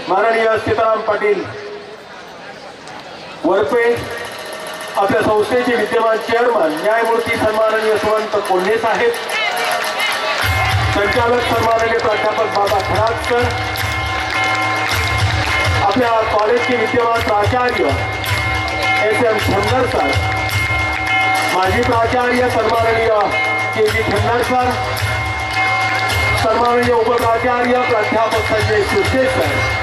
माननीय सीताराम पाटील वरपे, आपल्या संस्थेचे विद्यमान चेअरमन न्यायमूर्ती सन्माननीय सुवंत कोल्हे साहेब, संचालक सन्माननीय प्राध्यापक बाबा खरातकर, आपल्या कॉलेजचे विद्यमान प्राचार्य SM ठेंगणार सर, माजी प्राचार्य सन्माननीय KG ठेंगणार सर, सन्माननीय उपप्राचार्य प्राध्यापक संजय सुरसे सर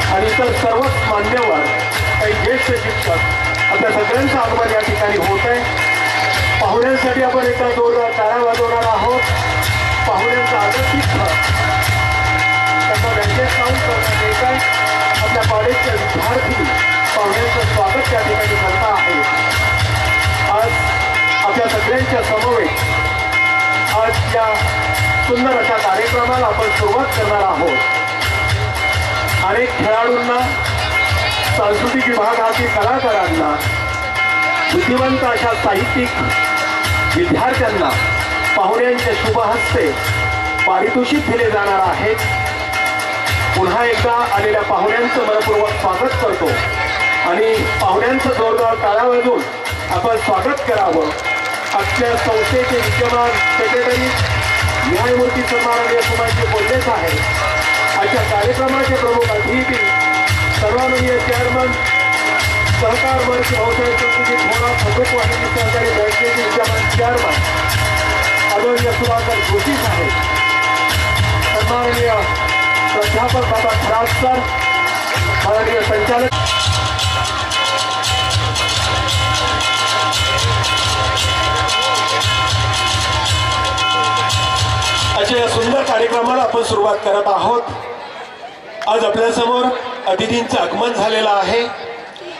आणि इतर सर्वच मान्यवर, काही ज्येष्ठ शिक्षक, आपल्या सगळ्यांचं आगमन या ठिकाणी होत आहे। पाहुण्यांसाठी आपण एकदा जोरदार टाळ्या वाजवणार आहोत। पाहुण्यांचं आदरातिथ्य त्यांना व्यंजन खाऊन करण्यात येत आहे। आपल्या कॉलेजचे विद्यार्थी पाहुण्यांचं स्वागत या ठिकाणी करत आहे। आज आपल्या सगळ्यांच्या समवेत आज या सुंदर अशा कार्यक्रमाला आपण सुरुवात करणार आहोत। अनेक खेळाडूंना, सांस्कृतिक विभागातील कलाकारांना, बुद्धिवंत अशा साहित्यिक विद्यार्थ्यांना पाहुण्यांच्या शुभ हस्ते पारितोषिक दिले जाणार आहे। पुन्हा एकदा आलेल्या पाहुण्यांचं मनपूर्वक स्वागत करतो आणि पाहुण्यांचं जोरदार टाळ्या वाजवून आपण स्वागत करावं। आपल्या संस्थेचे विद्यमान सेक्रेटरी न्यायमूर्ती सन्माननीय सुमनजी कोल्हे साहेब, आजच्या कार्यक्रमाचे प्रमुख अतिथी सन्माननीय चेअरमन सहकार वर्ग भाऊसाहेब संकुचित होणार फसवणूक वाहिनी सहकारी बँकेचे विद्यमान चेअरमन आदरणीय सुधाकर जोशी साहेब, सन्माननीय प्राध्यापक बाबा खरातकर, माननीय संचालक अशा या सुंदर कार्यक्रमाला आपण सुरुवात करत आहोत। आज आपल्यासमोर अतिथींचं आगमन झालेलं आहे।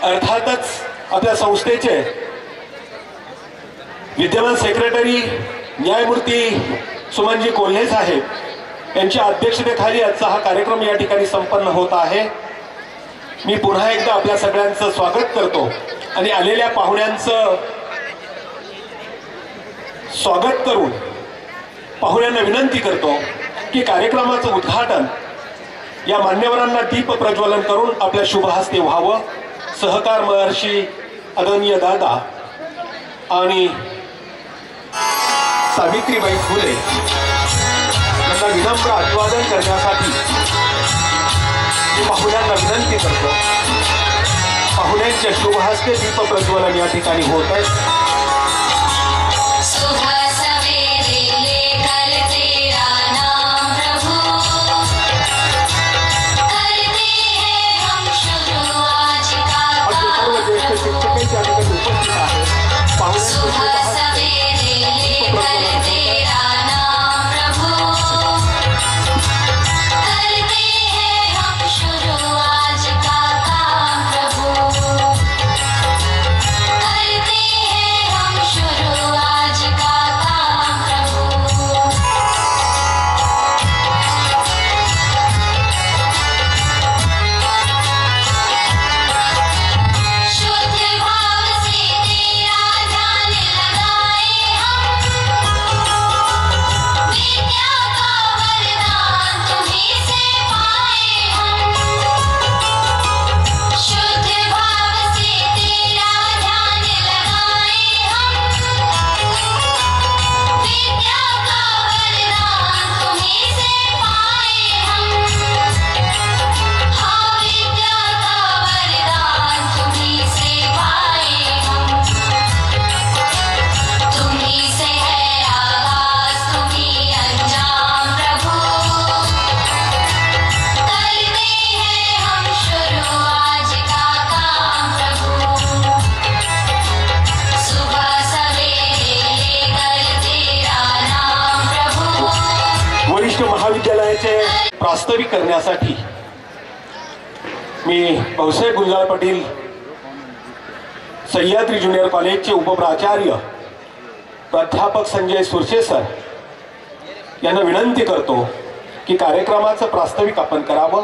अर्थातच आपल्या संस्थेचे विद्यमान सेक्रेटरी न्यायमूर्ती सुमनजी कोल्हे साहेब यांच्या अध्यक्षतेखाली आजचा हा कार्यक्रम या ठिकाणी संपन्न होत आहे। मी पुन्हा एकदा आपल्या सगळ्यांचं स्वागत करतो आणि आलेल्या पाहुण्यांचं स्वागत करून पाहुण्यांना विनंती करतो की कार्यक्रमाचं उद्घाटन या मान्यवरांना दीप प्रज्वलन करून आपल्या शुभ हस्ते व्हावं। सहकार महर्षी आदरणीय दादा आणि सावित्रीबाई फुले यांना विनम्र अभिवादन करण्यासाठी मी पाहुण्यांना विनंती करतो। पाहुण्यांच्या शुभ हस्ते दीप प्रज्वलन या ठिकाणी होत आहे। प्रास्ताविक करण्यासाठी मी भाऊसाहेब गुंजाळ पाटील सह्याद्री ज्युनियर कॉलेजचे उपप्राचार्य प्राध्यापक संजय सुरसे सर यांना विनंती करतो की कार्यक्रमाचं प्रास्ताविक आपण करावं।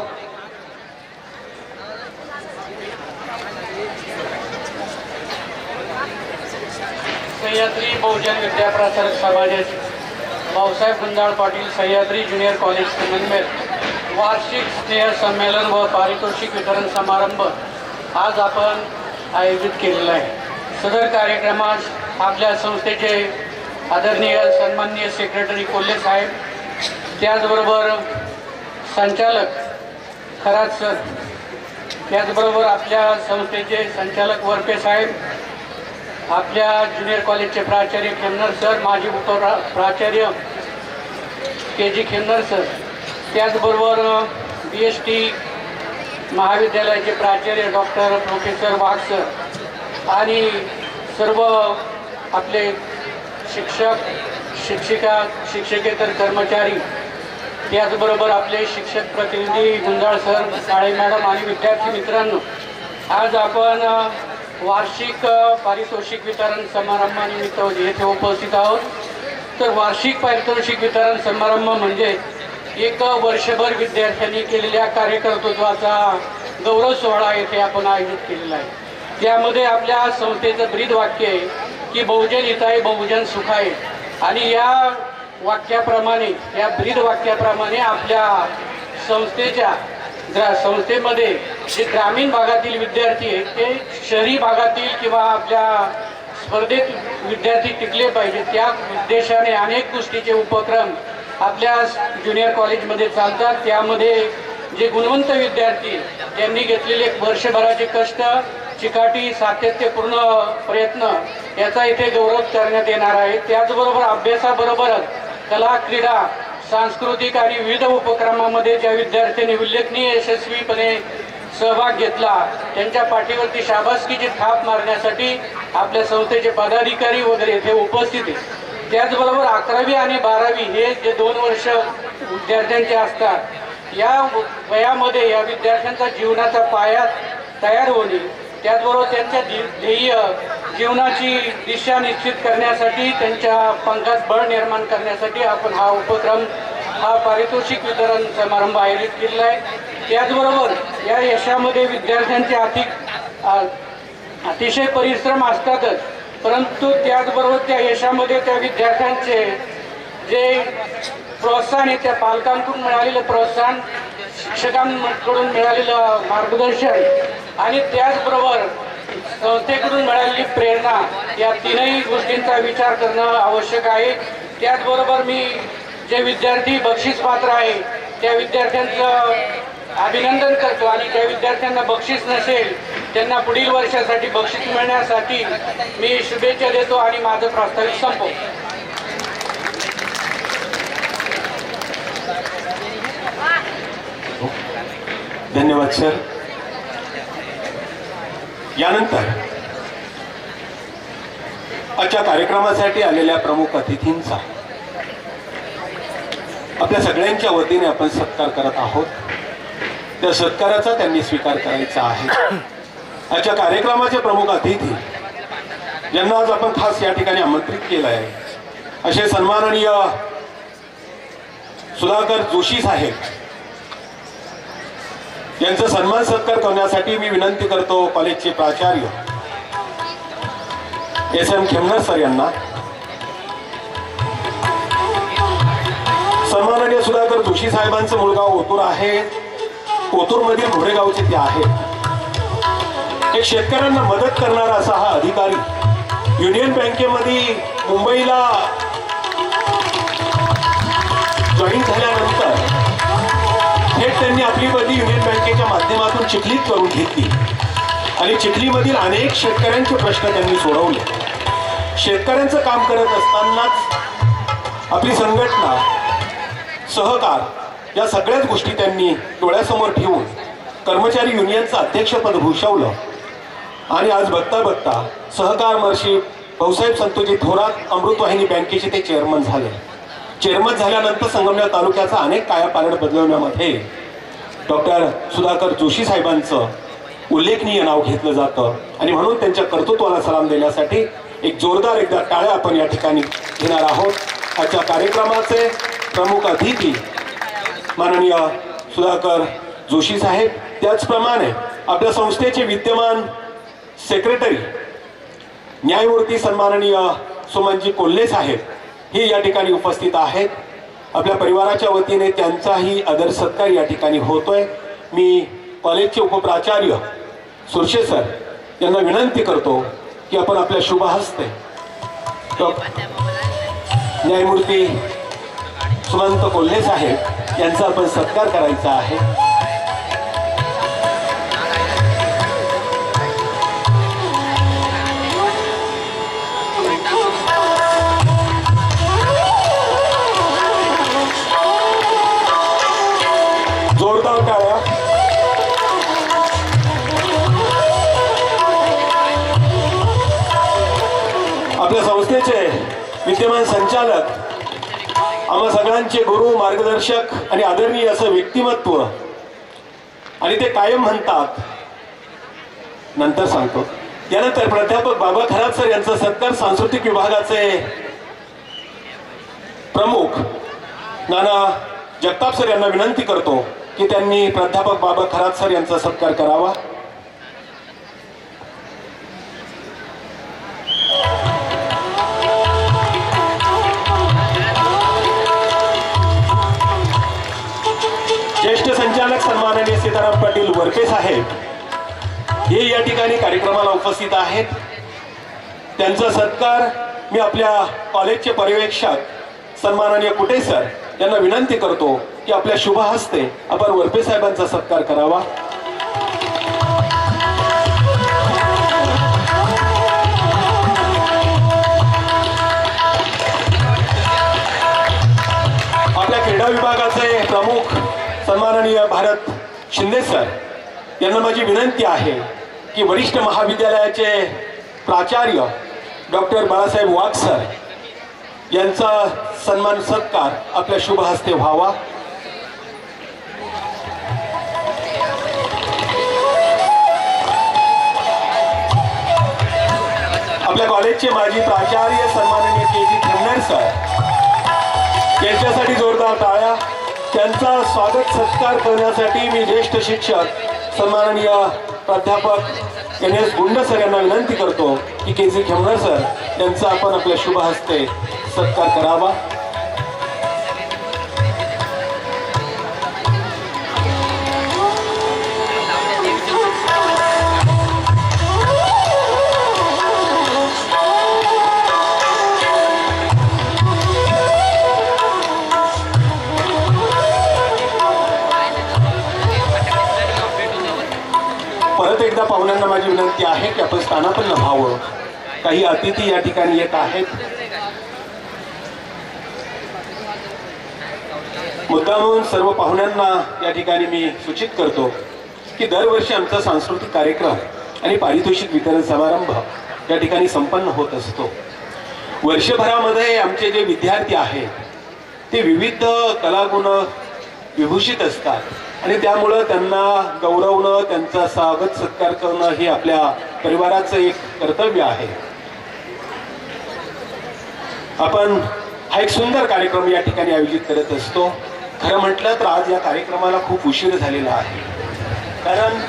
सह्याद्री बहुजन विद्याप्रसारक समाजाचे भाऊसाहेब गुंजाळ पाटील सह्याद्री ज्युनियर कॉलेज समन्वयक वार्षिक स्नेह संमेलन व पारितोषिक वितरण समारंभ आज आपण आयोजित केलेला आहे। सदर कार्यक्रमास आपल्या संस्थेचे आदरणीय सन्माननीय सेक्रेटरी कोल्हे साहेब, त्याचबरोबर संचालक खरात सर, त्याचबरोबर आपल्या संस्थेचे संचालक वरपे साहेब, आपल्या ज्युनियर कॉलेजचे प्राचार्य खेमनर सर, माजी उपप्राचार्य KG खेमनर सर, त्याचबरोबर BST महाविद्यालयाचे प्राचार्य डॉक्टर प्रोफेसर वाघ सर आणि सर्व आपले शिक्षक, शिक्षिका, शिक्षकेतर कर्मचारी, त्याचबरोबर आपले शिक्षक प्रतिनिधी गुंजाळ सर, काळे मॅडम आणि विद्यार्थी मित्रांनो, आज आपण वार्षिक पारितोषिक वितरण समारंभानिमित्त येथे उपस्थित आहोत। तर वार्षिक पारितोषिक वितरण समारंभ म्हणजे एक वर्षभर विद्यार्थ्यांनी केलेल्या कार्यकर्तृत्वाचा गौरव सोहळा येथे आपण आयोजित केलेला आहे। त्यामध्ये आपल्या संस्थेचं ब्रीद वाक्य आहे की बहुजन हिताय बहुजन सुखाय, आणि या वाक्याप्रमाणे, या ब्रीद वाक्याप्रमाणे आपल्या संस्थेमध्ये जे ग्रामीण भागातील विद्यार्थी आहेत ते शहरी भागातील किंवा आपल्या स्पर्धेत विद्यार्थी टिकले पाहिजे, त्या उद्देशाने अनेक गोष्टीचे उपक्रम आपल्या ज्युनियर कॉलेजमध्ये चालतात। त्यामध्ये जे गुणवंत विद्यार्थी त्यांनी घेतलेले वर्षभराचे कष्ट, चिकाटी, सातत्यपूर्ण प्रयत्न याचा इथे गौरव करण्यात येणार आहे। त्याचबरोबर अभ्यासाबरोबरच कला, क्रीडा, सांस्कृतिक आणि विविध उपक्रमामध्ये ज्या विद्यार्थ्यांनी उल्लेखनीय यशस्वीपणे सहभाग घेतला त्यांच्या पाठीवरती शाबासकीची थाप मारण्यासाठी आपल्या संस्थेचे पदाधिकारी वगैरे इथे उपस्थित आहेत। त्याचबरोबर 11वी आणि 12वी हे जे 2 वर्ष विद्यार्थ्यांचे असतात, या वयामध्ये या विद्यार्थ्यांचा जीवनाचा पाया तयार होणे, त्याचबरोबर त्यांच्या ध्येय जीवनाची दिशा निश्चित करण्यासाठी, त्यांच्या पंखात बळ निर्माण करण्यासाठी आपण हा उपक्रम, हा पारितोषिक वितरण समारंभ आयोजित केलेला आहे। त्याचबरोबर या यशामध्ये विद्यार्थ्यांचे अतिशय परिश्रम असतातच, परंतु त्याचबरोबर त्या यशामध्ये त्या विद्यार्थ्यांचे जे प्रोत्साहन आहे, त्या पालकांकडून मिळालेलं प्रोत्साहन, शिक्षकांकडून मिळालेलं मार्गदर्शन आणि त्याचबरोबर संस्थेकडून मिळालेली प्रेरणा, या तीनही गोष्टींचा विचार करणं आवश्यक आहे। त्याचबरोबर मी जे विद्यार्थी बक्षीस पात्र आहे त्या विद्यार्थ्यांचं अभिनंदन करतो, आणि त्या विद्यार्थ्यांना बक्षीस नसेल त्यांना पुढील वर्षासाठी बक्षीस मिळण्यासाठी मी शुभेच्छा देतो आणि माझं प्रास्ताविक संपवतो। धन्यवाद सर। यानंतर आजच्या कार्यक्रमासाठी आलेल्या प्रमुख अतिथींचा आपल्या सगळ्यांच्या वतीने आपण सत्कार करत आहोत। त्या सत्काराचा त्यांनी स्वीकार करायचा आहे। आजच्या कार्यक्रमाचे प्रमुख अतिथी ज्यांना आज आपण खास या ठिकाणी आमंत्रित केलं आहे, असे सन्माननीय सुधाकर जोशी साहेब यांचा सन्मान सत्कार करण्यासाठी मी विनंती करतो कॉलेजचे प्राचार्य SM खेमनर सर यांना। सन्माननीय सुधाकर जोशी साहेबांचं मूळगाव ओतूर आहे, ओतूरमधील घोडेगावचे ते आहेत। एक शेतकऱ्यांना मदत करणारा असा हा अधिकारी युनियन बँकेमध्ये मुंबईला जॉईन झाल्यानंतर थेट त्यांनी आपली बदली युनियन बँकेच्या माध्यमातून चिखलीत करून घेतली आणि चिखलीमधील अनेक शेतकऱ्यांचे प्रश्न त्यांनी सोडवले। शेतकऱ्यांचं काम करत असतानाच आपली संघटना, सहकार या सगळ्याच गोष्टी त्यांनी डोळ्यासमोर ठेवून कर्मचारी युनियनचं अध्यक्षपद भूषवलं, आणि आज बघता बघता सहकार महर्षी भाऊसाहेब संतोजी थोरात अमृतवाहिनी बँकेचे ते चेअरमन झाले। चेअरमन झाल्यानंतर संगमनेर तालुक्याचा अनेक कायापालट बदलवण्यामध्ये डॉक्टर सुधाकर जोशी साहेबांचं उल्लेखनीय नाव घेतलं जातं, आणि म्हणून त्यांच्या कर्तृत्वाला सलाम देण्यासाठी एक जोरदार एकदा टाळ्या आपण या ठिकाणी घेणार आहोत। आजच्या कार्यक्रमाचे प्रमुख अतिथी माननीय सुधाकर जोशी साहेब, त्याचप्रमाणे आपल्या संस्थेचे विद्यमान सेक्रेटरी न्यायमूर्ती सन्माननीय सुमनजी कोल्हे साहेब हे या ठिकाणी उपस्थित आहेत। आपल्या परिवाराच्या वतीने त्यांचाही आदर सत्कार या ठिकाणी होतोय। मी कॉलेजचे उपप्राचार्य सुरशे सर यांना विनंती करतो की आपण आपल्या शुभ हस्ते न्यायमूर्ती सुमंत कोल्हे साहेब यांचा आपण सत्कार करायचा आहे। जोरदार टाळ्या। आपल्या संस्थेचे विद्यमान संचालक, आम्हा सगळ्यांचे गुरु, मार्गदर्शक आणि आदरणीय असं व्यक्तिमत्व, आणि ते कायम म्हणतात, नंतर सांगतो। यानंतर प्राध्यापक बाबा खरात सर यांचा सत्कार सांस्कृतिक विभागाचे प्रमुख नाना जगताप सर यांना विनंती करतो की त्यांनी प्राध्यापक बाबा खरात सर यांचा सत्कार करावा। ज्येष्ठ संचालक सन्माननीय सीताराम पाटील वरपे साहेब हे या ठिकाणी कार्यक्रमाला उपस्थित आहेत। त्यांचा सत्कार मी आपल्या कॉलेजचे पर्यवेक्षक सन्माननीय कुटे सर यांना विनंती करतो की आपल्या शुभ हस्ते आपण वरपे साहेबांचा सत्कार करावा। आपल्या क्रीडा विभागाचे प्रमुख सन्माननीय भारत शिंदे सर यांना माझी विनंती आहे की वरिष्ठ महाविद्यालयाचे प्राचार्य डॉक्टर बाळासाहेब वाघ सर यांचा सन्मान सत्कार आपल्या शुभ हस्ते व्हावा। आपल्या कॉलेजचे माजी प्राचार्य सन्माननीय के.जी. खेमनार सर यांच्यासाठी जोरदार टाळ्या। त्यांचा स्वागत सत्कार करण्यासाठी मी ज्येष्ठ शिक्षक सन्माननीय प्राध्यापक एन.एस. गुंड सर यांना विनंती करतो की के.जी. खेमनार सर यांचा आपण आपल्या शुभ हस्ते सत्कार करावा। परत एकदा पाहुण्यांना माझी विनंती आहे की आपण स्थानापन्न व्हावं। काही अतिथी या ठिकाणी येत आहेत। मुद्दामून सर्व पाहुण्यांना या ठिकाणी मी सूचित करतो की दरवर्षी आमचा सांस्कृतिक कार्यक्रम आणि पारितोषिक वितरण समारंभ या ठिकाणी संपन्न होत असतो। वर्षभरामध्ये आमचे जे विद्यार्थी आहेत ते विविध कलागुण विभूषित असतात आणि त्यामुळं त्यांना गौरवणं, त्यांचा स्वागत सत्कार करणं हे आपल्या परिवाराचं एक कर्तव्य आहे। आपण हा एक सुंदर कार्यक्रम या ठिकाणी आयोजित करत असतो। खरं म्हटलं तर आज या कार्यक्रमाला खूप उशीर झालेला आहे, कारण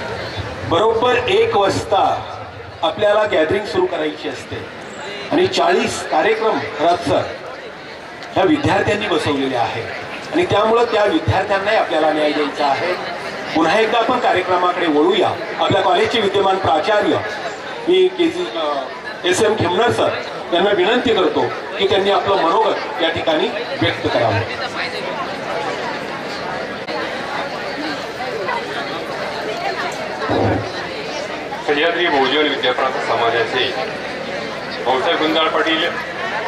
बरोबर 1 वाजता आपल्याला गॅदरिंग सुरू करायची असते आणि 40 कार्यक्रम रातसर ह्या विद्यार्थ्यांनी बसवलेले आहेत आणि त्यामुळं त्या विद्यार्थ्यांनाही आपल्याला न्याय द्यायचा आहे। पुन्हा एकदा आपण कार्यक्रमाकडे वळूया। आपल्या कॉलेजचे विद्यमान प्राचार्य मी के.जी. खेमनार सर यांना विनंती करतो की त्यांनी आपलं मनोगत या ठिकाणी व्यक्त करावं। सह्याद्री बहुजन विद्यापीठ समाजाचे भाऊसाहेब गुंजाळ पाटील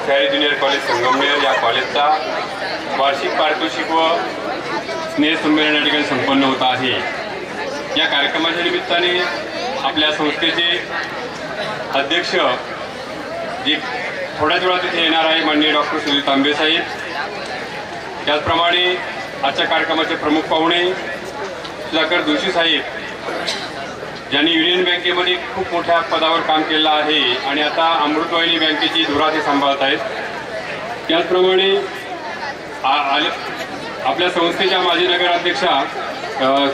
शाळी ज्युनियर कॉलेज संगमनेर या कॉलेजचा वार्षिक पारितोषिक व स्नेहसंमेलन या ठिकाणी संपन्न होत आहे। या कार्यक्रमाच्या निमित्ताने आपल्या संस्थेचे अध्यक्ष जे थोड्याच वेळात तिथे येणार आहे माननीय डॉक्टर सुधीर तांबे साहेब, त्याचप्रमाणे आजच्या कार्यक्रमाचे प्रमुख पाहुणे सुधाकर जोशी साहेब, ज्यांनी युनियन बँकेमध्ये खूप मोठ्या पदावर काम केलं आहे आणि आता अमृतवाहिनी बँकेची धुरा सांभाळत आहेत। त्याचप्रमाणे आपल्या संस्थेच्या माजी नगराध्यक्षा,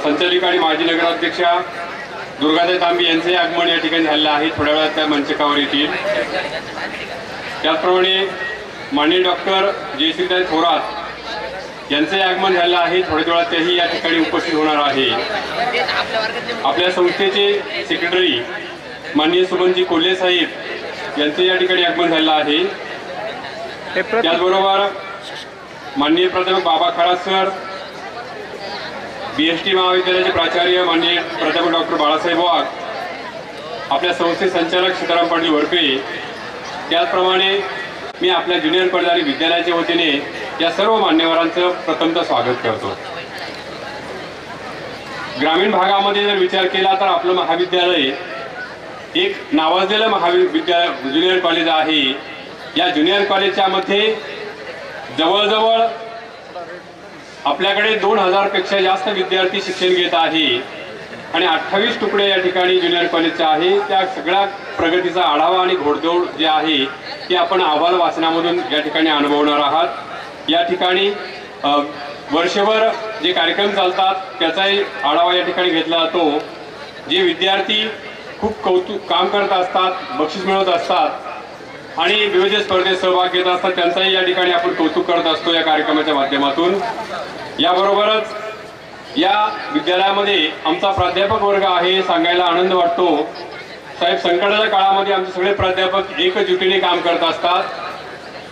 संचालिका आणि माजी नगराध्यक्षा दुर्गाताई तांबे यांचे आगमन या ठिकाणी झालेलं आहे। थोड्या वेळात त्या मंचकावर येतील। त्याचप्रमाणे माननीय डॉक्टर जयश्रीताई थोरात यांचे आगमन झालं आहे. थोड्या वेळात तेही या ठिकाणी उपस्थित होणार आहे. आपल्या संस्थेचे सेक्रेटरी माननीय सुमनजी कोल्हे साहेब यांचे या ठिकाणी आगमन झालं आहे. त्याचबरोबर माननीय प्राध्यापक बाबा खरात सर, BST महाविद्यालयाचे प्राचार्य माननीय प्राध्यापक डॉक्टर बाळासाहेब वाघ, आपल्या संस्थे संचालक सीताराम पाटील वरपे, त्याचप्रमाणे मी आपल्या ज्युनियर पदवीधर विद्यालयाच्या वतीने या सर्व मान्यवरांचं प्रथमतः स्वागत करतो. ग्रामीण भागामध्ये जर विचार केला तर आपलं महाविद्यालय एक नावाजलेलं ज्युनियर कॉलेज आहे. या ज्युनियर कॉलेजच्या मध्ये जवळजवळ आपल्याकडे 2000 पेक्षा जास्त विद्यार्थी शिक्षण घेत आहे आणि 28 तुकडे या ठिकाणी ज्युनियर कॉलेजचे आहे. त्या सगळ्या प्रगतीचा आढावा आणि घोडदौड जे आहे ते आपण अहवाल वाचनामधून या ठिकाणी अनुभवणार आहात. या ठिकाणी वर्षभर जे कार्यक्रम चालतात त्याचाही आढावा या ठिकाणी घेतला जातो. जे विद्यार्थी खूप कौतुक काम करत असतात, बक्षीस मिळवत असतात आणि विविध स्पर्धेत सहभाग घेत असतात, त्यांचाही या ठिकाणी आपण कौतुक करत असतो या कार्यक्रमाच्या माध्यमातून. याबरोबरच या विद्यालयामध्ये आमचा प्राध्यापक वर्ग आहे, सांगायला आनंद वाटतो. साहेब, संकटाच्या काळामध्ये आमचे सगळे प्राध्यापक एकजुटीने काम करत असतात.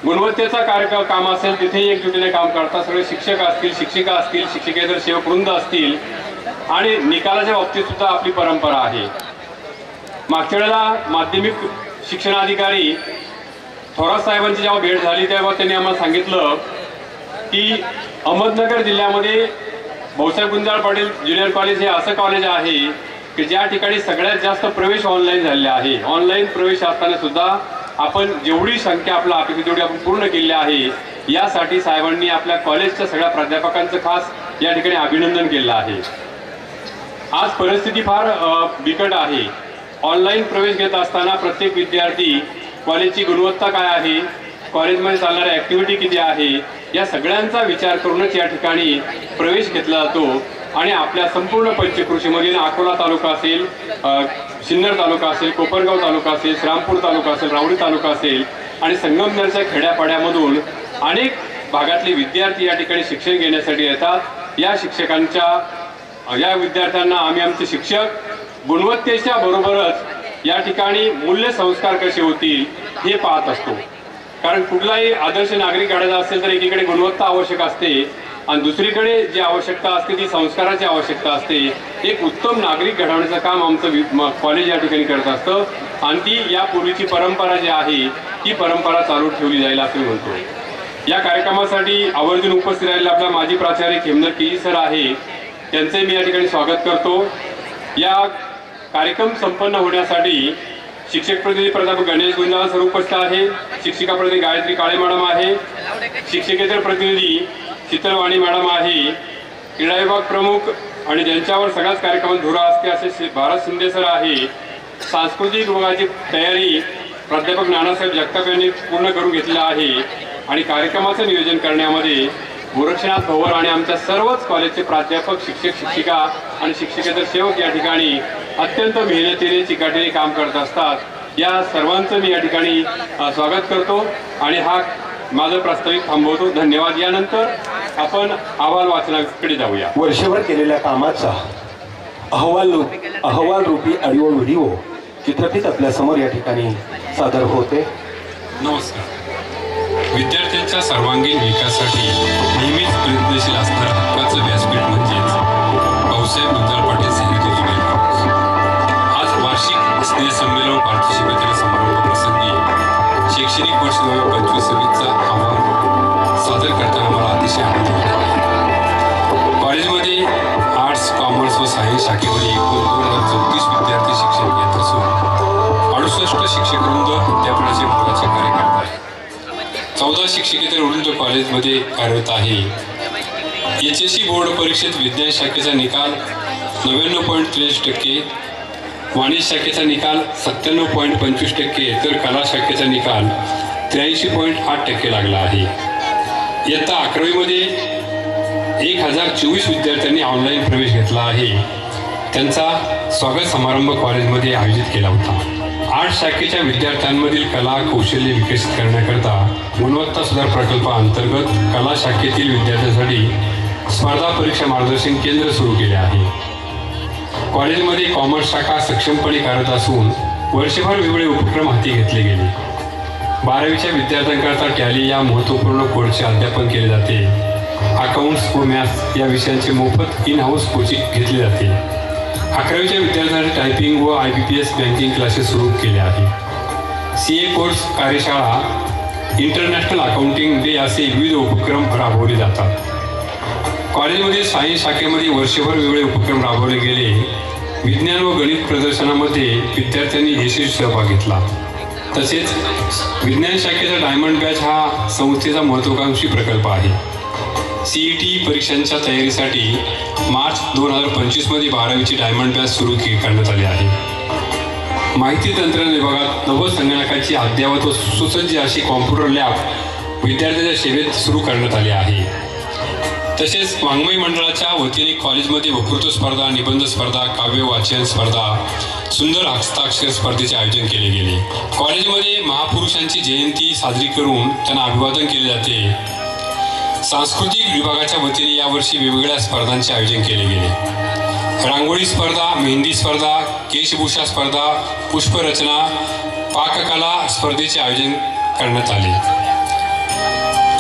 गुणवत्तेचा काम असेल तिथेही एकजुटीने काम करतात. सगळे शिक्षक असतील, शिक्षिका असतील, शिक्षकेतर सेवकवृंद असतील आणि निकालाच्या बाबतीत सुद्धा आपली परंपरा आहे. मागच्या वेळेला माध्यमिक शिक्षणाधिकारी थोरात साहेबांची जेव्हा भेट झाली तेव्हा त्यांनी आम्हाला सांगितलं की अहमदनगर जिल्ह्यामध्ये भाऊसाहेब गुंजाळ पाटील ज्युनियर कॉलेज हे असं कॉलेज आहे की ज्या ठिकाणी सगळ्यात जास्त प्रवेश ऑनलाईन झालेले आहे. ऑनलाईन प्रवेश असताना सुद्धा आपण जेवढी संख्या आपल्या अपेक्षा तेवढी आपण पूर्ण केली आहे. यासाठी साहेबांनी आपल्या कॉलेजच्या सगळ्या प्राध्यापकांचं खास या ठिकाणी अभिनंदन केलं आहे. आज परिस्थिती फार बिकट आहे. ऑनलाईन प्रवेश घेत असताना प्रत्येक विद्यार्थी कॉलेजची गुणवत्ता काय आहे, कॉलेजमध्ये चालणाऱ्या ॲक्टिव्हिटी किती आहे, या सगळ्यांचा विचार करूनच या ठिकाणी प्रवेश घेतला जातो. आणि आपल्या संपूर्ण पंचकृषीमध्ये अकोला तालुका असेल, सिन्नर तालुका असेल, कोपरगाव तालुका असेल, श्रामपूर तालुका असेल, रावडी तालुका असेल आणि संगमनेरच्या खेड्यापाड्यामधून अनेक भागातले विद्यार्थी या ठिकाणी शिक्षण घेण्यासाठी येतात. या विद्यार्थ्यांना आम्ही आमचे शिक्षक गुणवत्तेच्या बरोबरच या ठिकाणी मूल्य संस्कार कसे होतील हे पाहत असतो. कारण कुठलाही आदर्श नागरिक घडायचा असेल तर एकीकडे गुणवत्ता आवश्यक असते आणि दुसरीकडे जी आवश्यकता असते ती संस्काराची आवश्यकता असते. एक उत्तम नागरिक घडवण्याचं काम आमचं कॉलेज या ठिकाणी करत असतं आणि ती यापूर्वीची परंपरा जी आहे ती परंपरा चालू ठेवली जाईल असं मी म्हणतो. या कार्यक्रमासाठी आवर्जून उपस्थित राहिलेले आपला माजी प्राचार्य खेमनर केजी सर आहे, त्यांचे मी या ठिकाणी स्वागत करतो. या कार्यक्रम संपन्न होण्यासाठी शिक्षक प्रतिनिधी प्राध्यापक गणेश गुंजाळ सर उपस्थित आहे, शिक्षिका प्रतिनिधी गायत्री काळे मॅडम आहे, शिक्षकेतर प्रतिनिधी शीतलवाणी मॅडम आहे, क्रीडा विभाग प्रमुख आणि ज्यांच्यावर सगळ्याच कार्यक्रमात धुरा असते असे भारत शिंदे सर आहे. सांस्कृतिक विभागाची तयारी प्राध्यापक नानासाहेब जगताप यांनी पूर्ण करून घेतलेला आहे आणि कार्यक्रमाचं नियोजन करण्यामध्ये गोरक्षनाथ भवर आणि आमच्या सर्वच कॉलेजचे प्राध्यापक, शिक्षक, शिक्षिका आणि शिक्षकेतर सेवक या ठिकाणी अत्यंत मेहनतीने चिकाटीने काम करत असतात. या सर्वांचं मी या ठिकाणी स्वागत करतो आणि हा माझं प्रास्ताविक थांबवतो. धन्यवाद. यानंतर आपण अहवाल वाचनाकडे जाऊया. वर्षभर केलेल्या कामाचा अहवाल रूपी ऑडिओ व्हिडिओ चित्रफित आपल्या समोर या ठिकाणी सादर होते. नमस्कार. विद्यार्थ्यांच्या सर्वांगीण विकासासाठी नेहमीच प्रयत्नशील असणारं हक्काचं व्यासपीठ म्हणजेच भाऊसाहेब गुंजाळ पाटील सेनेचे ज्युनियर कॉलेज. आज वार्षिक स्नेहसंमेलन पारितोषिक समारोह प्रसंगी शैक्षणिक वर्ष 2025-26चा अहवाल सादर करताना मला अतिशय आनंद होत आहे. कॉलेजमध्ये आर्ट्स, कॉमर्स व सायन्स शाखेमध्ये एकूण 2034 विद्यार्थी शिक्षण घेत असून 68 शिक्षकवृंद विद्यापीठाचे महत्त्वाचे कार्य करत आहेत. 14 शिक्षकेतर वृंद कॉलेजमध्ये कार्यरत आहे. HSC बोर्ड परीक्षेत विज्ञान शाखेचा निकाल 99.43%, वाणिज्य शाखेचा निकाल 97.25%, तर कला शाखेचा निकाल 83.8% लागला आहे. इयत्ता 11वीमध्ये 1024 विद्यार्थ्यांनी ऑनलाईन प्रवेश घेतला आहे. त्यांचा स्वागत समारंभ कॉलेजमध्ये आयोजित केला होता. 8 शाखेच्या विद्यार्थ्यांमधील कला कौशल्य विकसित करण्याकरता गुणवत्ता सुधार प्रकल्पाअंतर्गत कला शाखेतील विद्यार्थ्यांसाठी स्पर्धा परीक्षा मार्गदर्शन केंद्र सुरू केले आहे. कॉलेजमध्ये कॉमर्स शाखा सक्षमपणे कार्यरत असून वर्षभर वेगवेगळे उपक्रम हाती घेतले गेले. 12वीच्या विद्यार्थ्यांकरता टॅली या महत्त्वपूर्ण कोर्सचे अध्यापन केले जाते. अकाउंट्स व मॅथ्स या विषयांचे मोफत इन हाऊस कोचिंग घेतले जाते. 11वीच्या विद्यार्थ्यांसाठी टायपिंग व IBPS बँकिंग क्लासेस सुरू केले आहे. CA कोर्स, कार्यशाळा, इंटरनॅशनल अकाउंटिंग डे असे विविध उपक्रम राबवले जातात. कॉलेजमध्ये सायन्स शाखेमध्ये वर्षभर वेगवेगळे उपक्रम राबवले गेले. विज्ञान व गणित प्रदर्शनामध्ये विद्यार्थ्यांनी यशस्वी सहभाग घेतला. तसेच विज्ञान शाखेचा डायमंड बॅच हा संस्थेचा महत्त्वाकांक्षी प्रकल्प आहे. CET परीक्षांच्या तयारीसाठी मार्च 2025मध्ये 12वीची डायमंड बॅच सुरू करण्यात आली आहे. माहिती तंत्रज्ञान विभागात 90 संगणकाची अद्ययावत व सुसज्ज अशी कॉम्प्युटर लॅब विद्यार्थ्यांच्या सेवेत सुरू करण्यात आली आहे. तसेच वाङ्मय मंडळाच्या वतीने कॉलेजमध्ये वक्तृत्व स्पर्धा, निबंध स्पर्धा, काव्य वाचन स्पर्धा, सुंदर हस्ताक्षर स्पर्धेचे आयोजन केले गेले. कॉलेजमध्ये महापुरुषांची जयंती साजरी करून त्यांना अभिवादन केले जाते. सांस्कृतिक विभागाच्या वतीने यावर्षी वेगवेगळ्या स्पर्धांचे आयोजन केले गेले. रांगोळी स्पर्धा, मेहंदी स्पर्धा, केशभूषा स्पर्धा, पुष्परचना, पाककला स्पर्धेचे आयोजन करण्यात आले.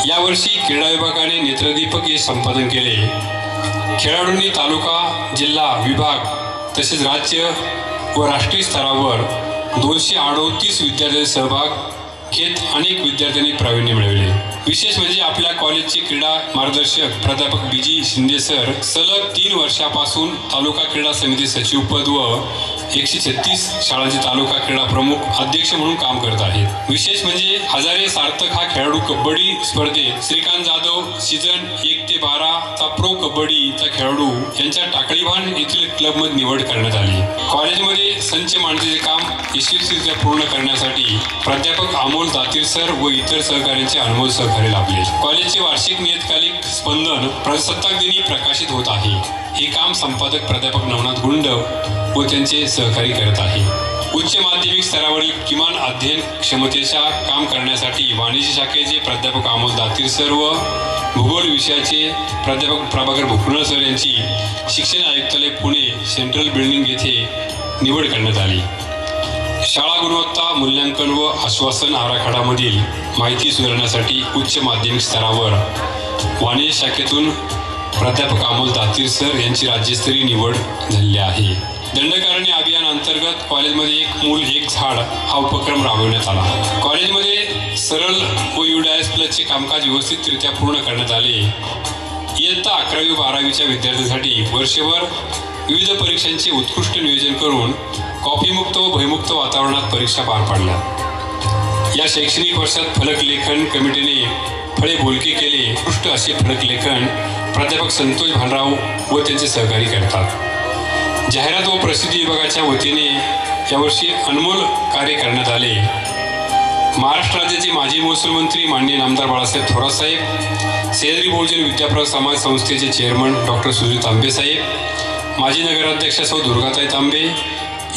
यावर्षी क्रीडा विभागाने नेत्रदीपक हे संपादन केले. खेळाडूंनी तालुका, जिल्हा, विभाग तसेच राज्य व राष्ट्रीय स्तरावर 238 विद्यार्थ्यांचा सहभाग घेत अनेक विद्यार्थ्यांनी प्रावीण्य मिळवले. विशेष म्हणजे आपल्या कॉलेजचे क्रीडा मार्गदर्शक प्राध्यापक BG शिंदे सर सलग 3 वर्षापासून तालुका क्रीडा समिती सचिव पद व 136 शाळांचे तालुका क्रीडा प्रमुख अध्यक्ष म्हणून काम करत आहेत. विशेष म्हणजे हजारे सार्थक हा खेळाडू कबड्डी स्पर्धेत श्रीकांत जाधव सीझन 1 ते 12 चा प्रो कबड्डीचा खेळाडू यांच्या टाकळीभान येथील क्लबमध्ये निवड करण्यात आली. कॉलेजमध्ये संच मांडणीचे काम यशस्वीरित्या पूर्ण करण्यासाठी प्राध्यापक अमोल दातीर सर व इतर सहकाऱ्यांचे अनमोल सहकार्य लाभले. कॉलेजचे वार्षिक नियतकालिक स्पंदन प्रजासत्ताक दिनी प्रकाशित होत आहे. हे काम संपादक प्राध्यापक नवनाथ गुंड व त्यांचे सहकारी करत आहे. उच्च माध्यमिक स्तरावरील किमान अध्ययन क्षमतेचा काम करण्यासाठी वाणिज्य शाखेचे प्राध्यापक अमोल दातीर सर व भूगोल विषयाचे प्राध्यापक प्रभाकर भुकणळ सर यांची शिक्षण आयुक्तालय पुणे सेंट्रल बिल्डिंग येथे निवड करण्यात आली. शाळा गुणवत्ता मूल्यांकन व आश्वासन आराखड्यामधील माहिती सुधारण्यासाठी उच्च माध्यमिक स्तरावर वाणिज्य शाखेतून प्राध्यापक अमोल दातीर सर यांची राज्यस्तरीय निवड झाली आहे. दंडकारण्य अभियान अंतर्गत कॉलेजमध्ये एक मूल एक झाड हा उपक्रम राबवण्यात आला. कॉलेजमध्ये सरळ व UDIS+चे कामकाज व्यवस्थितरित्या पूर्ण करण्यात आले. इयत्ता 11वी व 12वीच्या विद्यार्थ्यांसाठी वर्षभर विविध परीक्षांचे उत्कृष्ट नियोजन करून कॉपीमुक्त व भयमुक्त वातावरणात परीक्षा पार पाडल्या. या शैक्षणिक वर्षात फलकलेखन कमिटीने फळे बोलके केले. उत्कृष्ट असे फलकलेखन प्राध्यापक संतोष भानराव व त्यांचे सहकारी करतात. जाहिरात व प्रसिद्धी विभागाच्या वतीने यावर्षी अनमोल कार्य करण्यात आले. महाराष्ट्र राज्याचे माजी महसूल मंत्री माननीय नामदार बाळासाहेब थोरात साहेब, सह्याद्री बहुजन विद्याप्रसार समाज संस्थेचे चेअरमन डॉक्टर सुजित तांबे साहेब, माजी नगराध्यक्ष सौ दुर्गाताई तांबे,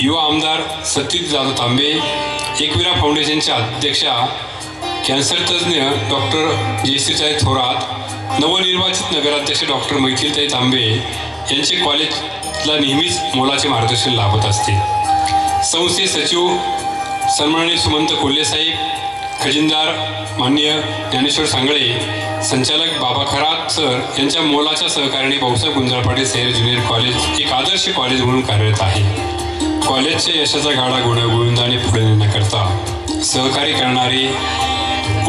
युवा आमदार सतीश जाधव तांबे, एकविरा फाउंडेशनच्या अध्यक्षा कॅन्सर तज्ज्ञ डॉक्टर जयश्रीताई थोरात, नवनिर्वाचित नगराध्यक्ष डॉक्टर मैथिलीताई तांबे यांचे कॉलेजला नेहमीच मोलाचे मार्गदर्शन लाभत असते. संस्थे सचिव सन्माननीय सुमंत कोल्हे साहेब, खजिनदार माननीय ज्ञानेश्वर सांगळे, संचालक बाबा खरात सर यांच्या मोलाच्या सहकार्याने भाऊसाहेब गुंजाळ पाटील सह्याद्री ज्युनियर कॉलेज एक आदर्श कॉलेज म्हणून कार्यरत आहे. कॉलेजच्या यशाचा गाडा गोविंदाने पुढे नेण्याकरता सहकार्य करणारे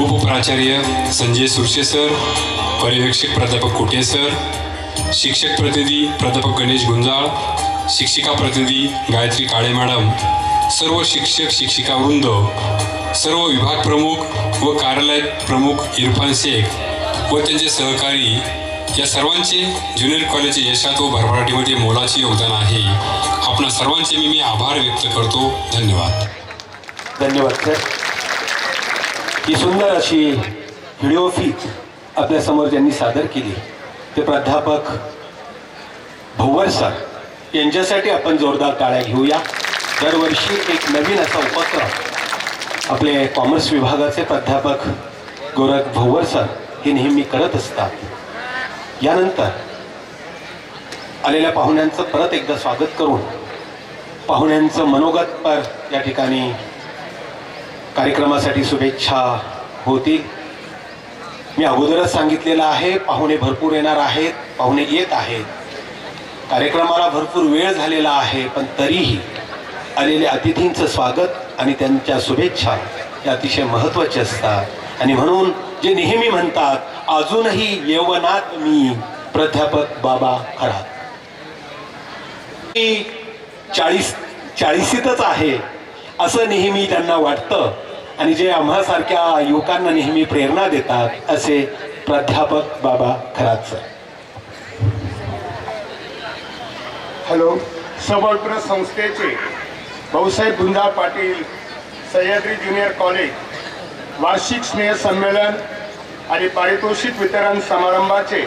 उपप्राचार्य संजय सुरशे सर, पर्यवेक्षक प्राध्यापक कोटे सर, शिक्षक प्रतिनिधी प्राध्यापक गणेश गुंजाळ, शिक्षिका प्रतिनिधी गायत्री काळे मॅडम, सर्व शिक्षक शिक्षिकावृंद, सर्व विभाग प्रमुख व कार्यालय प्रमुख इरफान शेख व त्यांचे सहकारी या सर्वांचे ज्युनियर कॉलेजच्या यशात व भरभराटीमध्ये मोलाचे योगदान आहे. आपणा सर्वांचे मी आभार व्यक्त करतो. धन्यवाद. धन्यवाद सर. ही सुंदर अशी व्हिडिओ फीत आपल्यासमोर ज्यांनी सादर केली ते प्राध्यापक भुवर सर यांच्यासाठी आपण जोरदार टाळ्या घेऊया. दरवर्षी एक नवीन असा उपक्रम आपले कॉमर्स विभागाचे प्राध्यापक गोरख भोवर सर हे नेहमी करत असतात। यानंतर आलेल्या पाहुण्यांचं परत एकदा स्वागत करून पाहुण्यांचं मनोगतपर या ठिकाणी कार्यक्रमासाठी शुभेच्छा होतील। मी अगोदरच सांगितलेलं आहे, पाहुणे भरपूर येणार आहेत, पाहुणे येत आहेत, कार्यक्रमाला भरपूर वेळ झालेला आहे, पण तरीही आलेल्या अतिथींचं स्वागत आणि त्यांच्या शुभेच्छा या अतिशय महत्त्वाच्या असतात। आणि म्हणून जे नेहमी म्हणतात, अजूनही यवनात मी प्राध्यापक बाबा खरात, 40ीतच आहे असं नेहमी त्यांना वाटतं आणि जे आम्हासारख्या युवकांना नेहमी प्रेरणा देतात असे प्राध्यापक बाबा खरात सर। हॅलो, सबळप्र संस्थेचे भाऊसाहेब गुंजाळ पाटील सह्याद्री ज्युनियर कॉलेज वार्षिक स्नेह संमेलन आणि पारितोषिक वितरण समारंभाचे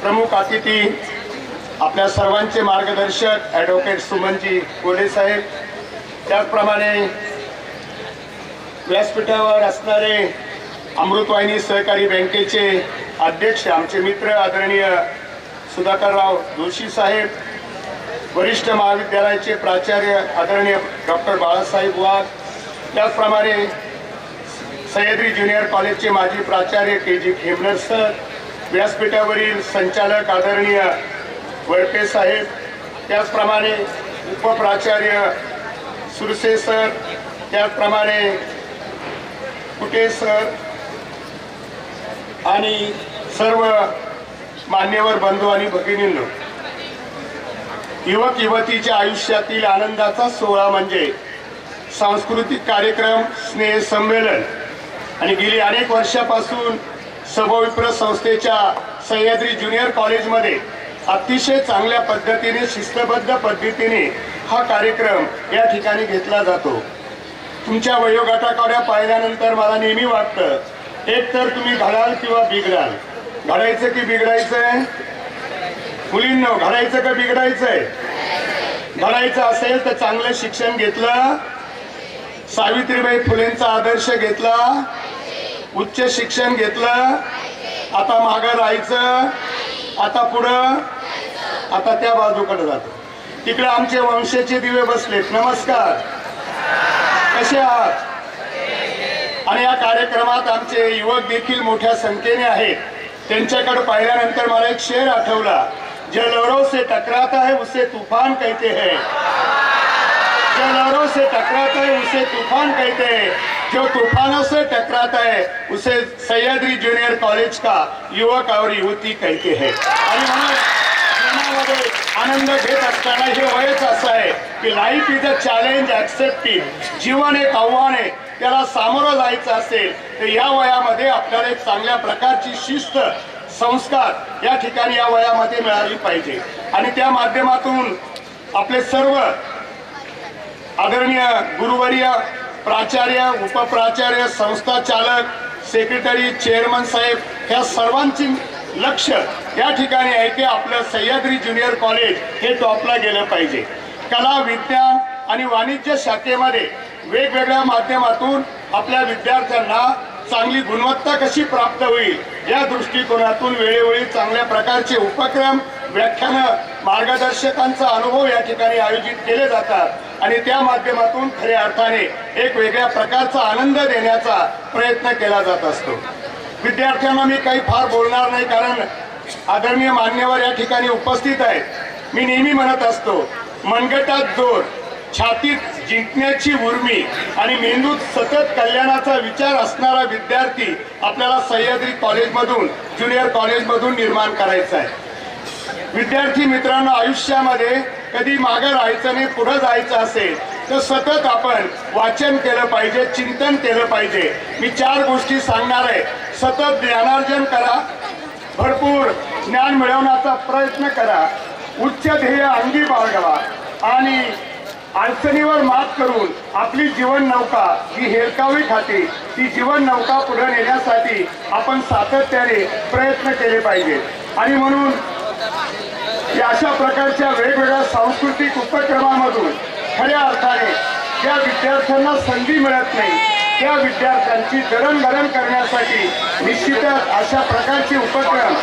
प्रमुख अतिथी आपल्या सर्वांचे मार्गदर्शक ॲडव्होकेट सुमनजी कोले साहेब, त्याचप्रमाणे व्यासपीठावर असणारे अमृतवाहिनी सहकारी बँकेचे अध्यक्ष आमचे मित्र आदरणीय सुधाकरराव जोशी साहेब, वरिष्ठ महाविद्यालयाचे प्राचार्य आदरणीय डॉक्टर बाळासाहेब वाघ, त्याचप्रमाणे सह्याद्री ज्युनियर कॉलेजचे माजी प्राचार्य के.जी. खेमनर सर, व्यासपीठावरील संचालक आदरणीय वडपे साहेब, त्याचप्रमाणे उपप्राचार्य सुरसे सर, त्याचप्रमाणे कुटे सर आणि सर्व मान्यवर बंधू आणि भगिनींनो, युवक युवतीच्या आयुष्यातील आनंदाचा सोहळा म्हणजे सांस्कृतिक कार्यक्रम, स्नेह संमेलन आणि गेली अनेक वर्षापासून सबळप्र संस्थेच्या सह्याद्री ज्युनियर कॉलेजमध्ये अतिशय चांगल्या पद्धतीने, शिस्तबद्ध पद्धतीने हा कार्यक्रम या ठिकाणी घेतला जातो। तुमच्या वयोगटाकडे पाहिल्यानंतर मला नेहमी वाटतं, एक तर तुम्ही घडाल किंवा बिघडाल। घडायचं की बिघडायचंय? मुलींनो, घडायचं का बिघडायचंय? घडायचं असेल तर चांगलं शिक्षण घेतलं, सावित्रीबाई फुलेंचा आदर्श घेतला, उच्च शिक्षण घेतलं, आता मागं राहायचं, आता पुढं, आता त्या बाजूकडे जातो। तिकडे आमचे वंशाचे दिवे बसलेत, नमस्कार, कसे आहात? आणि या कार्यक्रमात आमचे युवक देखील मोठ्या संख्येने आहेत। त्यांच्याकडे पाहिल्यानंतर मला एक शेर आठवला, जो लहरों से टकराता है उसे तूफान कहते हैं, जो लहरों से टकराता है उसे तूफान कहते हैं, जो तूफानों से टकराता है उसे सह्याद्री ज्युनियर कॉलेज का युवक और युवती कहते हैं। आणि म्हणून जीवनामध्ये आनंद घेत असताना हे वयच असं आहे की life is a challenge accepting, जीवन एक आव्हान आहे, त्याला सामोरं जायचं असेल तर या वयामध्ये आपल्याला एक चांगल्या प्रकारची शिस्त, संस्कार या ठिकाणी या वयामध्ये मिळाली पाहिजे। आणि त्या माध्यमातून आपले सर्व आदरणीय गुरुवर्य, प्राचार्य, उपप्राचार्य, संस्था चालक, सेक्रेटरी, चेअरमन साहेब, ह्या सर्वांची लक्ष या ठिकाणी आहे की आपलं सह्याद्री ज्युनियर कॉलेज हे टॉपला गेलं पाहिजे। कला, विज्ञान आणि वाणिज्य शाखेमध्ये वेगवेगळ्या माध्यमातून आपल्या विद्यार्थ्यांना चांगली गुणवत्ता कशी प्राप्त होईल या दृष्टिकोनातून वेळोवेळी चांगल्या प्रकारचे उपक्रम, व्याख्यानं, मार्गदर्शकांचा अनुभव या ठिकाणी आयोजित केले जातात आणि त्या माध्यमातून खऱ्या अर्थाने एक वेगळ्या प्रकारचा आनंद देण्याचा प्रयत्न केला जात असतो। विद्यार्थ्यांना मी काही फार बोलणार नाही, कारण आदरणीय मान्यवर या ठिकाणी उपस्थित आहेत। मी नेहमी म्हणत असतो, मनगटात जोर, छातीत जिंकण्याची उर्मी आणि मेंदूत सतत कल्याणाचा विचार असणारा विद्यार्थी आपल्याला सह्याद्री कॉलेजमधून, ज्युनियर कॉलेजमधून निर्माण करायचा आहे। विद्यार्थी मित्रांनो, आयुष्यामध्ये कधी मागं राहायचं नाही, पुढे जायचं असेल तर सतत आपण वाचन केलं पाहिजे, चिंतन केलं पाहिजे। मी 4 गोष्टी सांगणार आहे। सतत ज्ञानार्जन करा, भरपूर ज्ञान मिळवण्याचा प्रयत्न करा, उच्च ध्येय अंगी बाळगा आणि अडचणीवर मात करून आपली जीवन नौका ही हेलकावी खाते, ती जीवन नौका पुढे नेण्यासाठी आपण सातत्याने प्रयत्न केले पाहिजेत। आणि म्हणून या अशा प्रकारच्या वेगवेगळ्या सांस्कृतिक उपक्रमामधून खऱ्या अर्थाने ज्या विद्यार्थ्यांना संधी मिळत नाही त्या विद्यार्थ्यांची जडणघडण करण्यासाठी निश्चितच अशा प्रकारचे उपक्रम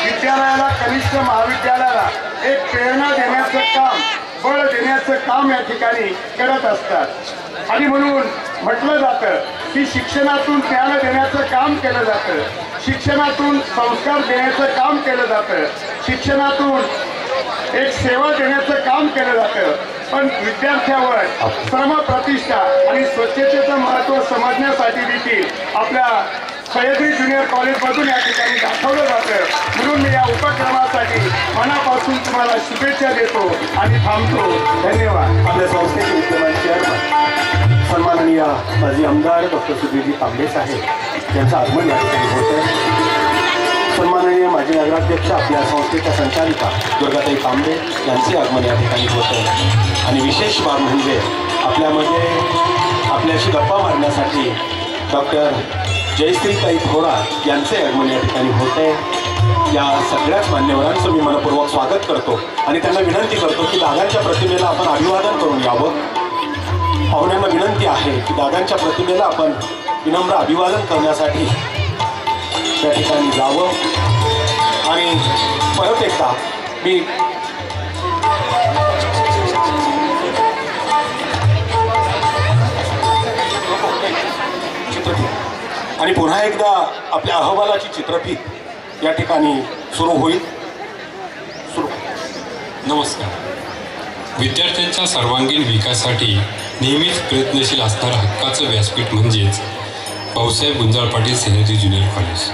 विद्यालयाला, कनिष्ठ महाविद्यालयाला एक प्रेरणा देण्याचं काम, बळ देण्याचं काम या ठिकाणी करत असतात. आणि म्हणून म्हटलं जातं की शिक्षणातून ज्ञान देण्याचं काम केलं जातं, शिक्षणातून संस्कार देण्याचं काम केलं जातं, शिक्षणातून एक सेवा देण्याचं काम केलं जातं. पण विद्यार्थ्यावर श्रम, प्रतिष्ठा आणि स्वच्छतेचं महत्त्व समजण्यासाठी देखील आपल्या सह्याद्री ज्युनियर कॉलेजमधून या ठिकाणी दाखवलं जातं. म्हणून मी या उपक्रमासाठी मनापासून तुम्हाला शुभेच्छा देतो आणि थांबतो. धन्यवाद. आपल्या संस्थेचे विद्यमान चेअरमन सन्माननीय माजी आमदार डॉक्टर सुधीरजी तांबे साहेब यांचं आगमन या ठिकाणी होत आहे. सन्माननीय माजी नगराध्यक्ष आपल्या संस्थेच्या संचालिका दुर्गाताई तांबे यांचे आगमन या ठिकाणी होत आहे. आणि विशेष बाब म्हणजे आपल्यामध्ये आपल्याशी गप्पा मारण्यासाठी डॉक्टर जयश्रीताई थोरात यांचे आगमन या ठिकाणी होत आहे. या सगळ्याच मान्यवरांचं मी मनपूर्वक स्वागत करतो आणि त्यांना विनंती करतो की दादांच्या प्रतिमेला आपण अभिवादन करून यावं. पाहुण्यांना विनंती आहे की दादांच्या प्रतिमेला आपण विनम्र अभिवादन करण्यासाठी त्या ठिकाणी जावं. आणि परत एकदा मी आणि पुन्हा एकदा आपल्या अहवालाची चित्रफीत या ठिकाणी सुरू होईल. नमस्कार. विद्यार्थ्यांच्या सर्वांगीण विकासासाठी नेहमीच प्रयत्नशील असणारं हक्काचं व्यासपीठ म्हणजेच भाऊसाहेब गुंजाळ पाटील सह्याद्री ज्युनियर कॉलेज.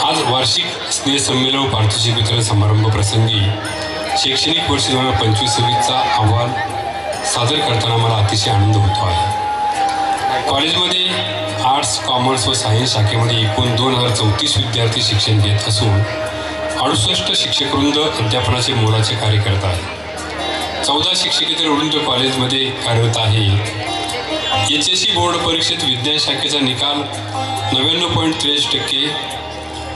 आज वार्षिक स्नेहसंमेलन व पारितोषिक वितरण समारंभ प्रसंगी शैक्षणिक वर्ष 2025-26चा अहवाल सादर करताना मला अतिशय आनंद होतो आहे. कॉलेजमध्ये आर्ट्स, कॉमर्स व सायन्स शाखेमध्ये एकूण 2034 विद्यार्थी शिक्षण घेत असून 68 शिक्षकवृंद अध्यापनाचे मोलाचे कार्य करत आहेत. 14 शिक्षकेतर वृंद कॉलेजमध्ये कार्यरत आहे. HSC बोर्ड परीक्षेत विज्ञान शाखेचा निकाल 99.43%,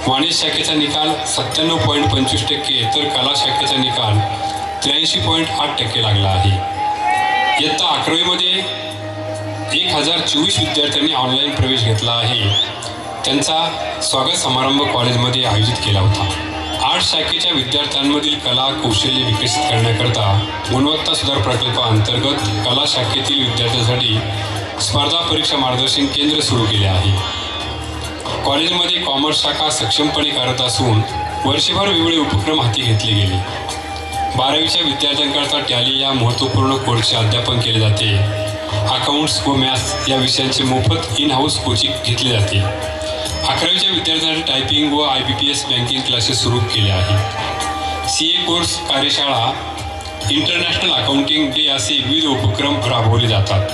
वाणिज्य शाखेचा निकाल 97.25%, तर कला शाखेचा निकाल 83.8% लागला आहे. इयत्ता 11वीमध्ये 1024 विद्यार्थ्यांनी ऑनलाईन प्रवेश घेतला आहे. त्यांचा स्वागत समारंभ कॉलेजमध्ये आयोजित केला होता. आर्ट्स शाखेच्या विद्यार्थ्यांमधील कला कौशल्य विकसित करण्याकरता गुणवत्ता सुधार प्रकल्पाअंतर्गत कला शाखेतील विद्यार्थ्यांसाठी स्पर्धा परीक्षा मार्गदर्शन केंद्र सुरू केले आहे. कॉलेजमध्ये कॉमर्स शाखा सक्षमपणे करत असून वर्षभर वेगवेगळे उपक्रम हाती घेतले गेले. 12वीच्या विद्यार्थ्यांकरता टॅली या महत्त्वपूर्ण कोर्सचे अध्यापन केले जाते. अकाउंट्स व मॅथ्स या विषयांचे मोफत इन हाऊस कोचिंग घेतले जाते. 11वीच्या विद्यार्थ्यांसाठी टायपिंग व IBPS बँकिंग क्लासेस सुरू केले आहे. CA कोर्स, कार्यशाळा, इंटरनॅशनल अकाउंटिंग डे असे विविध उपक्रम राबवले जातात.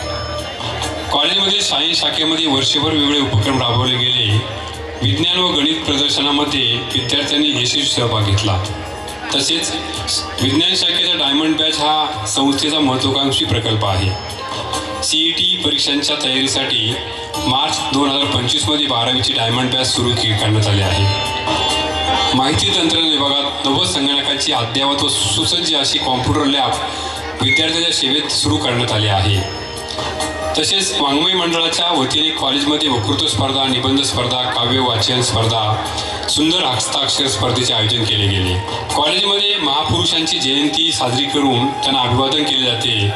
कॉलेजमध्ये सायन्स शाखेमध्ये वर्षभर वेगवेगळे उपक्रम राबवले गेले. विज्ञान व गणित प्रदर्शनामध्ये विद्यार्थ्यांनी यशस्वी सहभाग घेतला. तसेच विज्ञान शाखेचा डायमंड बॅच हा संस्थेचा महत्त्वाकांक्षी प्रकल्प आहे. CET परीक्षांच्या तयारीसाठी मार्च 2025मध्ये 12वीची डायमंड बॅच सुरू करण्यात आली आहे. माहिती तंत्रज्ञान विभागात 90 संगणकाची अद्ययावत व सुसज्ज अशी कॉम्प्युटर लॅब विद्यार्थ्यांच्या सेवेत सुरू करण्यात आली आहे. तसेच वाङ्मय मंडळाच्या वतीने कॉलेजमध्ये वक्तृत्व स्पर्धा, निबंध स्पर्धा, काव्य वाचन स्पर्धा, सुंदर हस्ताक्षर स्पर्धेचे आयोजन केले गेले. कॉलेजमध्ये महापुरुषांची जयंती साजरी करून त्यांना अभिवादन केले जाते.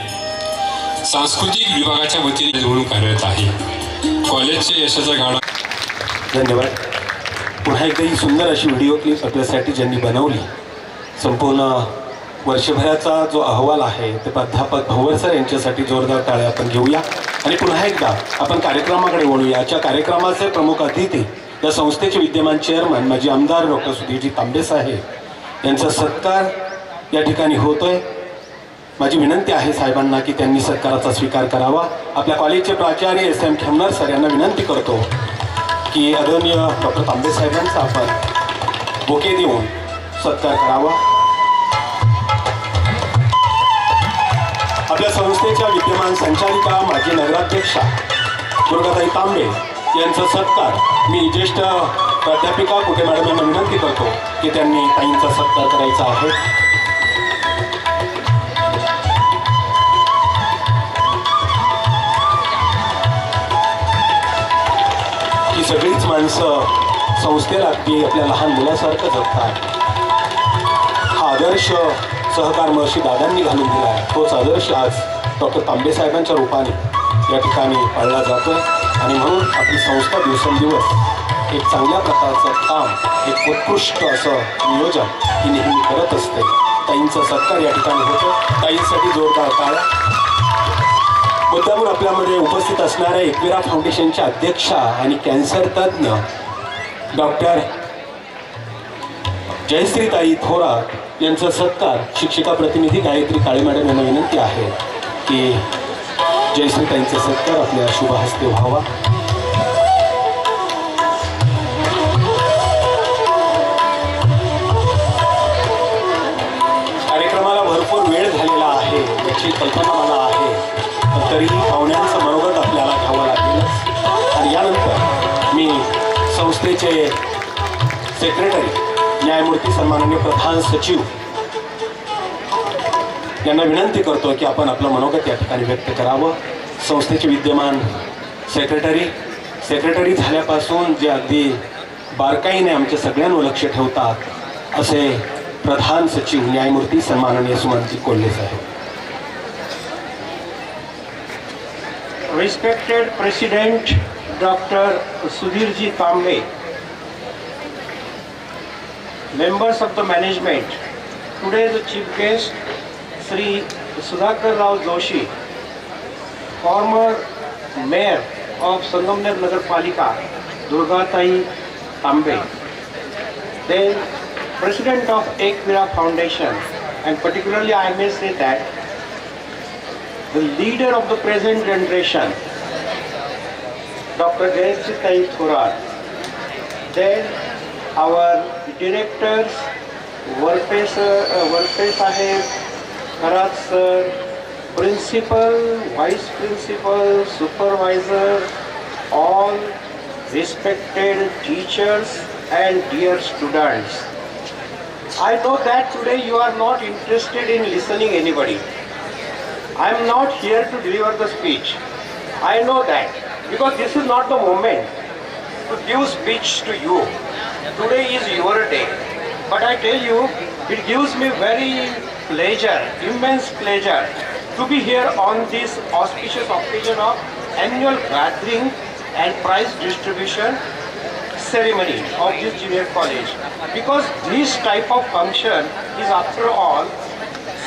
सांस्कृतिक विभागाच्या वतीने म्हणून कार्यरत आहे. कॉलेजच्या यशाचा गाडा. धन्यवाद. पुन्हा एकदा ही सुंदर अशी व्हिडिओ क्लिप आपल्यासाठी ज्यांनी बनवली, संपूर्ण वर्षभराचा जो अहवाल आहे ते प्राध्यापक भंवर सर यांच्यासाठी जोरदार टाळ्या आपण घेऊया. आणि पुन्हा एकदा आपण कार्यक्रमाकडे वळूया. आजच्या कार्यक्रमाचे प्रमुख अतिथी या संस्थेचे विद्यमान चेअरमन माजी आमदार डॉक्टर सुधीरजी तांबे साहेब यांचा सत्कार या ठिकाणी होतोय. माझी विनंती आहे साहेबांना की त्यांनी सत्काराचा स्वीकार करावा. आपल्या कॉलेजचे प्राचार्य SM खेमनार सर यांना विनंती करतो की आदरणीय डॉक्टर तांबे साहेबांचा आपण बोके देऊन सत्कार करावा. आपल्या संस्थेच्या विद्यमान संचालिका माजी नगराध्यक्षा दुर्गाताई तांबे यांचा सत्कार मी ज्येष्ठ प्राध्यापिका कुठे मॅडम यांना विनंती करतो की त्यांनी ताईंचा सत्कार करायचा आहे. सगळीच माणसं संस्थेला अगदी आपल्या लहान मुलासारखं जगतात. हा आदर्श सहकार महर्षी दादांनी घालून दिला आहे. तोच आदर्श आज डॉक्टर तांबे साहेबांच्या रूपाने या ठिकाणी पाळला जातोय आणि म्हणून आपली संस्था दिवसेंदिवस एक चांगल्या प्रकारचं काम, एक उत्कृष्ट असं नियोजन ही नेहमी करत असते. ताईंचा सत्कार या ठिकाणी होतो. ताईंसाठी जोरदार टाळ्या. मुद्दामून आपल्यामध्ये उपस्थित असणाऱ्या एकविरा फाउंडेशनच्या अध्यक्षा आणि कॅन्सर तज्ज्ञ डॉक्टर जयश्रीताई थोरात यांचा सत्कार शिक्षिका प्रतिनिधी गायत्री काळे मॅडम यांना विनंती आहे की जयश्रीताईंचा सत्कार आपल्या शुभ हस्ते व्हावा. कार्यक्रमाला भरपूर वेळ झालेला आहे याची कल्पना मला आहे, पण तरीही पाहुण्यांचं मनोगत आपल्याला घ्यावं लागेलच. आणि यानंतर मी संस्थेचे सेक्रेटरी न्यायमूर्ती सन्माननीय प्रधान सचिव यांना विनंती करतो की आपण आपलं मनोगत या ठिकाणी व्यक्त करावं. संस्थेचे विद्यमान सेक्रेटरी झाल्यापासून जे अगदी बारकाईने आमच्या सगळ्यांवर लक्ष ठेवतात असे प्रधान सचिव न्यायमूर्ती सन्माननीय सुमनजी कोल्हे साहेब. Respected President Dr. Sudhirji Tambe, members of the management, today's chief guest Sri Sudhakar Rao Joshi, former mayor of Sangamner Nagar Palika Durgatai Tambe, then president of Ekvira Foundation, and particularly I may say that the leader of the present generation, Dr. Jayashree Thorat, then our directors, Varpe Sahib, Kharat sir, principal, vice principal, supervisor, all respected teachers and dear students. I know that today you are not interested in listening anybody. I am not here to deliver the speech. I know that because this is not the moment to give speech to you. Today is your day. But I tell you, it gives me very pleasure, immense pleasure to be here on this auspicious occasion of annual gathering and prize distribution ceremony of this junior college. Because this type of function is after all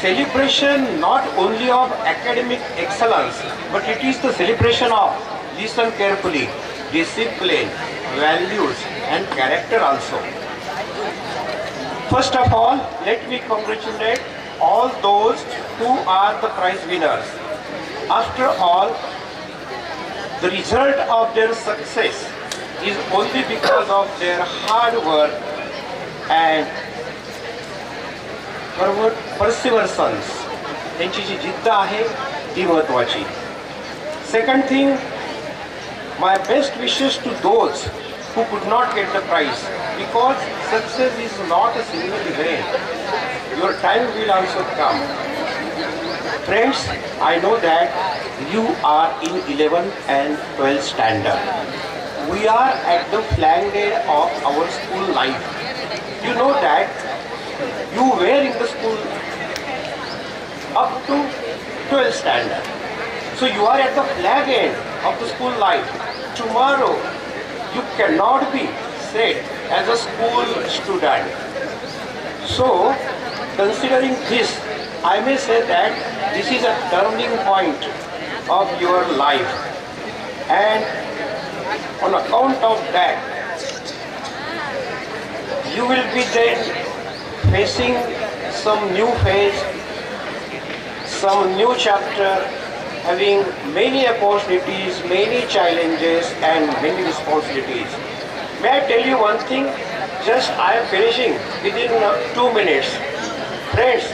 celebration not only of academic excellence, but it is the celebration of, listen carefully, discipline, values and character also. First of all, let me congratulate all those who are the prize winners. After all, the result of their success is only because of their hard work and perseverance. त्यांची जी जिद्द आहे ती महत्त्वाची. Second thing, my best wishes to those who could not get the prize, because success is not a single event. Your time will also come. Friends, I know that you are in 11th and 12th standard. We are at the flag day of our school life. You know that you were in the school up to 12th standard. So you are at the flag end of the school life. Tomorrow you cannot be said as a school student. So considering this, I may say that this is a turning point of your life, and on account of that you will be then facing some new phase, some new chapter, having many opportunities, many challenges and many responsibilities. May I tell you one thing? Just I am finishing within 2 minutes. Friends,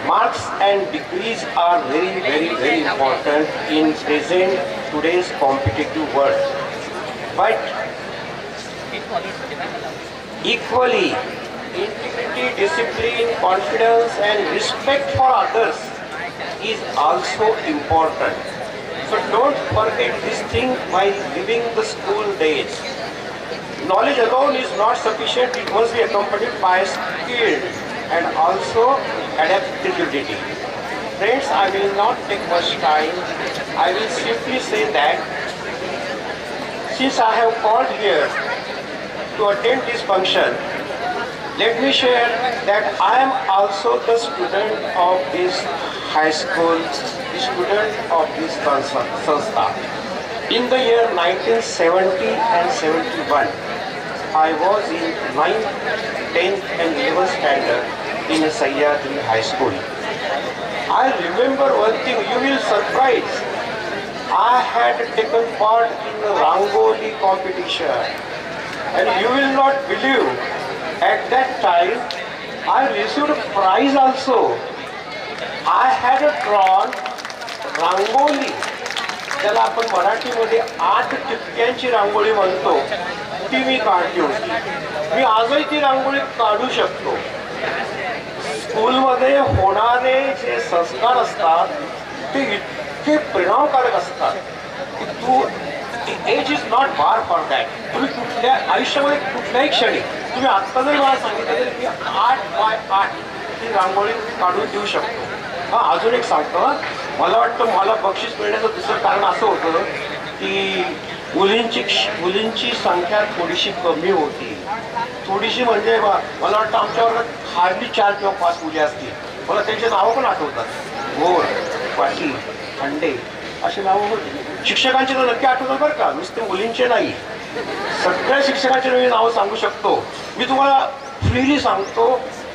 marks and degrees are very, very, very important in present today's competitive world. But equally, integrity, discipline, confidence and respect for others is also important. So don't forget this thing while living the school days. knowledge alone is not sufficient. It must be accompanied by skill and also adaptability. Friends, I will not take much time. I will simply say that since I have called here to attend this function, let me share that I am also the student of this high school, the student of this Sanstha. In the year 1970 and 71, I was in 9th, 10th and 11th standard in Sahyadri High School. I remember one thing, you will surprise. I had taken part in the Rangoli competition, and you will not believe, at that time I received a prize also. I had drawn Rangoli, त्याला आपण मराठीमध्ये 8 टिपक्यांची रांगोळी म्हणतो, ती मी काढली होती. मी आजही ती रांगोळी काढू शकतो. स्कूलमध्ये होणारे जे संस्कार असतात ते इतके परिणामकारक असतात की तू age is not bar for that. तुम्ही कुठल्या आयुष्यामध्ये कुठल्याही क्षणी तुम्ही आत्ता जरी मला सांगितलं तरी मी 8x8 ही रांगोळी काढून देऊ शकतो. हा, अजून एक सांगतो. मला वाटतं मला बक्षीस मिळण्याचं दुसरं कारण असं होतं की मुलींची संख्या थोडीशी कमी होती. थोडीशी म्हणजे मला वाटतं आमच्या वर्गात हार्डली 4 किंवा 5 मुली असतील. मला त्यांचे नावं पण आठवतात. गोर, पाटील, खंडे अशी नावं होती. शिक्षकांची तर नक्की आठवतात बरं का, नुसते मुलींचे नाही. सगळ्या शिक्षकांची मी नावं सांगू शकतो. मी तुम्हाला फ्रीली सांगतो,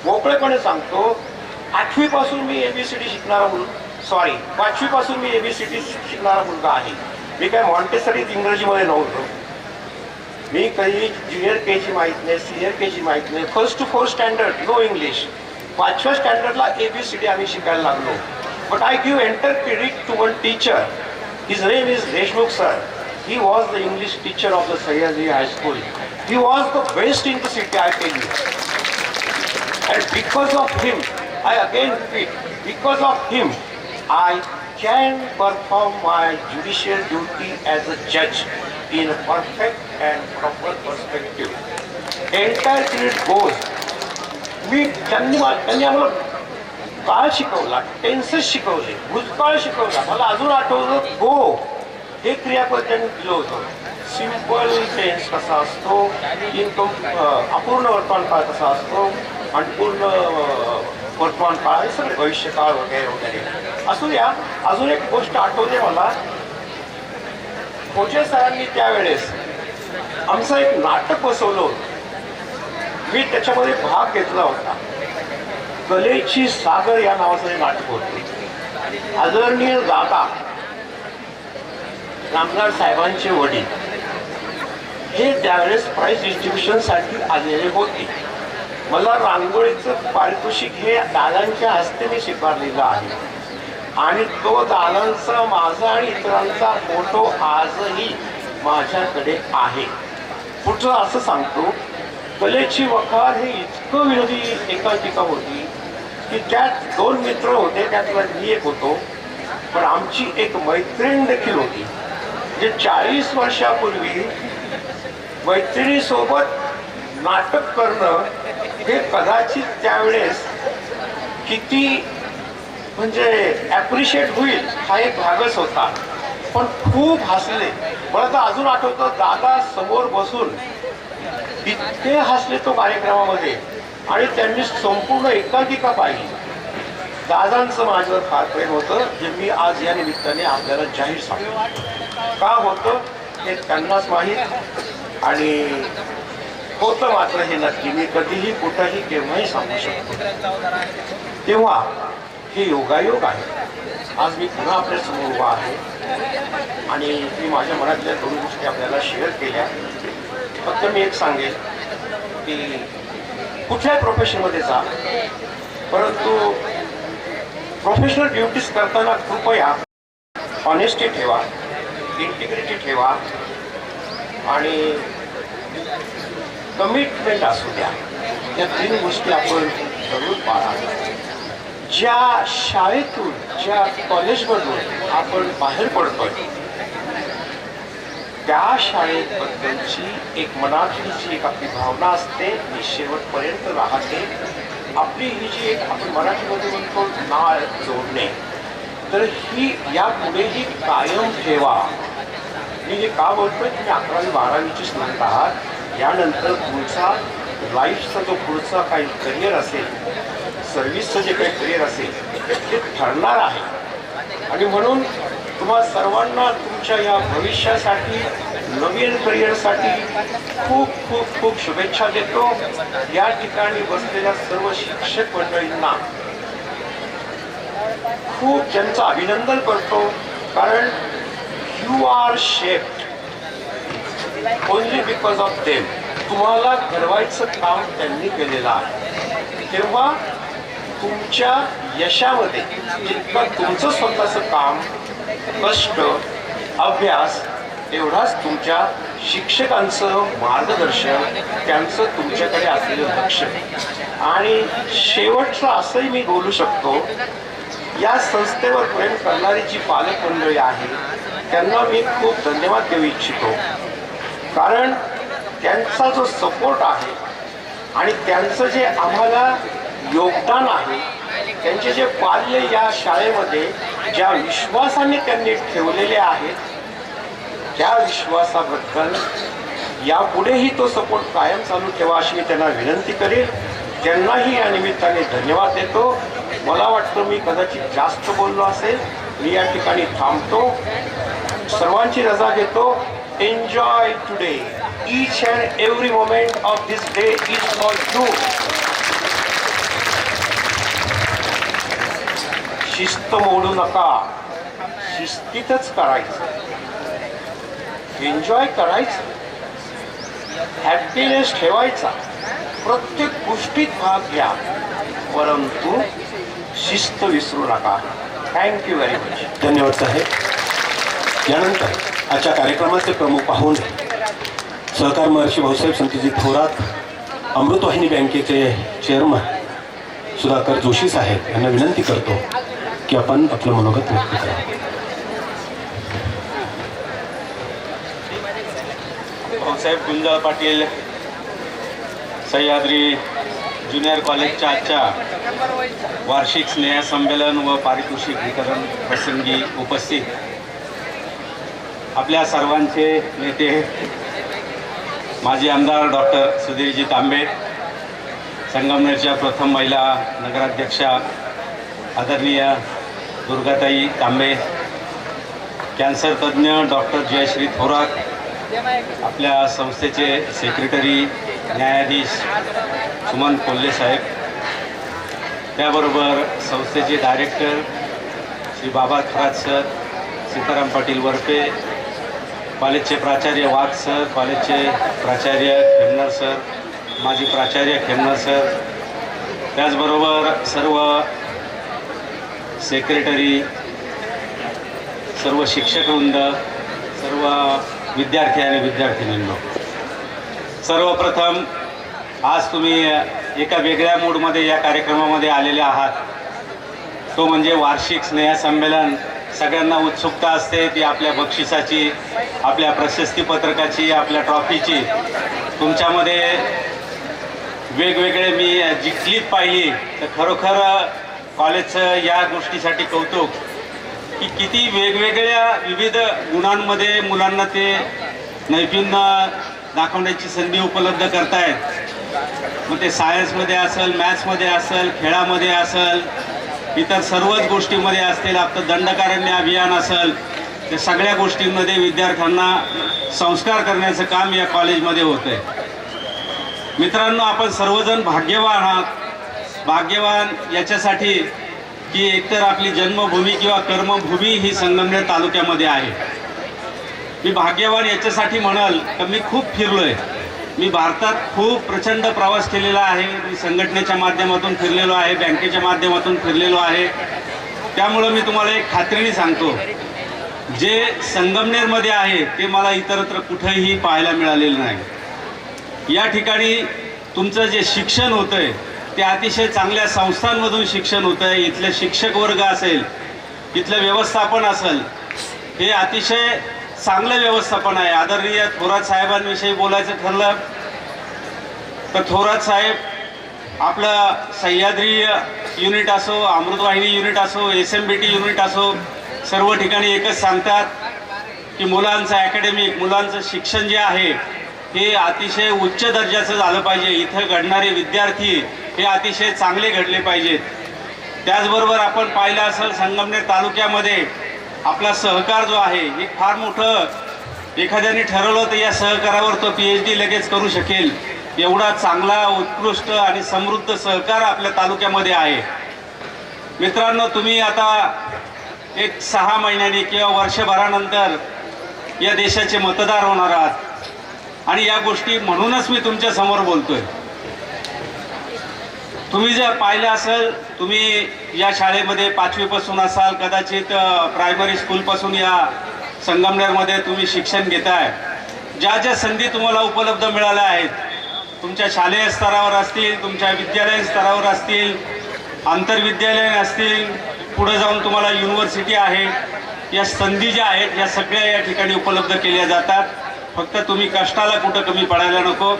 मोकळेपणे सांगतो. 8वी पासून मी ABCD शिकणारा सॉरी 5वी पासून मी ABCD शिकणारा मुलगा आहे. मी काय मॉन्टेसरीत इंग्रजीमध्ये नव्हतो. मी काही ज्युनियर KG माहीत नाही, सिनियर KG माहीत नाही. 1st to 4th standard no English. 5व्या स्टँडर्डला ABCD आम्ही शिकायला लागलो. But I give entire credit to one teacher. His name is Deshmukh sir. He was the English teacher of the Sahyadri High School. He was the best in the city, I tell you. And because of him, I again repeat, because of him, I can perform my judicial duty as a judge in a perfect and proper perspective. Entire credit goes. त्यांनी आम्हाला काळ शिकवला, tenses शिकवले, भूतकाळ शिकवला. मला अजून आठवतं गो हे क्रियापद त्यांनी दिलं होतं. सिम्पल टेन्स कसा असतो, अपूर्ण वर्तमानकाळ कसा असतो आणि पूर्ण वर्तमानकाळ हे सगळे भविष्यकाळ वगैरे वगैरे असू द्या. अजून एक गोष्ट आठवते मला. खोचे सरांनी त्यावेळेस आमचं एक नाटक बसवलं होतं. मी त्याच्यामध्ये भाग घेतला होता. कलेची सागर या नावाचं हे नाटक होतं. आदरणीय दादा रामदार साहेबांचे वडील हे त्यावेळेस प्राइज डिस्ट्रीब्युशनसाठी आलेले होते. मला रांगोळीचं पारितोषिक हे दादांच्या हस्ते मी स्वीकारलेलं आहे आणि तो दादांचा, माझा आणि इतरांचा फोटो आजही माझ्याकडे आहे. पुढचं असं सांगतो, कलेची वखार हे इतकं विरोधी एकांकिका होती की त्यात 2 मित्र होते, त्यातला मी एक होतो. पण आमची एक मैत्रीण देखील होती जे 40 वर्षापूर्वी मैत्रिणीसोबत नाटक करणं हे कदाचित त्यावेळेस किती म्हणजे ॲप्रिशिएट होईल हा एक भागच होता. पण खूप हसले. मला तर अजून आठवतं, दादा समोर बसून इतके हसले तो कार्यक्रमामध्ये आणि त्यांनी संपूर्ण एकांकिका पाहिली. दादांचं माझ्यावर फार प्रेम होतं जे मी आज या निमित्ताने आपल्याला जाहीर सांगतो. का होतं हे त्यांनाच माहीत आणि होतं मात्र हे नक्की मी कधीही कुठंही केव्हाही सांगू शकतो. तेव्हा हे योगायोग आहे. आज मी पुन्हा आपल्या समोर उभा आहे आणि मी माझ्या मनातल्या 2 गोष्टी आपल्याला शेअर केल्या. फक्त मी एक सांगेन की कुठल्याही प्रोफेशनमध्ये जा, परंतु प्रोफेशनल ड्युटीज करताना कृपया ऑनेस्टी ठेवा, इंटिग्रिटी ठेवा आणि कमिटमेंट असू द्या. या 3 गोष्टी आपण जरूर पाळा. ज्या शाळेतून, ज्या कॉलेजमधून आपण बाहेर पडतोय त्या शाळेबद्दलची एक मनातली जी एक आपली भावना असते ती शेवटपर्यंत राहते. आपली ही जी एक आपण मराठीमध्ये म्हणतो नाळ जोडणे, तर ही यापुढेही कायम ठेवा. मी हे का बोलतोय, तुम्ही 11वी 12वीची स्टुडंट आहात. यानंतर पुढचा लाईफचा जो पुढचा काही करिअर असेल, सर्व्हिसचं जे काही करिअर असेल ते ठरणार आहे. आणि म्हणून तुम्हा सर्वांना तुमच्या या भविष्यासाठी, नवीन करिअरसाठी खूप खूप खूप शुभेच्छा देतो. या ठिकाणी बसलेल्या सर्व शिक्षक मंडळींना खूप त्यांचं अभिनंदन करतो, कारण you are shaped only because of them. तुम्हाला घडवायचं काम त्यांनी केलेलं आहे. तेव्हा तुमच्या यशामध्ये जितकं तुमचं स्वतःचं काम, कष्ट, अभ्यास, तेवढाच तुमच्या शिक्षकांचं मार्गदर्शन, त्यांचं तुमच्याकडे असलेलं लक्ष. आणि शेवटचं असंही मी बोलू शकतो, या संस्थेवर प्रेम करणारी जी पालक मंडळी आहे त्यांना मी खूप धन्यवाद देऊ इच्छितो, कारण त्यांचा जो सपोर्ट आहे आणि त्यांचं जे आम्हाला योगदान आहे, त्यांचे जे पाल्य या शाळेमध्ये ज्या विश्वासाने त्यांनी ठेवलेले आहेत, त्या विश्वासाबद्दल यापुढेही तो सपोर्ट कायम चालू ठेवा अशी मी त्यांना विनंती करेन. त्यांनाही या निमित्ताने धन्यवाद देतो. मला वाटतं मी कदाचित जास्त बोललो असेल. मी या ठिकाणी थांबतो. सर्वांची रजा घेतो. Enjoy today. Each and every moment of this day is for you. शिस्त मोडू नका, शिस्तीतच करायचं, एन्जॉय करायचं, हॅपीनेस ठेवायचा, प्रत्येक गोष्टीत भाग घ्या, परंतु शिस्त विसरू नका. Thank you very much. धन्यवाद साहेब. यानंतर आजच्या कार्यक्रमाचे प्रमुख पाहुणे सहकार महर्षी भाऊसाहेब संतजी थोरात अमृतवाहिनी बँकेचे चेअरमन सुधाकर जोशी साहेब यांना विनंती करतो की आपण आपलं मनोगत व्यक्त करा. भाऊसाहेब गुंजाळ पाटील सह्याद्री ज्युनियर कॉलेजच्या आजच्या वार्षिक स्नेहसंमेलन व पारितोषिक वितरण प्रसंगी उपस्थित आपल्या सर्वांचे नेते माजी आमदार डॉक्टर सुधीरजी तांबे, संगमनेरच्या प्रथम महिला नगराध्यक्षा आदरणीय दुर्गाताई तांबे, कॅन्सर तज्ज्ञ डॉक्टर जयश्री थोरात, आपल्या संस्थेचे सेक्रेटरी न्यायाधीश सुमन कोल्हे साहेब, त्याबरोबर संस्थेचे डायरेक्टर श्री बाबा थोरात सर, सीताराम पाटील वरपे, कॉलेजचे प्राचार्य वाघ सर, कॉलेजचे प्राचार्य खेमनर सर, माजी प्राचार्य खेमनर सर, त्याचबरोबर सर्व सेक्रेटरी, सर्व शिक्षकवृंद, सर्व विद्यार्थी आणि विद्यार्थिनींनो, सर्वप्रथम आज तुम्ही एका वेगळ्या मूडमध्ये या कार्यक्रमामध्ये आलेले आहात. तो म्हणजे वार्षिक स्नेहसंमेलन. सगळ्यांना उत्सुकता असते ती आपल्या बक्षिसाची, आपल्या प्रशस्तीपत्रकाची, आपल्या ट्रॉफीची. तुमच्यामध्ये वेगवेगळे मी जी क्लिप पाहिली तर खरोखर कॉलेजचं या गोष्टीसाठी कौतुक की किती वेगवेगळ्या विविध गुणांमध्ये मुलांना ते नैपुण्य दाखवण्याची संधी उपलब्ध करतायत. मग ते सायन्समध्ये असेल, मॅथ्समध्ये असेल, खेळामध्ये असेल, इतर सर्वच गोष्टीमध्ये असतील, आपलं दंडकारण्य अभियान असेल, त्या सगळ्या गोष्टींमध्ये विद्यार्थ्यांना संस्कार करण्याचं काम या कॉलेजमध्ये होतं आहे. मित्रांनो, आपण सर्वजण भाग्यवान आहात. भाग्यवान याच्यासाठी की एकतर आपली जन्मभूमी किंवा कर्मभूमी ही संगमनेर तालुक्यामध्ये आहे. मी भाग्यवान याच्यासाठी म्हणाल तर मी खूप फिरलो आहे. मी भारतात खूप प्रचंड प्रवास केलेला आहे. मी संघटनेच्या माध्यमातून फिरलेलो आहे, बँकेच्या माध्यमातून फिरलेलो आहे. त्यामुळं मी तुम्हाला एक खात्रीने सांगतो, जे संगमनेरमध्ये आहे ते मला इतरत्र कुठेही पाहायला मिळालेलं नाही. या ठिकाणी तुमचं जे शिक्षण होतं आहे ते अतिशय चांगल्या संस्थांमधून शिक्षण होतं आहे. इथले शिक्षक वर्ग असेल, इथलं व्यवस्थापन असेल, हे अतिशय चांगलं व्यवस्थापन आहे. आदरणीय थोरात साहेबांविषयी बोलायचं ठरलं तर थोरात साहेब आपलं सह्याद्री युनिट असो, अमृतवाहिनी युनिट असो, SMBT युनिट असो, सर्व ठिकाणी एकच सांगतात की मुलांचं अकॅडमिक, मुलांचं शिक्षण जे आहे हे अतिशय उच्च दर्जाचं झालं पाहिजे. इथं घडणारे विद्यार्थी हे अतिशय चांगले घडले पाहिजेत. त्याचबरोबर आपण पाहिलं असेल संगमनेर तालुक्यामध्ये आपला सहकार जो आहे हे फार मोठं, एखाद्याने ठरवलं तर या सहकारावर तो PhD लगेच करू शकेल, एवढा चांगला, उत्कृष्ट आणि समृद्ध सहकार आपल्या तालुक्यामध्ये आहे. मित्रांनो, तुम्ही आता एक 6 महिन्यांनी किंवा वर्षभरानंतर या देशाचे मतदार होणार आहात आणि या गोष्टी म्हणूनच मी तुमच्या समोर बोलतोय. तुम्ही जर पाहिलं असेल, तुम्ही या शाळेमध्ये 5वी पासून असाल, कदाचित प्रायमरी स्कूलपासून या संगमनेरमध्ये तुम्ही शिक्षण घेताय. ज्या ज्या संधी तुम्हाला उपलब्ध मिळाल्या आहेत, तुमच्या शालेय स्तरावर असतील, तुमच्या विद्यालयीन स्तरावर असतील, आंतरविद्यालयीन असतील, पुढे जाऊन तुम्हाला युनिव्हर्सिटी आहे, या संधी ज्या आहेत या सगळ्या या ठिकाणी उपलब्ध केल्या जातात. फक्त तुम्ही कष्टाला कुठं कमी पडायला नको.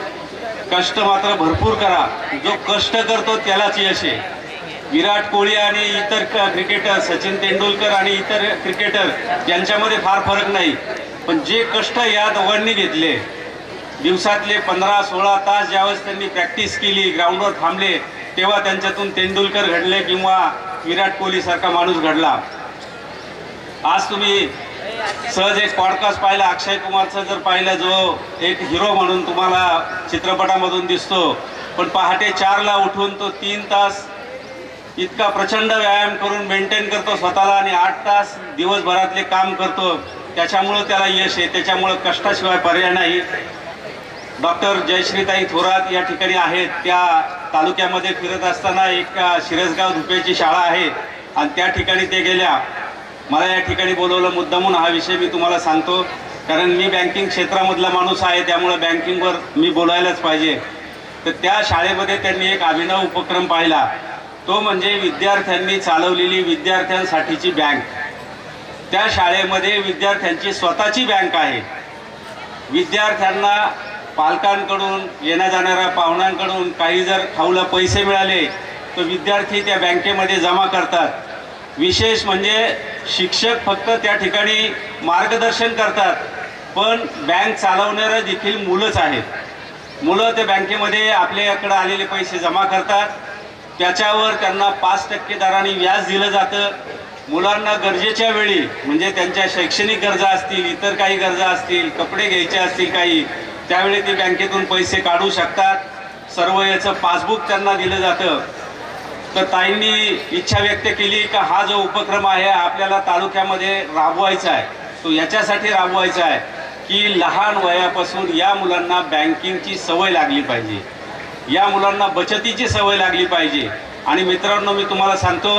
कष्ट मात्र भरपूर करा. जो कष्ट करतो त्यालाच यश आहे. विराट कोहली आणि इतर क्रिकेटर, सचिन तेंडुलकर आणि इतर क्रिकेटर यांच्यामध्ये फार फरक नाही, पण जे कष्ट या दोघांनी घेतले, दिवसातले 15-16 तास ज्यावेळेस त्यांनी प्रॅक्टिस केली, ग्राउंडवर थांबले, तेव्हा त्यांच्यातून तेंडुलकर घडले किंवा विराट कोहलीसारखा माणूस घडला. आज तुम्ही सहज एक पॉडकास्ट पाहिला, अक्षय कुमारचं जर पाहिलं, जो एक हिरो म्हणून तुम्हाला चित्रपटामधून दिसतो, पण पहाटे 4ला उठून तो 3 तास इतका प्रचंड व्यायाम करून मेंटेन करतो स्वतःला आणि 8 तास दिवसभरातले काम करतो. त्याच्यामुळं त्याला यश आहे. त्याच्यामुळं कष्टाशिवाय पर्याय नाही. डॉक्टर जयश्रीताई थोरात या ठिकाणी आहेत. त्या तालुक्यामध्ये फिरत असताना एक शिरसगाव धुपेची शाळा आहे आणि त्या ठिकाणी ते गेल्या. मला या ठिकाणी बोलवलं मुद्दामून. हा विषय मी तुम्हाला सांगतो, कारण मी बँकिंग क्षेत्रामधला माणूस आहे, त्यामुळे बँकिंगवर मी बोलायलाच पाहिजे. तर त्या शाळेमध्ये त्यांनी एक अभिनव उपक्रम पाहिला, तो म्हणजे विद्यार्थ्यांनी चालवलेली विद्यार्थ्यांसाठीची बँक. त्या शाळेमध्ये विद्यार्थ्यांची स्वतःची बँक आहे. विद्यार्थ्यांना पालकांकडून, येण्या जाणाऱ्या पाहुण्यांकडून काही जर खाऊला पैसे मिळाले तर विद्यार्थी त्या बँकेमध्ये जमा करतात. विशेष म्हणजे शिक्षक फक्त त्या ठिकाणी मार्गदर्शन करतात, पण बँक चालवणारे देखील मुलंच आहेत. मुलं त्या बँकेमध्ये आपल्याकडे आलेले पैसे जमा करतात. त्याच्यावर त्यांना 5% दराने व्याज दिलं जातं. मुलांना गरजेच्या वेळी, म्हणजे त्यांच्या शैक्षणिक गरजा असतील, इतर काही गरजा असतील, कपडे घ्यायचे असतील काही, त्यावेळी ते बँकेतून पैसे काढू शकतात. सर्व याचं पासबुक त्यांना दिलं जातं. तर ताईंनी इच्छा व्यक्त केली का हा जो उपक्रम आहे आपल्याला तालुक्यामध्ये राबवायचा आहे, तो याच्यासाठी राबवायचा आहे की लहान वयापासून या मुलांना बँकिंगची सवय लागली पाहिजे, या मुलांना बचतीची सवय लागली पाहिजे. आणि मित्रांनो, मी तुम्हाला सांगतो,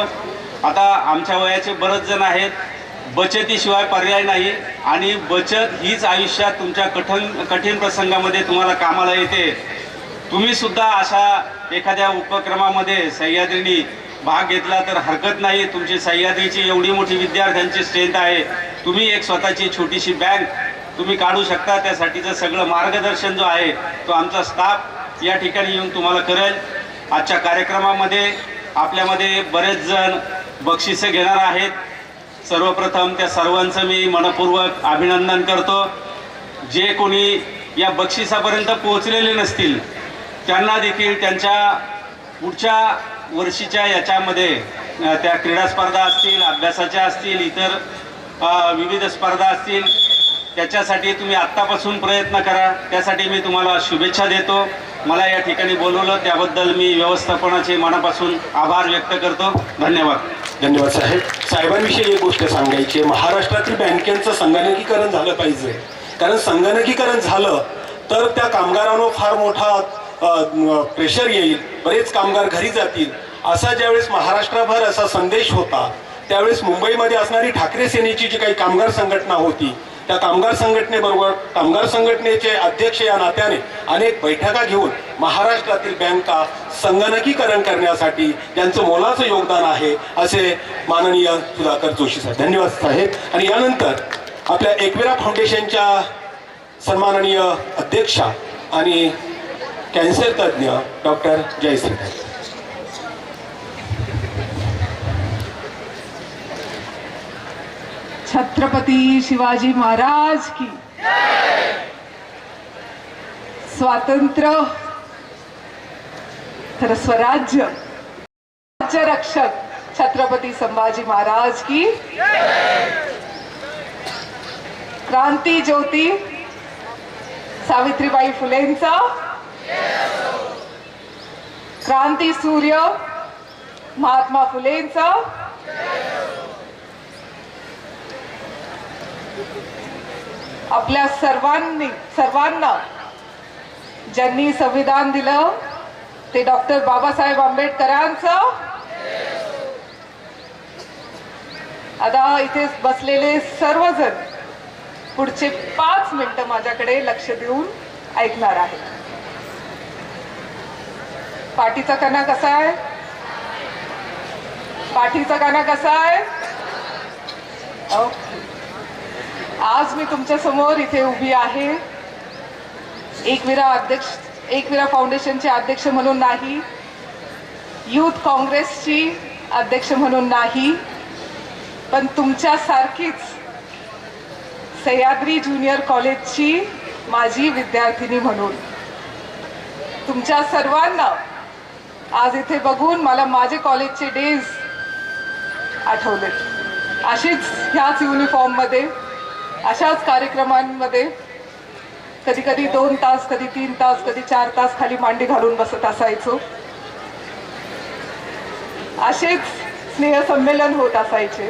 आता आमच्या वयाचे बरेच जण आहेत, बचतीशिवाय पर्याय नाही. आणि बचत हीच आयुष्यात तुमच्या कठीण प्रसंगामध्ये तुम्हाला कामाला येते. तुम्ही सुद्धा अशा एखाद्या उपक्रमामध्ये सह्याद्रीनी भाग घेतला तर हरकत नाही. तुमची सह्याद्रीची एवढी मोठी विद्यार्थ्यांची स्ट्रेंथ आहे. तुम्ही एक स्वतःची छोटीशी बँक तुम्ही काढू शकता. त्यासाठीचं सगळं मार्गदर्शन जो आहे तो आमचा स्टाफ या ठिकाणी येऊन तुम्हाला करेल. आजच्या कार्यक्रमामध्ये आपल्यामध्ये बरेच जण बक्षिसे घेणार आहेत. सर्वप्रथम त्या सर्वांचं मी मनपूर्वक अभिनंदन करतो. जे कोणी या बक्षिसापर्यंत पोहोचलेले नसतील त्यांना देखील त्यांच्या पुढच्या वर्षीच्या याच्यामध्ये त्या क्रीडा स्पर्धा असतील, अभ्यासाच्या असतील, इतर विविध स्पर्धा असतील, त्याच्यासाठी तुम्ही आत्तापासून प्रयत्न करा. त्यासाठी मी तुम्हाला शुभेच्छा देतो. मला या ठिकाणी बोलवलं त्याबद्दल मी व्यवस्थापनाचे मनापासून आभार व्यक्त करतो. धन्यवाद. धन्यवाद साहेब. साहेबांविषयी एक गोष्ट सांगायची आहे, महाराष्ट्रातील बँकेचं संगणकीकरण झालं पाहिजे. कारण संगणकीकरण झालं तर त्या कामगारांवर फार मोठा प्रेशर येईल, बरेच कामगार घरी जातील. असा ज्यावेळेस महाराष्ट्रभर असा संदेश होता, त्यावेळेस मुंबईमध्ये असणारी ठाकरे सेनेची जी काही कामगार संघटना होती, त्या कामगार संघटनेबरोबर कामगार संघटनेचे अध्यक्ष या नात्याने अनेक बैठका घेऊन महाराष्ट्रातील बँका संगणकीकरण करण्यासाठी त्यांचं मोलाचं योगदान आहे असे माननीय सुधाकर जोशी साहेब. धन्यवाद साहेब. आणि यानंतर आपल्या एकविरा फाउंडेशनच्या सन्माननीय अध्यक्षा आणि कॅन्सर तज्ज्ञ डॉक्टर जयश्री. छत्रपती शिवाजी महाराज की स्वातंत्र्य खरं स्वराज्य राज्य रक्षक छत्रपती संभाजी महाराज की क्रांती ज्योती सावित्रीबाई फुलेंचा क्रांती सूर्य महात्मा फुलेंचा आपल्या सर्वांना ज्यांनी संविधान दिलं ते डॉक्टर बाबासाहेब आंबेडकरांचं. आता इथे बसलेले सर्वजण पुढचे 5 मिनिटं माझ्याकडे लक्ष देऊन ऐकणार आहेत. पाठीचा कणा कसा आहे? पाठीचा कणा कसा आहे? ओके. आज मी तुमच्या समोर इथे उभी आहे एकविरा फाउंडेशनचे अध्यक्ष म्हणून नाही, युथ काँग्रेसची अध्यक्ष म्हणून नाही, पण तुमच्यासारखीच सह्याद्री ज्युनियर कॉलेजची माझी विद्यार्थिनी म्हणून. तुमच्या सर्वांना आज इथे बघून मला माझे कॉलेजचे डेज आठवले. अशीच ह्याच युनिफॉर्ममध्ये अशाच कार्यक्रमांमध्ये कधी कधी 2 तास, कधी 3 तास, कधी 4 तास खाली मांडी घालून बसत असायचो. असेच स्नेहसंमेलन होत असायचे.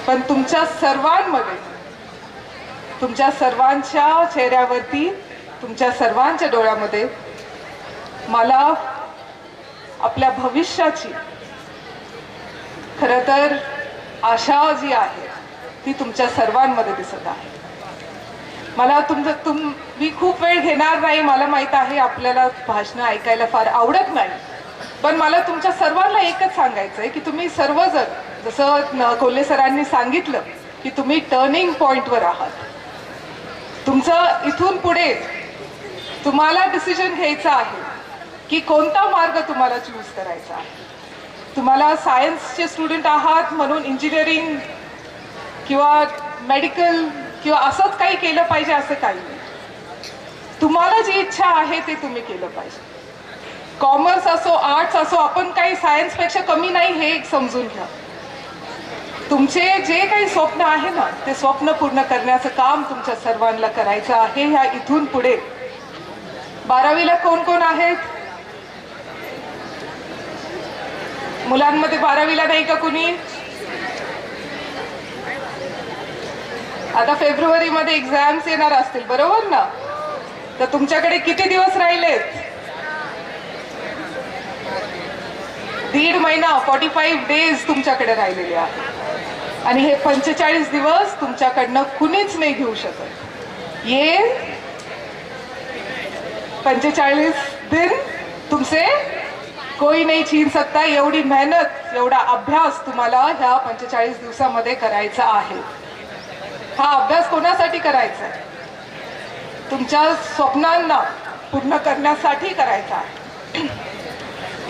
पण तुमच्या सर्वांमध्ये, तुमच्या सर्वांच्या चेहऱ्यावरती, तुमच्या सर्वांच्या डोळ्यामध्ये मला आपल्या भविष्याची खरं तर आशा जी आहे ती तुमच्या सर्वांमध्ये दिसत आहे. मला मी खूप वेळ घेणार नाही. मला माहित आहे आपल्याला भाषणं ऐकायला फार आवडत नाही, पण मला तुमच्या सर्वांना एकच सांगायचं आहे की तुम्ही सर्वजण, जसं कोल्हे सरांनी सांगितलं की तुम्ही टर्निंग पॉइंटवर आहात. तुमचं इथून पुढे तुम्हाला डिसिजन घ्यायचा आहे की कोणता मार्ग तुम्हाला चूज करायचा आहे. तुम्हाला सायन्सचे स्टुडंट आहात म्हणून इंजिनिअरिंग किंवा मेडिकल किंवा असंच काही केलं पाहिजे असं काही नाही. तुम्हाला जी इच्छा आहे ते तुम्ही केलं पाहिजे. कॉमर्स असो, आर्ट्स असो, आपण काही सायन्सपेक्षा कमी नाही हे एक समजून घ्या. तुमचे जे काही स्वप्न आहे ना ते स्वप्न पूर्ण करण्याचं काम तुमच्या सर्वांना करायचं आहे. ह्या इथून पुढे 12वीला कोण कोण आहेत? मुलांमध्ये 12वीला नाही का कुणी? आता फेब्रुवारीमध्ये एक्झाम्स येणार असतील, बरोबर ना? तर तुमच्याकडे किती दिवस राहिलेत? 1.5 महिना, 45 डेज तुमच्याकडे राहिलेले आहेत. आणि हे 45 दिवस तुमच्याकडनं कुणीच नाही घेऊ शकत. ये 45 दिन तुमसे कोई नहीं छीन सकता. एवढी मेहनत, एवढा अभ्यास तुम्हाला ह्या 45 दिवसामध्ये करायचा आहे. हा अभ्यास कोणासाठी करायचा आहे? तुमच्या स्वप्नांना पूर्ण करण्यासाठी करायचा आहे.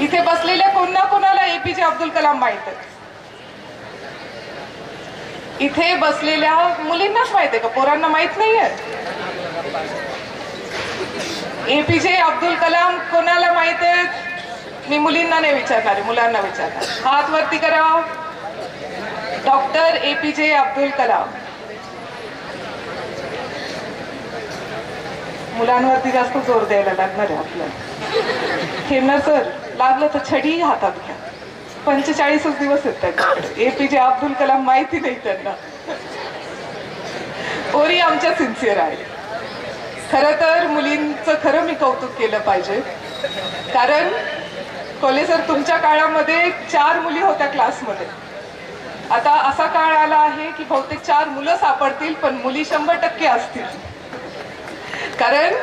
इथे बसलेल्या कोणाला एपीजे अब्दुल कलाम माहित आहे? इथे बसलेल्या मुलींनाच माहित आहे का? पोरांना माहित नाहीये? एपीजे अब्दुल कलाम कोणाला माहित आहे? मी मुलींना नाही विचारणार, मुलांना विचारणार. हात वरती करा. Doctor APJ Abdul Kalam. मुलांवरती जास्त जोर द्यायला लागणार आहे आपल्याला. खेळणार सर, लागलं तर छडी हातात घ्या. 45 दिवस आहेत त्यांच्याकडे. एपीजे अब्दुल कलाम माहिती नाही त्यांना. पोरी आमच्या सिन्सिअर आहेत. खरं तर मुलींचं खरं मी कौतुक केलं पाहिजे, कारण कोल्हे सर तुमच्या काळामध्ये 4 मुली होत्या क्लासमध्ये. आता असा काळ आला आहे की बहुतेक 4 मुलं सापडतील पण मुली 100% असतील. कारण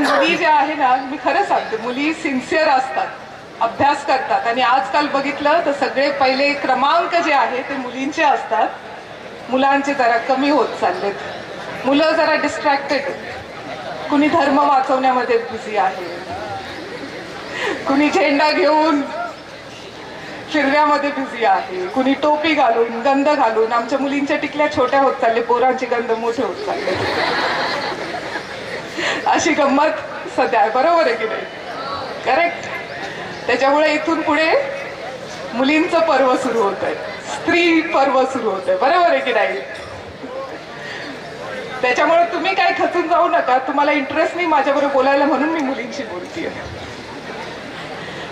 मुली ज्या आहे ना, मी खरं सांगते, मुली सिन्सिअर असतात. अभ्यास करतात आणि आजकाल बघितलं तर सगळे पहिले क्रमांक जे आहे ते मुलींचे असतात, मुलांचे जरा कमी होत चाललेत. मुलं जरा डिस्ट्रॅक्टेड, कुणी धर्म वाचवण्यामध्ये बिझी आहे, कुणी झेंडा घेऊन फिरण्यामध्ये बिझी आहे, कुणी टोपी घालून गंध घालून. आमच्या मुलींच्या टिकल्या छोट्या होत चालले, पोरांचे गंध मोठे होत चालले. अशी गंमत सध्या आहे, बरोबर आहे की नाही? करेक्ट. त्याच्यामुळे इथून पुढे मुलींचं पर्व सुरू होत आहे, स्त्री पर्व सुरू होत आहे, बरोबर आहे की नाही? त्याच्यामुळे तुम्ही काय खचून जाऊ नका. तुम्हाला इंटरेस्ट नाही माझ्याबरोबर बोलायला म्हणून मी मुलींशी बोलतीये.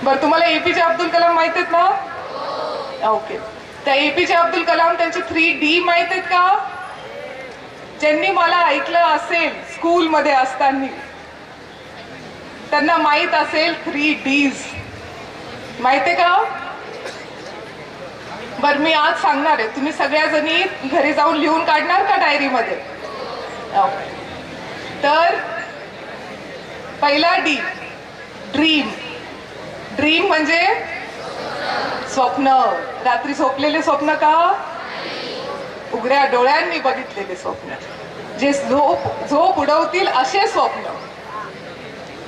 बरं, तुम्हाला एपीजे अब्दुल कलाम माहित आहेत ना? ओके. त्या एपीजे अब्दुल कलाम त्यांचे 3D माहित आहेत का? ज्यांनी मला ऐकलं असेल स्कूलमध्ये असताना, त्यांना माहित असेल 3Ds माहित आहे का? बरं, मी आज सांगणार आहे. तुम्ही सगळ्याजणी घरी जाऊन लिहून काढणार का डायरीमध्ये? तर पहिला डी, ड्रीम. ड्रीम म्हणजे स्वप्न. रात्री झोपलेले स्वप्न का? उघड्या डोळ्यांनी बघितलेले स्वप्न, जे झोप उडवतील असे स्वप्न.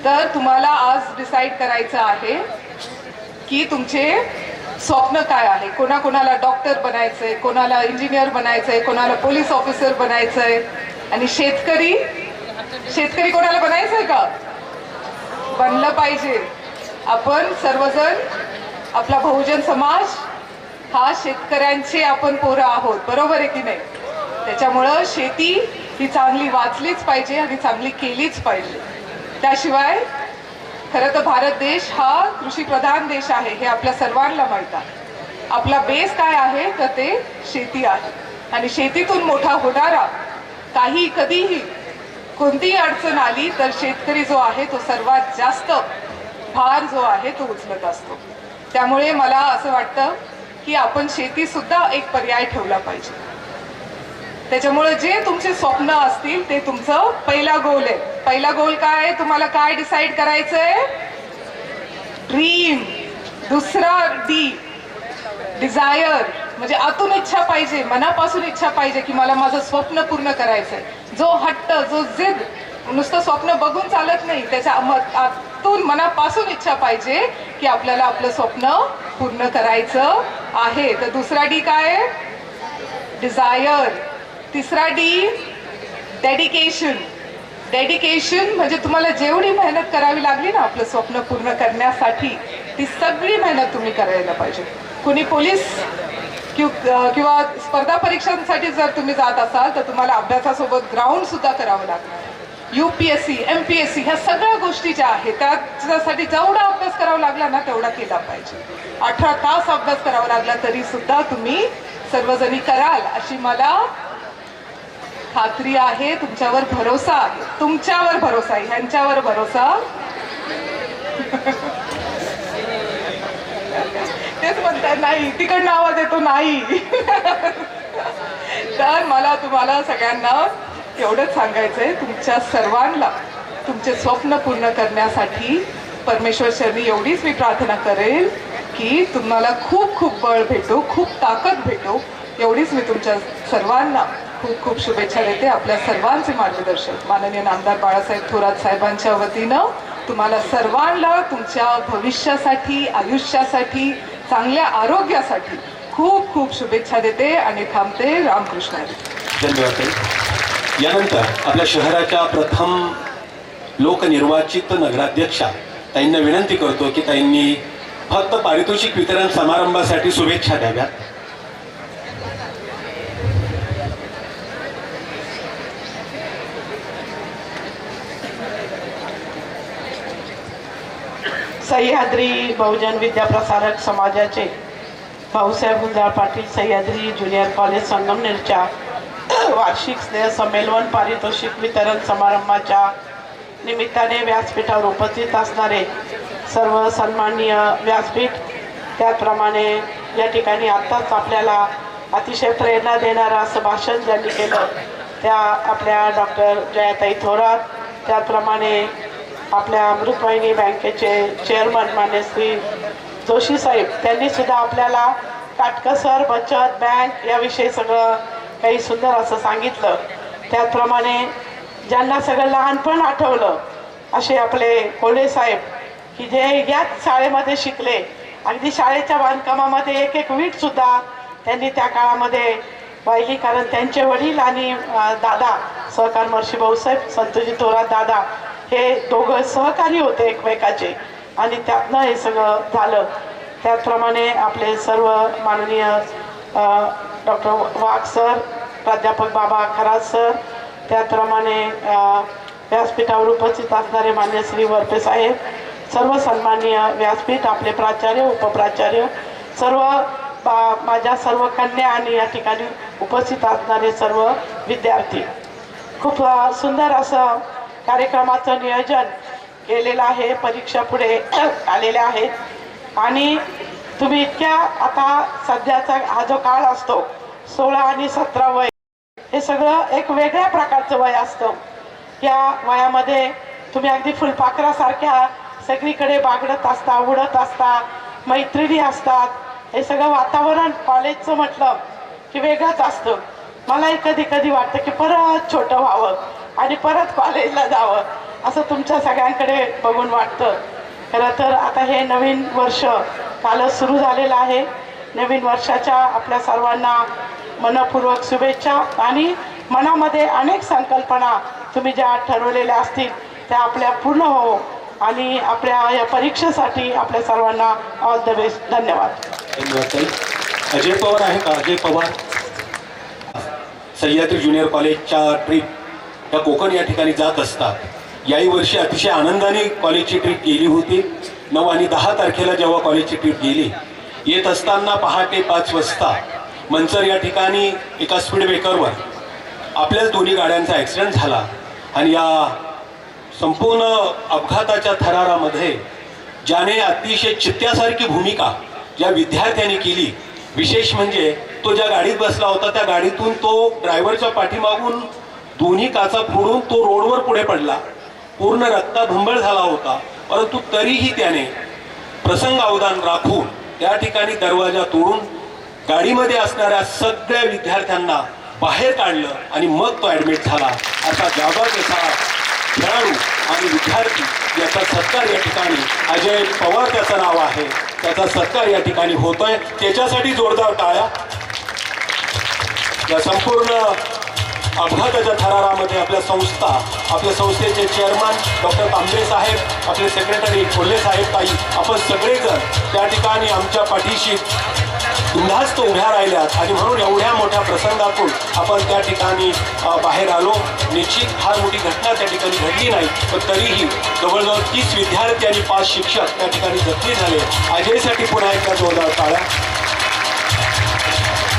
तर तुम्हाला आज डिसाईड करायचं आहे की तुमचे स्वप्न काय आहे. कोणाकोणाला डॉक्टर बनायचंय, कोणाला इंजिनियर बनायचंय, कोणाला पोलीस ऑफिसर बनायचंय. आणि शेतकरी कोणाला बनायचंय का? बनलं पाहिजे. आपण सर्वजण, आपला बहुजन समाज हा शेतकऱ्यांचे आपण पोरं आहोत, बरोबर आहे की नाही? त्याच्यामुळं शेती ही चांगली वाचलीच पाहिजे आणि चांगली केलीच पाहिजे. त्याशिवाय खरं तर भारत देश हा कृषीप्रधान देश आहे, हे आपल्या सर्वांना माहीत आहे. आपला बेस काय आहे तर ते शेती आहे. आणि शेतीतून मोठा होणारा, काही कधीही कोणतीही अडचण आली तर शेतकरी जो आहे तो सर्वात जास्त भार जो आहे तो उचलत असतो. त्यामुळे मला असं वाटतं की आपण शेती सुद्धा एक पर्याय ठेवला पाहिजे. त्याच्यामुळे जे तुमचे स्वप्न असतील ते तुमचं पहिला गोल आहे. पहिला गोल काय आहे? तुम्हाला काय डिसाईड करायचंय? ड्रीम. दुसरा डी, डिझायर, म्हणजे आतून इच्छा पाहिजे, मनापासून इच्छा पाहिजे की मला माझं स्वप्न पूर्ण करायचंय. जो हट्ट, जो जिद, नुसतं स्वप्न बघून चालत नाही, त्याच्या आतून मनापासून इच्छा पाहिजे की आपल्याला आपलं स्वप्न पूर्ण करायचं आहे. तर दुसरा डी काय? डिझायर. तिसरा डी, डेडिकेशन. डेडिकेशन म्हणजे तुम्हाला जेवढी मेहनत करावी लागली ना आपलं स्वप्न पूर्ण करण्यासाठी, ती सगळी मेहनत तुम्ही करायला पाहिजे. कुणी पोलीस किंवा स्पर्धा परीक्षांसाठी जर तुम्ही जात असाल तर तुम्हाला अभ्यासासोबत ग्राउंड सुद्धा करावं लागणार. UPSC, MPSC ह्या सगळ्या गोष्टी ज्या आहेत त्याच्यासाठी जेवढा अभ्यास करावा लागला ना तेवढा केला पाहिजे. 18 तास अभ्यास करावा लागला तरी सुद्धा तुम्ही सर्वजणी कराल अशी मला खात्री आहे. तुमच्यावर भरोसा आहे, तुमच्यावर भरोसा आहे, ह्यांच्यावर भरोसा. तेच म्हणतात नाही, तिकडनं आवाज येतो नाही. तर मला तुम्हाला सगळ्यांना एवढंच सांगायचंय, तुमच्या सर्वांना तुमचे स्वप्न पूर्ण करण्यासाठी परमेश्वर चरणी एवढीच मी प्रार्थना करेल की तुम्हाला खूप खूप बळ भेटो, खूप ताकद भेटो. एवढीच मी तुमच्या सर्वांना खूप खूप शुभेच्छा देते. आपल्या सर्वांचे मार्गदर्शक माननीय नामदार बाळासाहेब थोरात साहेबांच्या वतीनं तुम्हाला सर्वांना तुमच्या भविष्यासाठी, आयुष्यासाठी, चांगल्या आरोग्यासाठी खूप खूप शुभेच्छा देते आणि थांबते. रामकृष्ण हरी. धन्यवाद. यानंतर आपल्या शहराच्या प्रथम लोकनिर्वाचित नगराध्यक्षा ताईंना विनंती करतो की ताईंनी फक्त पारितोषिक वितरण समारंभासाठी शुभेच्छा द्याव्यात. सह्याद्री बहुजन विद्याप्रसारक समाजाचे भाऊसाहेब गुंजाळ पाटील सह्याद्री ज्युनियर कॉलेज संगमनेरच्या वार्षिक स्नेहसंमेलन पारितोषिक वितरण समारंभाच्या निमित्ताने व्यासपीठावर उपस्थित असणारे सर्व सन्माननीय व्यासपीठ, त्याचप्रमाणे या ठिकाणी आत्ताच आपल्याला अतिशय प्रेरणा देणारं असं भाषण ज्यांनी केलं त्या आपल्या डॉक्टर जयाताई थोरात, त्याचप्रमाणे आपल्या अमृतवाहिनी बँकेचे चेअरमन मान्य श्री जोशी साहेब, त्यांनी सुद्धा आपल्याला काटकसर बचत बँक याविषयी सगळं काही सुंदर असं सांगितलं. त्याचप्रमाणे ज्यांना सगळं लहानपण आठवलं असे आपले कोल्हे साहेब, की जे याच शाळेमध्ये शिकले, अगदी शाळेच्या बांधकामामध्ये एक एक वीट सुद्धा त्यांनी त्या काळामध्ये वाहिली. कारण त्यांचे वडील आणि दादा सहकार महर्षी भाऊसाहेब संतोजी थोरात दादा हे दोघं सहकारी होते एकमेकाचे, आणि त्यातनं हे सगळं झालं. त्याचप्रमाणे आपले सर्व माननीय डॉक्टर वाघ सर, प्राध्यापक बाबा खरात सर, त्याचप्रमाणे व्यासपीठावर उपस्थित असणारे मान्य श्री वरपे साहेब, सर्व सन्माननीय व्यासपीठ, आपले प्राचार्य उपप्राचार्य, सर्व माझ्या सर्व कन्या आणि या ठिकाणी उपस्थित असणारे सर्व विद्यार्थी, खूप सुंदर असं कार्यक्रमाचं नियोजन केलेलं आहे. परीक्षा पुढे आलेल्या आहेत आणि तुम्ही इतक्या, आता सध्याचा हा जो काळ असतो 16 आणि 17 वय, हे सगळं एक वेगळ्या प्रकारचं वय असतं. या वयामध्ये तुम्ही अगदी फुलपाखरासारख्या सगळीकडे बागडत असता, उडत असता, मैत्रिणी असतात. हे सगळं वातावरण कॉलेजचं म्हटलं की वेगळंच असतं. मलाही कधी कधी वाटतं की परत छोटं व्हावं आणि परत कॉलेजला जावं, असं तुमच्या सगळ्यांकडे बघून वाटतं. खरं तर आता हे नवीन वर्ष कालच सुरू झालेलं आहे. नवीन वर्षाच्या आपल्या सर्वांना मनपूर्वक शुभेच्छा, आणि मनामध्ये अनेक संकल्पना तुम्ही ज्या ठरवलेल्या असतील त्या आपल्या पूर्ण हो, आणि आपल्या या परीक्षेसाठी आपल्या सर्वांना ऑल द बेस्ट. धन्यवाद. धन्यवाद ताई. अजय पवार आहे का? अजय पवार. सह्याद्री ज्युनियर कॉलेजच्या ट्रिप या कोकण या ठिकाणी जात असतात. याही वर्षी अतिशय आनंदाने कॉलेजची ट्रिप गेली होती. 9 आणि 10 तारखेला जेव्हा कॉलेजची ट्रिप गेली, येत असताना पहाटे 5 वाजता मंचर या ठिकाणी एका स्पीड ब्रेकरवर आपल्याच दोन्ही गाड्यांचा ॲक्सिडेंट झाला. आणि या संपूर्ण अपघाताच्या थरारामध्ये ज्याने अतिशय चित्त्यासारखी भूमिका ज्या विद्यार्थ्यांनी केली, विशेष म्हणजे तो ज्या गाडीत बसला होता त्या गाडीतून तो ड्रायव्हरच्या पाठीमागून दोन्ही काचा फोडून तो रोडवर पुढे पडला. पूर्ण रक्ताभंबळ झाला होता, परंतु तरीही त्याने प्रसंग अवधान राखून त्या ठिकाणी दरवाजा तोडून गाडीमध्ये असणाऱ्या सगळ्या विद्यार्थ्यांना बाहेर काढलं आणि मग तो ॲडमिट झाला. असा जाबाज खेळाडू आणि विद्यार्थी याचा सत्कार या ठिकाणी, अजय पवार त्याचं नाव आहे, त्याचा सत्कार या ठिकाणी होतोय. त्याच्यासाठी जोरदार टाळ्या. या संपूर्ण अपघाताच्या थरारामध्ये आपल्या संस्थेचे चेअरमन डॉक्टर तांबे साहेब, आपले सेक्रेटरी कोल्हे साहेब, ताई, आपण सगळेजण त्या ठिकाणी आमच्या पाठीशी बिनधास्त उभ्या राहिल्यात, आणि म्हणून एवढ्या मोठ्या प्रसंगातून आपण त्या ठिकाणी बाहेर आलो. निश्चित फार मोठी घटना त्या ठिकाणी घडली नाही, पण तरीही जवळजवळ 30 विद्यार्थी आणि 5 शिक्षक त्या ठिकाणी जखमी झाले. अजयसाठी पुन्हा एकदा जोरदार टाळ्या.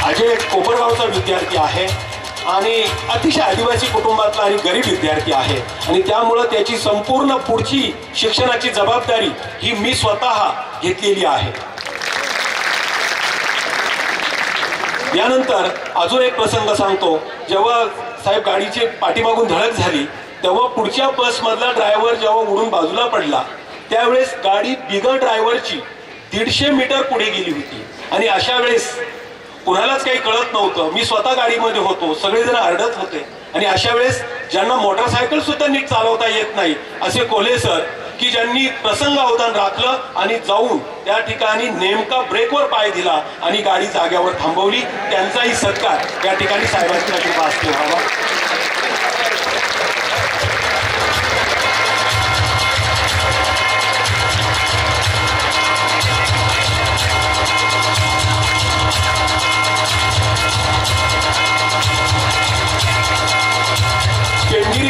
अजय कोपरगावचा विद्यार्थी आहे आणि अतिशय आदिवासी कुटुंबातला आणि गरीब विद्यार्थी आहे, आणि त्यामुळं त्याची संपूर्ण पुढची शिक्षणाची जबाबदारी ही मी स्वतः घेतलेली आहे. यानंतर अजून एक प्रसंग सांगतो. जेव्हा साहेब गाडीची पाठीमागून धडक झाली, तेव्हा पुढच्या बसमधला ड्रायव्हर जेव्हा उडून बाजूला पडला, त्यावेळेस गाडी बिगर ड्रायव्हरची 150 मीटर पुढे गेली होती. आणि अशा वेळेस कुणालाच काही कळत नव्हतं. मी स्वतः गाडीमध्ये होतो, सगळेजण आरडत होते. आणि अशा वेळेस ज्यांना मोटरसायकल सुद्धा नीट चालवता येत नाही असे कोल्हे सर, की ज्यांनी प्रसंग अवधान राखलं आणि जाऊन त्या ठिकाणी नेमका ब्रेकवर पाय दिला आणि गाडी जाग्यावर थांबवली, त्यांचाही सत्कार या ठिकाणी साहेबांच्या कृपा असते व्हावा.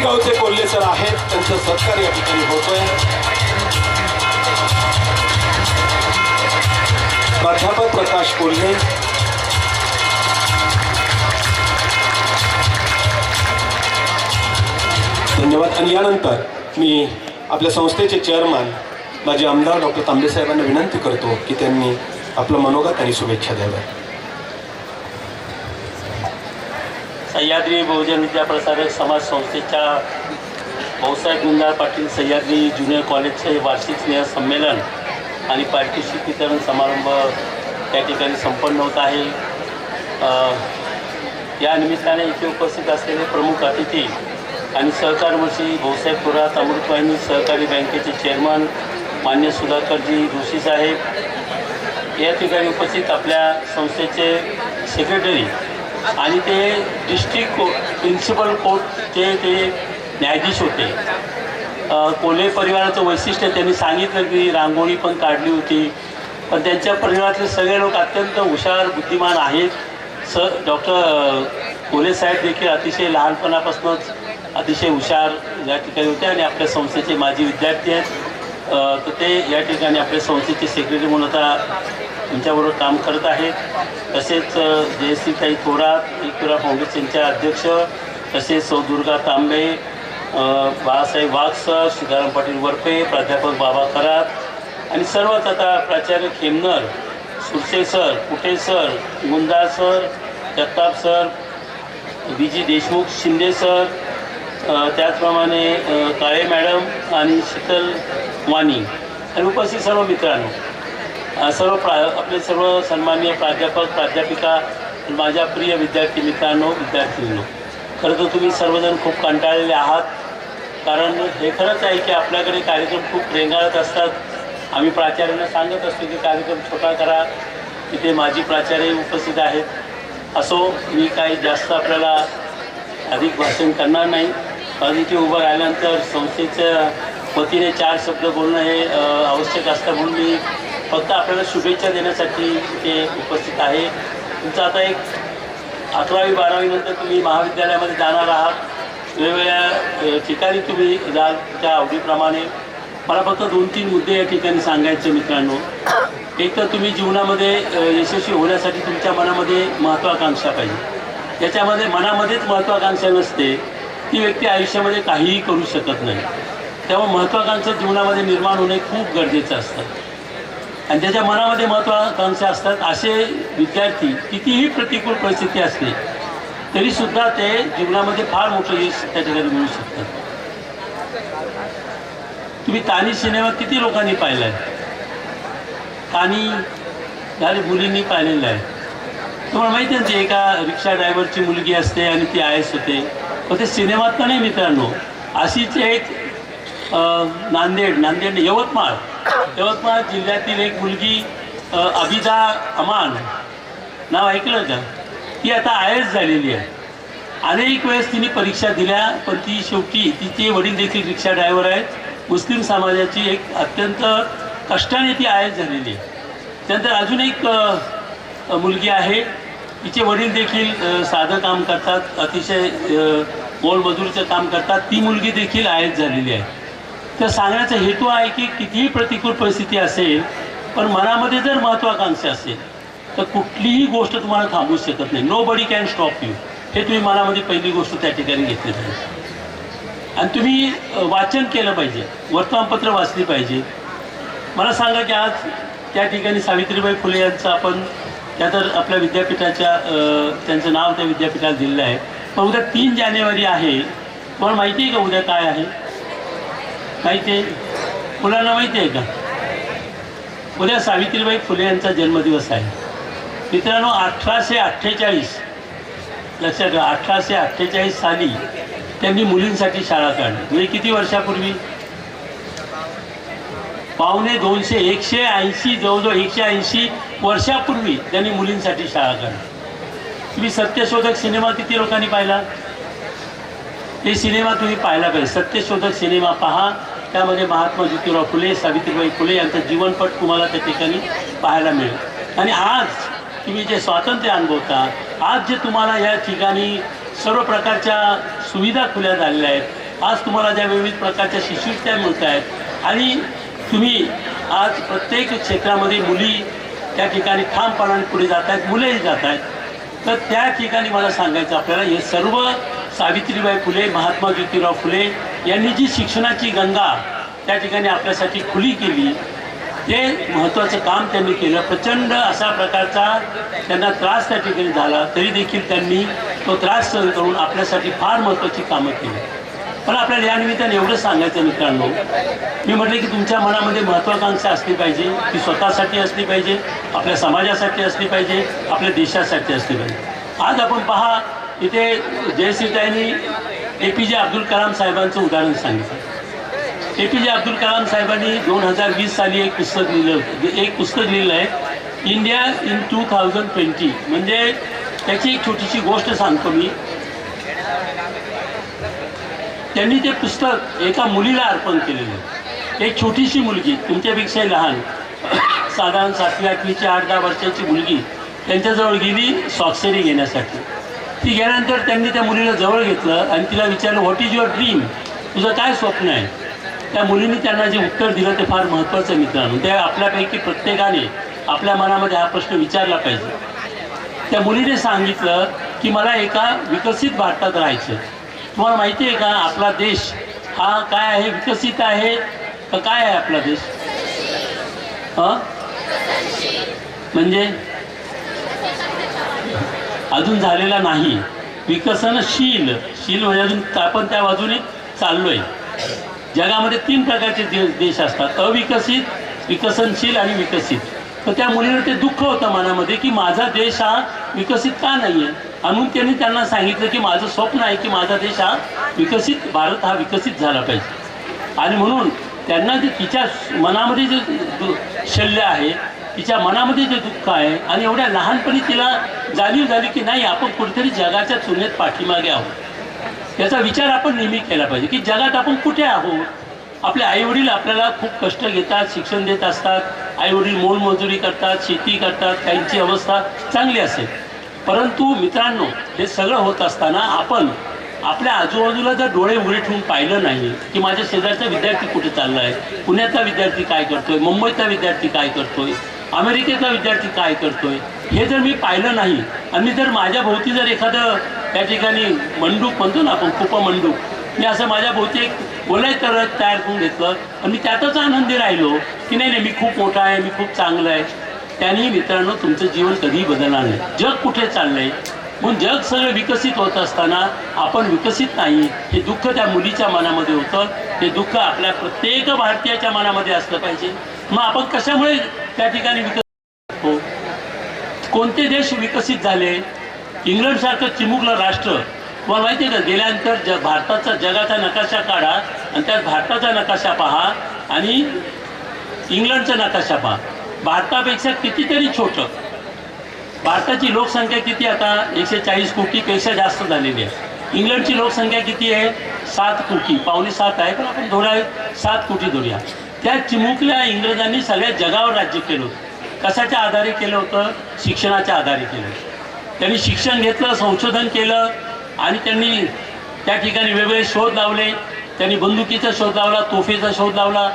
गावचे कोल्हे सर आहेत, त्यांचं सत्कार या ठिकाणी होतोय. प्राध्यापक प्रकाश कोल्हे, धन्यवाद. आणि यानंतर मी आपल्या संस्थेचे चेअरमन माझे आमदार डॉक्टर तांबे साहेबांना विनंती करतो की त्यांनी आपलं मनोगत आणि शुभेच्छा द्याव्या. सह्याद्री बहुजन विद्याप्रसारक समाज संस्थेच्या भाऊसाहेब गुंजाळ पाटील सह्याद्री ज्युनियर कॉलेजचे वार्षिक स्नेह संमेलन आणि पारितोषिक वितरण समारंभ त्या ठिकाणी संपन्न होत आहे. या निमित्ताने इथे उपस्थित असलेले प्रमुख अतिथी आणि सहकार मंत्री भाऊसाहेब थोरात, अमृतवाहिनी सहकारी बँकेचे चेअरमन मान्य सुधाकरजी जोशी साहेब, या ठिकाणी उपस्थित आपल्या संस्थेचे सेक्रेटरी आणि ते डिस्ट्रिक्ट प्रिन्सिपल कोर्टचे ते न्यायाधीश होते. कोल्हे परिवाराचं वैशिष्ट्य त्यांनी सांगितलं की रांगोळी पण काढली होती, पण त्यांच्या परिवारातले सगळे लोक अत्यंत हुशार बुद्धिमान आहेत. डॉक्टर कोल्हे साहेब देखील अतिशय लहानपणापासूनच अतिशय हुशार या ठिकाणी होते आणि आपल्या संस्थेचे माजी विद्यार्थी आहेत. तर ते या ठिकाणी आपल्या संस्थेचे सेक्रेटरी म्हणून आता तुमच्याबरोबर काम करत आहेत. तसेच जयश्रीताई थोरात, एकविरा फाउंडेशनच्या अध्यक्ष, तसेच सौ दुर्गा तांबे, बाळासाहेब वाघ सर, सीताराम पाटील वरपे, प्राध्यापक बाबा खरात आणि सर्वच आता प्राचार्य खेमनर, सुरसे सर, कुटे सर, गुंदा सर, जगताप सर, बी जी देशमुख शिंदे सर, त्याचप्रमाणे काळे मॅडम आणि शीतल वाणी आणि उपस्थित सर्व मित्रांनो, आपले सर्व सन्माननीय प्राध्यापक, प्राध्यापिका, माझ्या प्रिय विद्यार्थी मित्रांनो, विद्यार्थिनींनो, खरं तर तुम्ही सर्वजण खूप कंटाळलेले आहात. कारण हे खरंच आहे की आपल्याकडे कार्यक्रम खूप रेंगाळत असतात. आम्ही प्राचार्यांना सांगत असतो की कार्यक्रम छोटा करा. तिथे माजी प्राचार्य उपस्थित आहेत. असो, मी काही जास्त आपल्याला अधिक भाषण करणार नाही. कारण इथे उभं राहिल्यानंतर संस्थेच्या वतीने 4 शब्द बोलणं हे आवश्यक असतं, म्हणून मी फक्त आपल्याला शुभेच्छा देण्यासाठी इथे उपस्थित आहे. तुमचं आता एक 11वी 12वी नंतर तुम्ही महाविद्यालयामध्ये जाणार आहात. वेगवेगळ्या ठिकाणी तुम्ही जाल त्या आवडीप्रमाणे. मला फक्त 2-3 मुद्दे या ठिकाणी सांगायचे मित्रांनो. एक तर तुम्ही जीवनामध्ये यशस्वी होण्यासाठी तुमच्या मनामध्ये महत्त्वाकांक्षा पाहिजे. याच्यामध्ये मनामध्येच महत्त्वाकांक्षा नसते ती व्यक्ती आयुष्यामध्ये काहीही करू शकत नाही. त्यामुळे महत्त्वाकांक्षा जीवनामध्ये निर्माण होणे खूप गरजेचं असतं. आणि ज्याच्या मनामध्ये महत्त्वाकांक्षा असतात असे विद्यार्थी कितीही प्रतिकूल परिस्थिती असली तरीसुद्धा ते जीवनामध्ये फार मोठं यश त्या ठिकाणी मिळू शकतात. तुम्ही तानी सिनेमा किती लोकांनी पाहिला आहे? तानी झाली मुलींनी पाहिलेलं आहे. तुम्हाला माहिती आहे ते एका रिक्षा ड्रायव्हरची मुलगी असते आणि ती IAS होते. पण ते सिनेमात का नाही मित्रांनो, अशीच एक नांदेड यवतमाळ जिल्ह्यातील एक मुलगी अबिदा अमान नाव ऐकलं का? ती आता IAS झालेली आहे. अनेक वेळेस तिने परीक्षा दिल्या, पण ती शेवटी तिचे वडील देखील रिक्षा ड्रायव्हर आहेत. मुस्लिम समाजाची एक अत्यंत कष्टाने ती IAS झालेली आहे. त्यानंतर अजून एक मुलगी आहे, तिचे वडील देखील साधं काम करतात, अतिशय मोलमजुरीचं काम करतात. ती मुलगी देखील IAS झालेली आहे. तर सांगण्याचा हेतू आहे की कितीही प्रतिकूल परिस्थिती असेल, पण मनामध्ये जर महत्त्वाकांक्षा असेल तर कुठलीही गोष्ट तुम्हाला थांबवू शकत नाही. Nobody can stop you. हे तुम्ही मनामध्ये पहिली गोष्ट त्या ठिकाणी घेतली पाहिजे. आणि तुम्ही वाचन केलं पाहिजे, वर्तमानपत्र वाचली पाहिजे. मला सांगा की आज त्या ठिकाणी सावित्रीबाई फुले यांचं आपण त्या तर आपल्या विद्यापीठाच्या त्यांचं नाव त्या विद्यापीठाला दिलेलं आहे. पण उद्या 3 जानेवारी आहे. तुम्हाला माहिती आहे का उद्या काय आहे? माहिती आहे? मुलांना माहिती आहे का? उद्या सावित्रीबाई फुले यांचा जन्मदिवस आहे. मित्रांनो, 1848 लक्षात घ्या, 1848 साली त्यांनी मुलींसाठी शाळा काढली. म्हणजे किती वर्षापूर्वी? पावणे 200, 180, जवळजवळ 180 वर्षापूर्वी त्यांनी मुलींसाठी शाळा काढली. तुम्ही सत्यशोधक सिनेमा किती लोकांनी पाहिला? हे सिनेमा तुम्ही पाहायला पाहिजे. सत्यशोधक सिनेमा पहा. त्यामध्ये महात्मा ज्योतिराव फुले, सावित्रीबाई फुले यांचं जीवनपट तुम्हाला त्या ठिकाणी पाहायला मिळेल. आणि आज तुम्ही जे स्वातंत्र्य अनुभवता, आज जे तुम्हाला या ठिकाणी सर्व प्रकारच्या सुविधा खुल्या झालेल्या आहेत, आज तुम्हाला ज्या विविध प्रकारच्या शिष्यवृत्त्या मिळत आहेत आणि तुम्ही आज प्रत्येक क्षेत्रामध्ये मुली त्या ठिकाणी ठामपणाने पुढे जात आहेत, मुलेही जात आहेत. तर त्या ठिकाणी मला सांगायचं आपल्याला, हे सर्व सावित्रीबाई फुले, महात्मा ज्योतिराव फुले यांनी जी शिक्षणाची गंगा त्या ठिकाणी आपल्यासाठी खुली केली, ते महत्त्वाचं काम त्यांनी केलं. प्रचंड अशा प्रकारचा त्यांना त्रास त्या ठिकाणी झाला, तरी देखील त्यांनी तो त्रास सहन करून आपल्यासाठी फार महत्त्वाची कामं केली. पण आपल्याला या निमित्ताने एवढंच सांगायचं मित्रांनो, मी म्हटलं की तुमच्या मनामध्ये महत्त्वाकांक्षा असली पाहिजे, ती स्वतःसाठी असली पाहिजे, आपल्या समाजासाठी असली पाहिजे, आपल्या देशासाठी असली पाहिजे. आज आपण पहा, इथे जयश्रीताईंनी APJ अब्दुल कलाम साहेबांचं उदाहरण सांगितलं. APJ अब्दुल कलाम साहेबांनी 2020 साली एक पुस्तक लिहिलं आहे, इंडिया इन 2020. म्हणजे त्याची एक छोटीशी गोष्ट सांगतो मी. त्यांनी ते पुस्तक एका मुलीला अर्पण केलेलं आहे. एक छोटीशी मुलगी, तुमच्यापेक्षाही लहान, साधारण 7वी 8वीची 8-10 वर्षाची मुलगी त्यांच्याजवळ गेली स्वाक्षरी घेण्यासाठी. ती गेल्यानंतर त्यांनी त्या मुलीला जवळ घेतलं आणि तिला विचारलं, व्हॉट इज युअर ड्रीम, तुझं काय स्वप्न आहे. त्या मुलीने त्यांना जे उत्तर दिलं ते फार महत्त्वाचं मित्रांनो. त्या आपल्यापैकी प्रत्येकाने आपल्या मनामध्ये हा प्रश्न विचारला पाहिजे. त्या मुलीने सांगितलं की मला एका विकसित भारतात राहायचं. तुम्हाला माहिती आहे का आपला देश हा काय आहे, विकसित आहे का काय आहे आपला देश? म्हणजे अजून झालेला नाही, विकसनशील. शील म्हणजे अजून आपण त्या बाजूने चाललोय. जगामध्ये 3 प्रकारचे देश असतात, अविकसित, विकसनशील आणि विकसित. तर त्या मुलीला ते दुःख होतं मनामध्ये की माझा देश हा विकसित का नाही आहे. म्हणून त्यांनी त्यांना सांगितलं की माझं स्वप्न आहे की माझा देश हा विकसित, भारत हा विकसित झाला पाहिजे. आणि म्हणून त्यांना जे तिच्या मनामध्ये जे शल्य आहे, तिच्या मनामध्ये जे दुःख आहे, आणि एवढ्या लहानपणी तिला जाणीव झाली की नाही, आपण कुठेतरी जगाच्या तुलनेत पाठीमागे आहोत. याचा विचार आपण नेहमी केला पाहिजे की जगात आपण कुठे आहोत. आपले आईवडील आपल्याला खूप कष्ट घेतात, शिक्षण देत असतात, आईवडील मोलमजुरी करतात, शेती करतात, काहींची अवस्था चांगली असेल. परंतु मित्रांनो, हे सगळं होत असताना आपण आपल्या आजूबाजूला जर डोळे उघडे ठेवून पाहिलं नाही की माझ्या शेजारचा विद्यार्थी कुठे चालला आहे, पुण्यातला विद्यार्थी काय करतोय, मुंबईतला विद्यार्थी काय करतोय, अमेरिकेतला विद्यार्थी काय करतोय, हे जर मी पाहिलं नाही आणि जर माझ्या भोवती जर एखादं त्या ठिकाणी मंडूक म्हणतो ना आपण, कुपमंडूक, मी असं माझ्या भोवती एक बोलायचं तयार करून घेतलं आणि मी त्यातच आनंदी राहिलो की नाही मी खूप मोठा आहे, मी खूप चांगलं आहे, त्यांनी मित्रांनो तुमचं जीवन कधीही बदलणार नाही. जग कुठे चाललंय, म्हणून जग सगळं विकसित होत असताना आपण विकसित नाही, हे दुःख त्या मुलीच्या मनामध्ये होतं. हे दुःख आपल्या प्रत्येक भारतीयाच्या मनामध्ये असलं पाहिजे. मग आपण कशामुळे त्या ठिकाणी विकसित हो, कोणते देश विकसित झाले? इंग्लंडसारखं चिमुकलं राष्ट्र, तुम्हाला माहिती आहे का, गेल्यानंतर भारताचा जगाचा नकाशा काढा आणि त्यात भारताचा नकाशा पहा आणि इंग्लंडचा नकाशा पहा. भारतापेक्षा कितीतरी छोटं. भारताची लोकसंख्या किती आता 140 कोटीपेक्षा जास्त झालेली आहे. इंग्लंडची लोकसंख्या किती आहे? 7 कोटी, पावणे 7 आहे, पण आपण धोरा 7 कोटी धरूया. त्या चिमुकल्या इंग्रजांनी सगळ्या जगावर राज्य केलं होतं. कशाच्या आधारे केलं होतं? शिक्षणाच्या आधारे केलं. त्यांनी शिक्षण घेतलं, संशोधन केलं आणि त्यांनी त्या ठिकाणी वेगवेगळे शोध लावले. त्यांनी बंदुकीचा शोध लावला, तोफेचा शोध लावला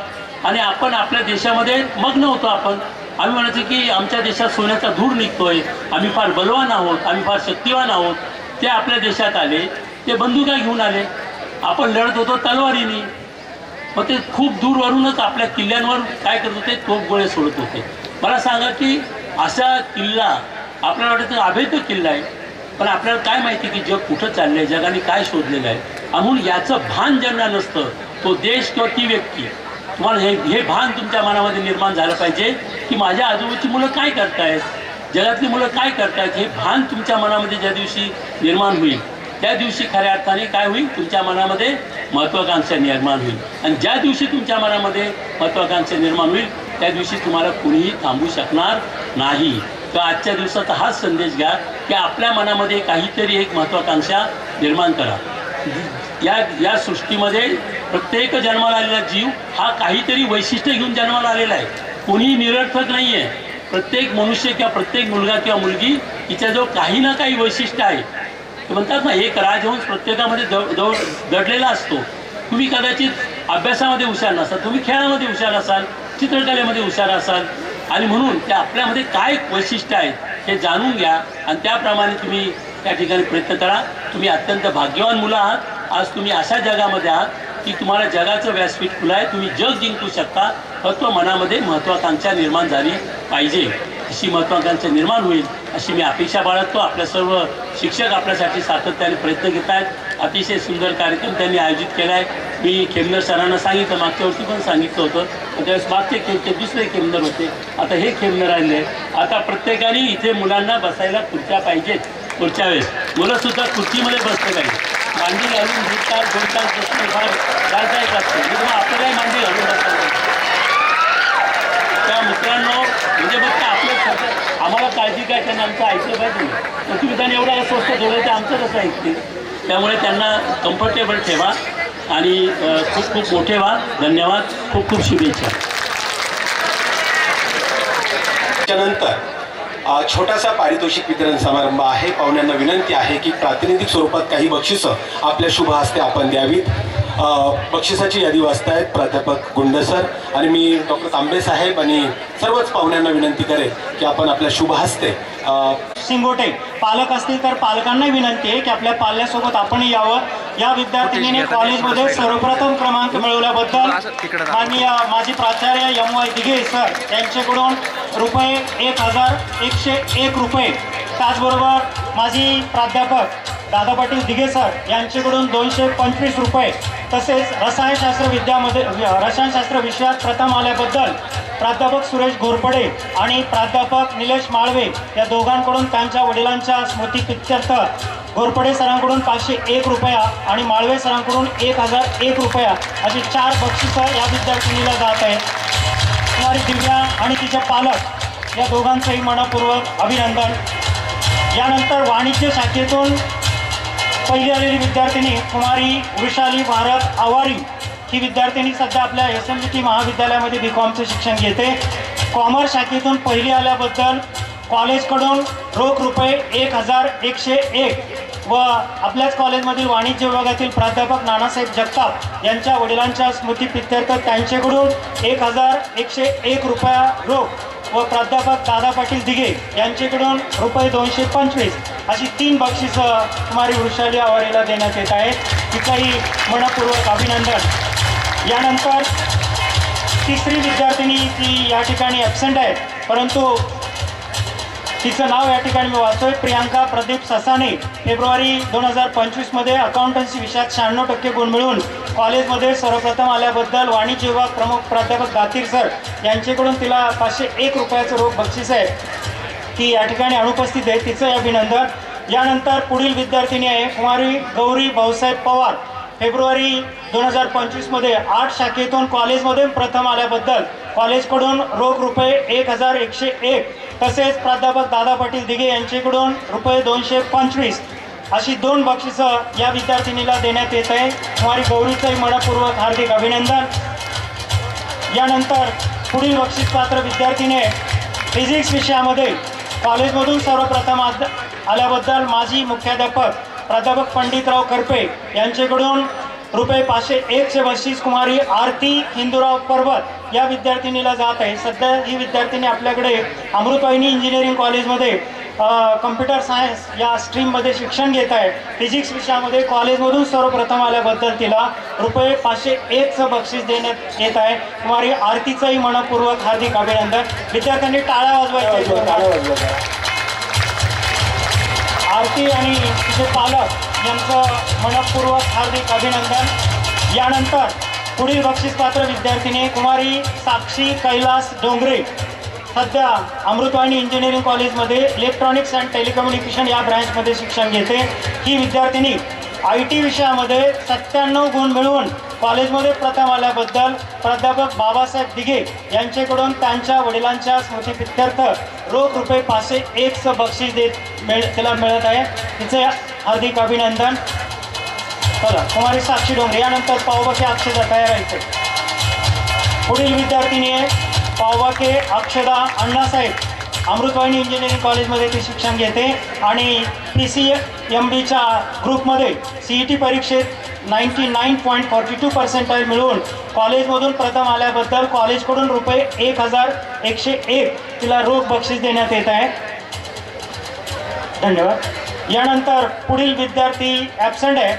आणि आपण आपल्या देशामध्ये मग्न होतो. आम्ही म्हणायचं की आमच्या देशात सोन्याचा धूर निघतोय, आम्ही फार बलवान आहोत, आम्ही फार शक्तिवान आहोत. ते आपल्या देशात आले, ते बंदुका घेऊन आले, आपण लढत होतो तलवारीने. मग ते खूप दूरवरूनच आपल्या किल्ल्यांवर काय करत होते? तोफगोळे सोडत होते. मला सांगा की असा किल्ला आपल्याला वाटतं अभेद्य किल्ला आहे, पण आपल्याला काय माहिती की जग कुठं चाललं आहे, जगाने काय शोधलेलं आहे. म्हणून याचं भान ज्यांना नसतं, तो देश किंवा ती व्यक्ती, तुम्हाला हे भान तुमच्या मनामध्ये निर्माण झालं पाहिजे की माझ्या आजूबाजूची मुलं काय करतायत, जगातली मुलं काय करतायत. हे भान तुमच्या मनामध्ये ज्या दिवशी निर्माण होईल त्या दिवशी खऱ्या अर्थाने काय होईल? तुमच्या मनामध्ये महत्त्वाकांक्षा निर्माण होईल. आणि ज्या दिवशी तुमच्या मनामध्ये महत्त्वाकांक्षा निर्माण होईल त्या दिवशी तुम्हाला कुणीही थांबू शकणार नाही. तर आजच्या दिवसाचा हाच संदेश घ्या की आपल्या मनामध्ये काहीतरी एक महत्त्वाकांक्षा निर्माण करा. या सृष्टीमध्ये प्रत्येक जन्माला आलेला जीव हा काहीतरी वैशिष्ट्य घेऊन जन्माला आलेला आहे. कोणीही निरर्थक नाही आहे. प्रत्येक मनुष्य किंवा प्रत्येक मुलगा किंवा मुलगी हिच्याजवळ काही ना काही वैशिष्ट्य आहे. ते म्हणतात ना, एक राजहंस प्रत्येकामध्ये दडलेला असतो. तुम्ही कदाचित अभ्यासामध्ये हुशार नसाल, तुम्ही खेळामध्ये हुशार असाल, चित्रकलेमध्ये हुशार असाल, आणि म्हणून त्या आपल्यामध्ये काय वैशिष्ट्य आहेत हे जाणून घ्या आणि त्याप्रमाणे तुम्ही त्या ठिकाणी प्रयत्न करा. तुम्ही अत्यंत भाग्यवान मुलं आहात. आज तुम्ही अशा जगामध्ये आहात की तुम्हाला जगाचं व्यासपीठ खुलं आहे. तुम्ही जग जिंकू शकता, फक्त मनामध्ये महत्त्वाकांक्षा निर्माण झाली पाहिजे. अशी महत्त्वाकांक्षा निर्माण होईल अशी मी अपेक्षा बाळगतो. आपल्या सर्व शिक्षक आपल्यासाठी सातत्याने प्रयत्न घेत आहेत. अतिशय सुंदर कार्यक्रम त्यांनी आयोजित केला आहे. मी खेमनर सरांना सांगितलं, मागच्या वर्षी पण सांगितलं होतं, त्यावेळेस मागचे दुसरे खेमनर होते, आता हे खेमनर आले. आता प्रत्येकाने इथे मुलांना बसायला खुर्च्या पाहिजेत. पुढच्या वेळेस मुलंसुद्धा खुर्चीमध्ये बसलं पाहिजे. मांडी घालून 2 तास 2 तास बसणं फार त्रासदायक असतं. किंवा आपल्यालाही मांडी घालून बसायला त्या मित्रांनो, म्हणजे फक्त आपलं स्वतः आम्हाला काळजी काय, त्यांना आमचं ऐकलं पाहिजे. तर तुम्ही त्यांनी एवढा स्वस्त ठेवलं ते आमचं कसं ऐकते. त्यामुळे त्यांना कम्फर्टेबल ठेवा आणि खूप खूप मोठे व्हा. धन्यवाद. खूप खूप शुभेच्छा. त्यानंतर छोटासा पारितोषिक वितरण समारंभ आहे. पाहुण्यांना विनंती आहे की प्रातिनिधिक स्वरूपात काही बक्षिसं आपल्या शुभ हस्ते आपण द्यावीत. बक्षिसाची यादी वाचतायत प्राध्यापक गुंड सर आणि मी डॉक्टर तांबे साहेब आणि सर्वच पाहुण्यांना विनंती करेन की आपण आपल्या शुभ हस्ते सिंगोटे पालक असतील तर पालकांना विनंती आहे की आपल्या पाल्यासोबत आपण यावं. या विद्यार्थिनीने कॉलेजमध्ये सर्वप्रथम क्रमांक मिळवल्याबद्दल माननीय माजी प्राचार्य MY दिघे सर यांच्याकडून रुपये 1101 रुपये, त्याचबरोबर माजी प्राध्यापक दादा पाटील दिघे सर यांच्याकडून 225 रुपये, तसेच रसायनशास्त्र विषयात प्रथम आल्याबद्दल प्राध्यापक सुरेश घोरपडे आणि प्राध्यापक निलेश माळवे या दोघांकडून त्यांच्या वडिलांच्या स्मृतिप्रित्यर्थ घोरपडे सरांकडून 501 रुपया आणि माळवे सरांकडून 1001 रुपया अशी 4 बक्षिसं या विद्यार्थिनीला जात आहेत. कुमारी दिव्या आणि तिचे पालक या दोघांचंही मनपूर्वक अभिनंदन. यानंतर वाणिज्य शाखेतून पहिली आलेली विद्यार्थिनी कुमारी वृषाली भारत आवारी ही विद्यार्थिनी सध्या आपल्या SMBT महाविद्यालयामध्ये BComचं शिक्षण घेते. कॉमर्स शाखेतून पहिली आल्याबद्दल कॉलेजकडून रोख रुपये 1101 व आपल्याच कॉलेजमधील वाणिज्य विभागातील प्राध्यापक नानासाहेब जगताप यांच्या वडिलांच्या स्मृतिप्रित्यर्थ त्यांच्याकडून 1101 रुपया रोख व प्राध्यापक दादा पाटील दिघे यांच्याकडून रुपये 225 अशी 3 बक्षिसं कुमारी वृषाली आवारीला देण्यात येत आहेत. तिचंही मनपूर्वक अभिनंदन. यानंतर तिसरी विद्यार्थिनी ती या ठिकाणी ॲबसेंट आहे, परंतु तिचं नाव या ठिकाणी मी वाचतोय. प्रियांका प्रदीप ससाने फेब्रुवारी 2025मध्ये अकाउंटन्सी विषयात 96% गुण मिळवून कॉलेजमध्ये सर्वप्रथम आल्याबद्दल वाणिज्य विभाग प्रमुख प्राध्यापक दातीर सर यांच्याकडून तिला 501 रुपयाचं रोख बक्षीस आहे. ती या ठिकाणी अनुपस्थित आहे, तिचं अभिनंदन. यानंतर पुढील विद्यार्थिनी आहे कुमारी गौरी भाऊसाहेब पवार. फेब्रुवारी 2025मध्ये 8 शाखेतून कॉलेजमध्ये प्रथम आल्याबद्दल कॉलेजकडून रोख रुपये 1101 तसेच प्राध्यापक दादा पाटील दिघे यांच्याकडून रुपये 225 अशी 2 बक्षिसं या विद्यार्थिनीला देण्यात येत आहे. कुमारी गौरीचंही मनपूर्वक हार्दिक अभिनंदन. यानंतर पुढील बक्षीसपात्र विद्यार्थीने फिजिक्स विषयामध्ये कॉलेजमधून सर्वप्रथम आल्याबद्दल माजी मुख्याध्यापक प्राध्यापक पंडितराव करपे यांच्याकडून रुपये 501चे बक्षीस कुमारी आरती हिंदूराव पर्वत या विद्यार्थिनीला जात आहे. सध्या ही विद्यार्थिनी आपल्याकडे अमृतवाहिनी इंजिनिअरिंग कॉलेजमध्ये कम्प्युटर सायन्स या स्ट्रीममध्ये शिक्षण घेत आहे. फिजिक्स विषयामध्ये कॉलेजमधून सर्वप्रथम आल्याबद्दल तिला रुपये 501चं बक्षीस देण्यात येत आहे. कुमारी आरतीचंही मनपूर्वक हार्दिक अभिनंदन. विद्यार्थ्यांनी टाळ्या वाजवायच्या. आरती आणि तिचे पालक यांचं मनपूर्वक हार्दिक अभिनंदन. यानंतर पुढील बक्षीसपात्र विद्यार्थिनी कुमारी साक्षी कैलास डोंगरे सध्या अमृतवाहिनी इंजिनिअरिंग कॉलेजमध्ये इलेक्ट्रॉनिक्स अँड टेलिकम्युनिकेशन या ब्रँचमध्ये शिक्षण घेते. ही विद्यार्थिनी IT विषयामध्ये 97 गुण मिळवून कॉलेजमध्ये प्रथम आल्याबद्दल प्राध्यापक बाबासाहेब दिघे यांच्याकडून त्यांच्या वडिलांच्या स्मृतिप्रित्यर्थ रोख रुपये 501चं बक्षीस तिला मिळत आहे. तिचे हार्दिक अभिनंदन. चला कुमारी साक्षी डोंगरे. यानंतर पावबाके अक्षदा तयार राहायचे. पुढील विद्यार्थिनी आहे पावबाके अक्षदा अण्णासाहेब. अमृतवाहिनी इंजिनिअरिंग कॉलेजमध्ये ती शिक्षण घेते आणि PCMBच्या ग्रुपमध्ये CET परीक्षेत 99.42% मिळवून कॉलेजमधून प्रथम आल्याबद्दल कॉलेजकडून रुपये 1101 तिला रोख बक्षीस देण्यात येत आहे. धन्यवाद. यानंतर पुढील विद्यार्थी ॲबसेंट आहे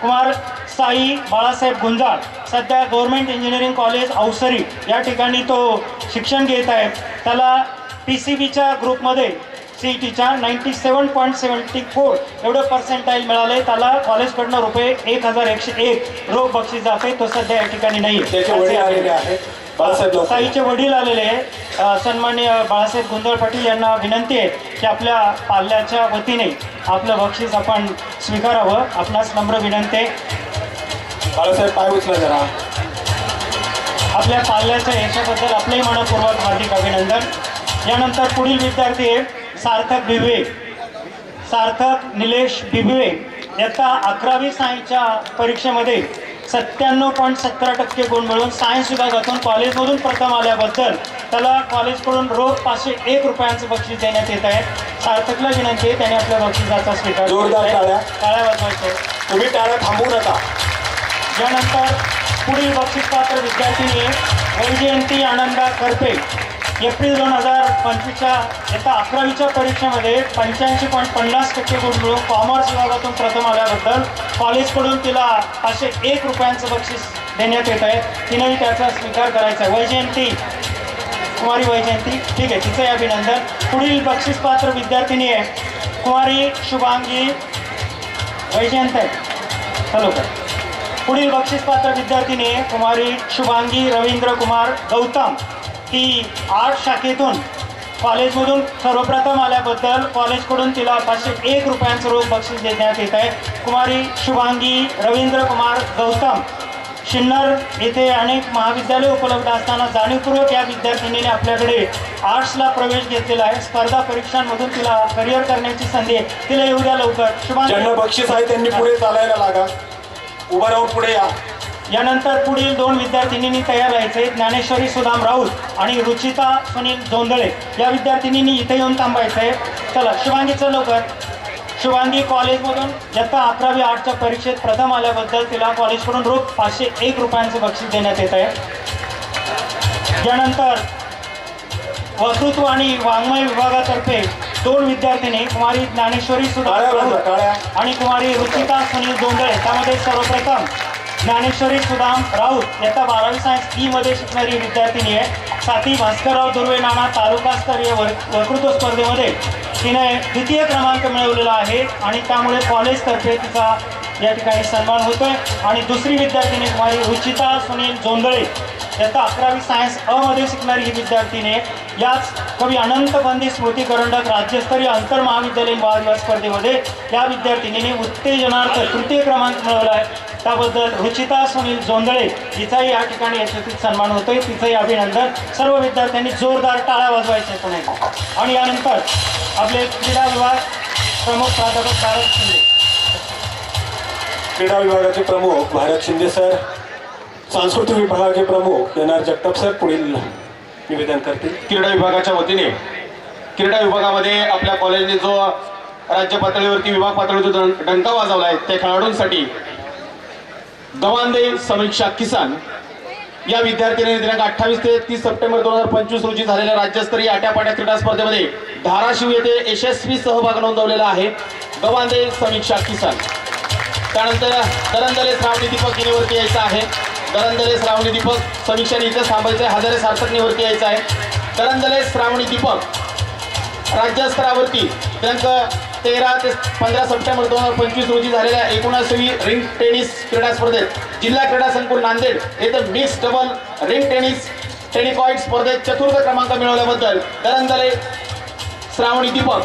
कुमार साई बाळासाहेब गुंजाळ. सध्या गव्हर्नमेंट इंजिनिअरिंग कॉलेज अवसरी या ठिकाणी तो शिक्षण घेत आहे. त्याला PCBच्या ग्रुपमध्ये CETच्या 97.74 एवढं पर्सेंटाईल मिळाले. त्याला कॉलेजकडनं ₹1101 रोख बक्षीस जाते. तो सध्या या ठिकाणी नाही. त्याचे वडील आलेले आहेत. बाळासाहेब लोखंडे. साईचे वडील आलेले आहे. सन्माननीय बाळासाहेब गुंजळ पाटील यांना विनंती आहे की आपल्या पाल्याच्या वतीने आपलं बक्षीस आपण स्वीकारावं. आपणास नम्र विनंती आहे. बाळासाहेब पाय उचला जरा. आपल्या पाल्याच्या यशाबद्दल आपलंही मनपूर्वक हार्दिक अभिनंदन. यानंतर पुढील विद्यार्थी आहे सार्थक भिबवे. सार्थक निलेश भिबवे. इयत्ता 11वी सायन्सच्या परीक्षेमध्ये 97.17% गुण मिळवून सायन्स विभागातून कॉलेजमधून प्रथम आल्याबद्दल त्याला कॉलेजकडून रोख ₹501 बक्षीस देण्यात येत आहे. सार्थकला विनंती आहे त्याने आपल्या बक्षिसाचा स्वीकार जोरदार टाळ्या. टाळ्या वाजवायच्या. तुम्ही टाळ्या थांबवू नका. यानंतर पुढील बक्षीसपात्र विद्यार्थिनी आहे वैजयंती आनंदा करपे. एप्रिल 2025च्या इयत्ता 11वीच्या परीक्षेमध्ये 85.50% गुण मिळवून कॉमर्स विभागातून प्रथम आल्याबद्दल कॉलेजकडून तिला ₹501 बक्षीस देण्यात येत आहे. तिनेही त्याचा स्वीकार करायचा आहे. वैजयंती कुमारी वैजयंती ठीक आहे, तिचंही अभिनंदन. पुढील बक्षीसपात्र विद्यार्थिनी आहे कुमारी शुभांगी वैजयंत आहे. हॅलो का. पुढील बक्षीसपात्र विद्यार्थिनी आहे कुमारी शुभांगी रवींद्र कुमार गौतम. ती आर्ट शाखेतून कॉलेजमधून सर्वप्रथम आल्याबद्दल कॉलेजकडून तिला ₹501 रोख बक्षीस देण्यात येत आहे. कुमारी शुभांगी रवींद्र कुमार गौतम. शिन्नर येथे अनेक महाविद्यालय उपलब्ध असताना जाणीवपूर्वक या विद्यार्थिनीने आपल्याकडे आर्ट्सला प्रवेश घेतलेला आहे. स्पर्धा परीक्षांमधून तिला करिअर करण्याची संधी आहे. तिला येऊ द्या लवकर. ज्यांना शुभांगी बक्षीस आहे त्यांनी पुढे चालायला लागा. उभा राहून पुढे या. यानंतर पुढील 2 विद्यार्थिनींनी तयार राहायचे. ज्ञानेश्वरी सुदाम राऊत आणि रुचिता सुनील जोंधळे. या विद्यार्थिनींनी इथे येऊन थांबायचं आहे. चला शुभांगीचं लवकर. शुभांगी कॉलेजमधून इयत्ता 11वी आर्टच्या परीक्षेत प्रथम आल्याबद्दल तिला कॉलेजकडून रोख ₹501 बक्षीस देण्यात येत आहे. यानंतर वक्तृत्व आणि वाङ्मय विभागातर्फे 2 विद्यार्थिनी कुमारी ज्ञानेश्वरी सुदाम राऊत आणि कुमारी रुचिता सुनील जोंधळे. त्यामध्ये सर्वप्रथम ज्ञानेश्वरी सुदाम राऊत इयत्ता 12वी सायन्स E मध्ये शिकणारी विद्यार्थिनी आहे. साथी भास्करराव दुर्वे नाना तालुकास्तरीय वक्तृत्व स्पर्धेमध्ये तिने द्वितीय क्रमांक मिळवलेला आहे आणि त्यामुळे कॉलेजतर्फे तिचा या ठिकाणी सन्मान होतोय. आणि दुसरी विद्यार्थिनी कुमारी रुचिता सुनील जोंधळे इयत्ता 11वी सायन्स अ मध्ये शिकणारी ही विद्यार्थिनी. याच कवी अनंत बंदी स्मृती करंडक राज्यस्तरीय आंतर महाविद्यालयीन वादविवाद स्पर्धेमध्ये या विद्यार्थिनीने उत्तेजनार्थ तृतीय क्रमांक मिळवला आहे. त्याबद्दल रुचिता सुनील जोंधळे हिचाही या ठिकाणी यशस्वी सन्मान होतोय. तिचंही अभिनंदन. सर्व विद्यार्थ्यांनी जोरदार टाळ्या वाजवायच्या पुणे. आणि यानंतर आपले क्रीडा विभाग प्रमुख प्राध्यापक भारत शिंदे. क्रीडा विभागाचे प्रमुख भारत शिंदे सर. सांस्कृतिक विभागाचे प्रमुख NR जगताप सर पुढील निवेदन करतील. क्रीडा विभागाच्या वतीने क्रीडा विभागामध्ये आपल्या कॉलेजने जो राज्य पातळीवरती विभाग पातळीवर जो डंका वाजवला आहे त्या खेळाडूंसाठी गवांदे समीक्षा किसान या विद्यार्थिनीने दिनांक 28 ते 30 सप्टेंबर 2025 रोजी झालेल्या राज्यस्तरीय आट्यापाट्या क्रीडा स्पर्धेमध्ये धाराशिव येथे यशस्वी सहभाग नोंदवलेला आहे. गवांदे समीक्षा किसान. त्यानंतर दरंदले श्रावणी दीपक हिनेवरती यायचं आहे. दरंदले श्रावणी दीपक समीक्षाने इथं थांबायचं आहे. हजारे सार्थकनीवरती यायचं आहे. दरंदले श्रावणी दीपक राज्यस्तरावरती दिनांक 13 ते 15 सप्टेंबर 2025 रोजी झालेल्या 19वी रिंग टेनिस क्रीडा स्पर्धेत जिल्हा क्रीडा संकुल नांदेड येथे मिक्स डबल रिंग टेनिस टेनिकॉइड स्पर्धेत 4र्थ क्रमांक मिळवल्याबद्दल दरंदले श्रावणी दीपक.